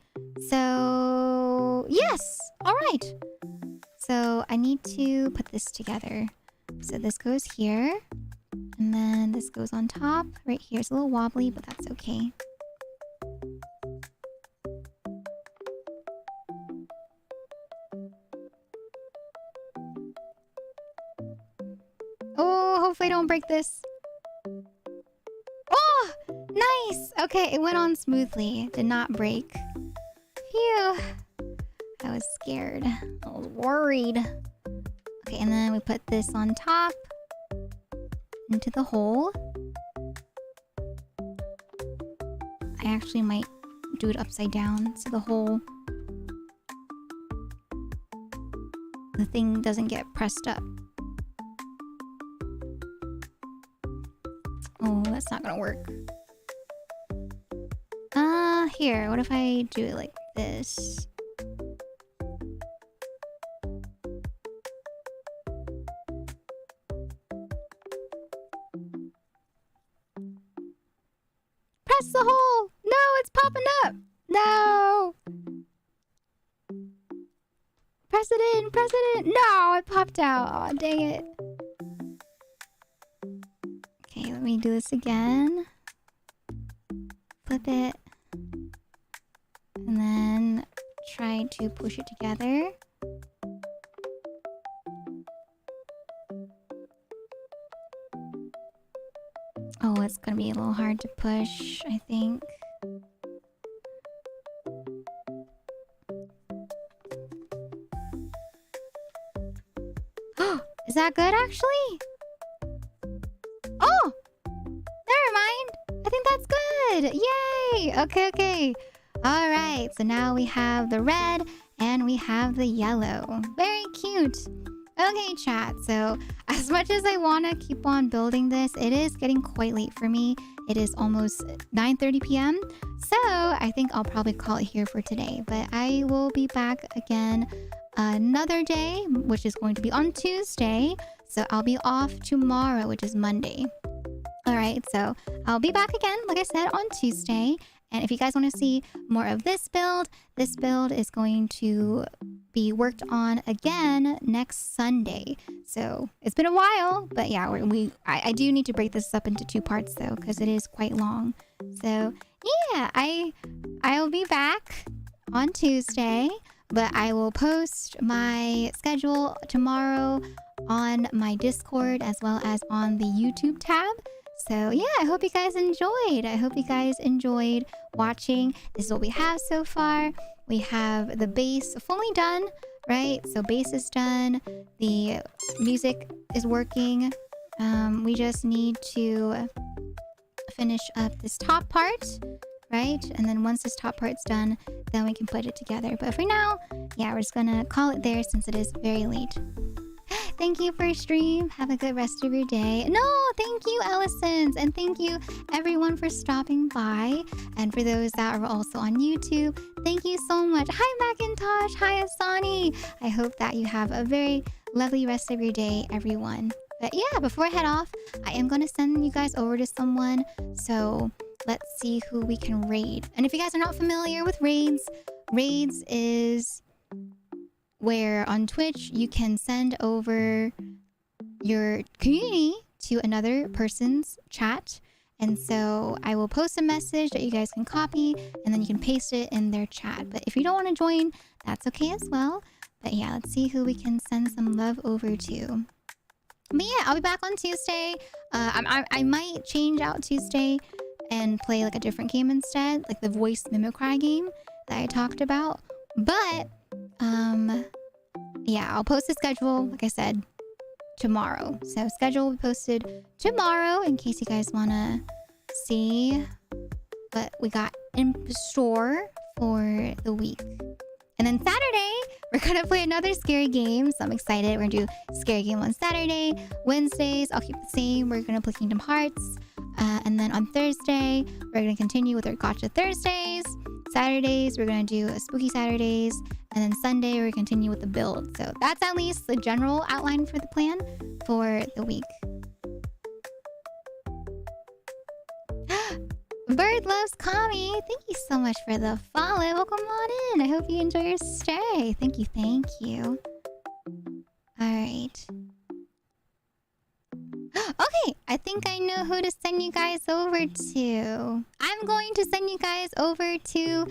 So, yes. All right. So I need to put this together. So this goes here. And then this goes on top. Right here. It's a little wobbly, but that's okay. Oh, hopefully I don't break this. Oh, nice. Okay, it went on smoothly. Did not break. Phew. I was scared. I was worried. Okay, and then we put this on top. Into the hole. I actually might do it upside down so the thing doesn't get pressed up. Oh, that's not gonna work. Here, what if I do it like this? Press the hole! No, it's popping up! No! Press it in! Press it in! No, it popped out. Aw, dang it. Okay, let me do this again. Flip it. And then try to push it together. Oh, it's gonna be a little hard to push, I think. Is that good, actually? Oh! Never mind. I think that's good. Yay! Okay, okay. All right, so now we have the red and we have the yellow. Very cute. Okay, chat. So as much as I want to keep on building this, it is getting quite late for me. It is almost 9:30 p.m. So I think I'll probably call it here for today. But I will be back again another day, which is going to be on Tuesday. So I'll be off tomorrow, which is Monday. All right, so I'll be back again, like I said, on Tuesday. And if you guys want to see more of this build is going to be worked on again next Sunday. So it's been a while, but yeah, I do need to break this up into 2 parts though, because it is quite long. So yeah, I'll be back on Tuesday, but I will post my schedule tomorrow on my Discord as well as on the YouTube tab. So yeah, I hope you guys enjoyed. I hope you guys enjoyed watching. This is what we have so far. We have the bass fully done, right? So bass is done. The music is working. We just need to finish up this top part, right? And then once this top part's done, then we can put it together. But for now, yeah, we're just gonna call it there since it is very late. Thank you for stream. Have a good rest of your day. No, thank you, Ellisons. And thank you, everyone, for stopping by. And for those that are also on YouTube, thank you so much. Hi, Macintosh. Hi, Asani. I hope that you have a very lovely rest of your day, everyone. But yeah, before I head off, I am going to send you guys over to someone. So let's see who we can raid. And if you guys are not familiar with raids, raids is where on Twitch you can send over your community to another person's chat. And so I will post a message that you guys can copy and then you can paste it in their chat. But if you don't want to join, that's okay as well. But yeah, let's see who we can send some love over to. But yeah, I'll be back on Tuesday. I might change out Tuesday and play like a different game instead, like the voice mimicry game that I talked about. But yeah, I'll post the schedule, like I said, tomorrow. So schedule will be posted tomorrow in case you guys want to see what we got in store for the week. And then Saturday, we're going to play another scary game. So I'm excited. We're going to do scary game on Saturday. Wednesdays, I'll keep the same. We're going to play Kingdom Hearts. And then on Thursday, we're going to continue with our Gotcha Thursdays. Saturdays, we're going to do a Spooky Saturdays. And then Sunday, we're continue with the build. So that's at least the general outline for the plan for the week. Bird loves Kami. Thank you so much for the follow. Welcome on in. I hope you enjoy your stay. Thank you. Thank you. All right. Okay, I think I know who to send you guys over to. I'm going to send you guys over to...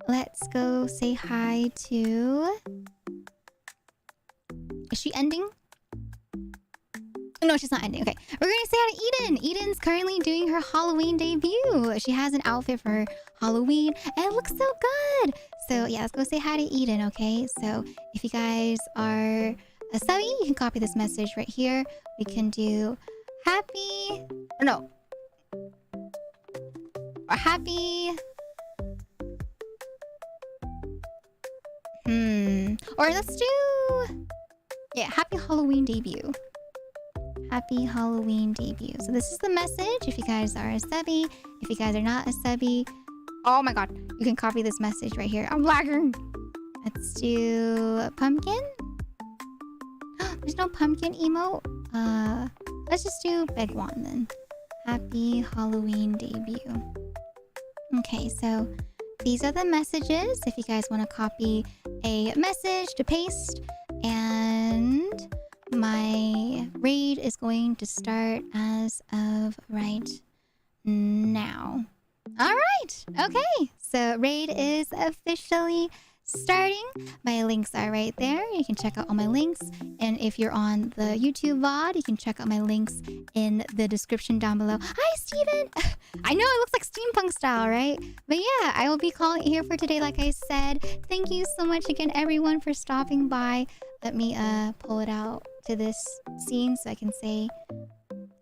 Let's go say hi to... Is she ending? No, she's not ending. Okay, we're going to say hi to Eden. Eden's currently doing her Halloween debut. She has an outfit for Halloween and it looks so good. So yeah, let's go say hi to Eden, okay? So if you guys are a subby, you can copy this message right here. We can do happy... No. Or happy... Or let's do... Yeah, happy Halloween debut. Happy Halloween debut. So this is the message if you guys are a subby. If you guys are not a subby... Oh my god. You can copy this message right here. I'm lagging. Let's do pumpkin. There's no pumpkin emote. Let's just do big one then. Happy Halloween debut. Okay, so these are the messages if you guys want to copy a message to paste. And my raid is going to start as of right now. All right. Okay. So raid is officially starting. My links are right there. You can check out all my links. And if you're on the YouTube VOD, you can check out my links in the description down below. Hi, Steven! I know it looks like steampunk style, right? But yeah, I will be calling it here for today, like I said. Thank you so much again, everyone, for stopping by. Let me pull it out to this scene so I can say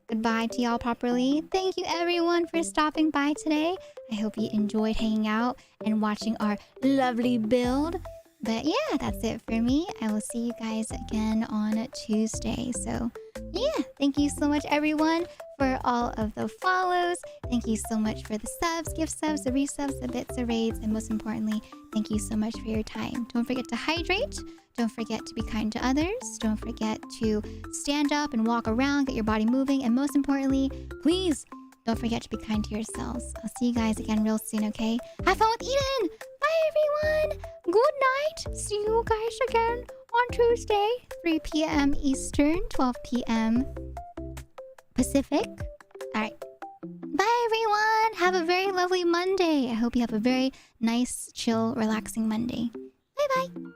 goodbye to y'all properly. Thank you, everyone, for stopping by today. I hope you enjoyed hanging out and watching our lovely build. But yeah, that's it for me. I will see you guys again on Tuesday. So Yeah, thank you so much, everyone, for all of the follows. Thank you so much for the subs, gift subs, the resubs, the bits, the raids, and most importantly, thank you so much for your time. Don't forget to hydrate. Don't forget to be kind to others. Don't forget to stand up and walk around, get your body moving, and most importantly, please don't forget to be kind to yourselves. I'll see you guys again real soon, okay? Have fun with Eden! Bye, everyone! Good night! See you guys again on Tuesday, 3 p.m. Eastern, 12 p.m. Pacific. Alright. Bye, everyone! Have a very lovely Monday. I hope you have a very nice, chill, relaxing Monday. Bye-bye!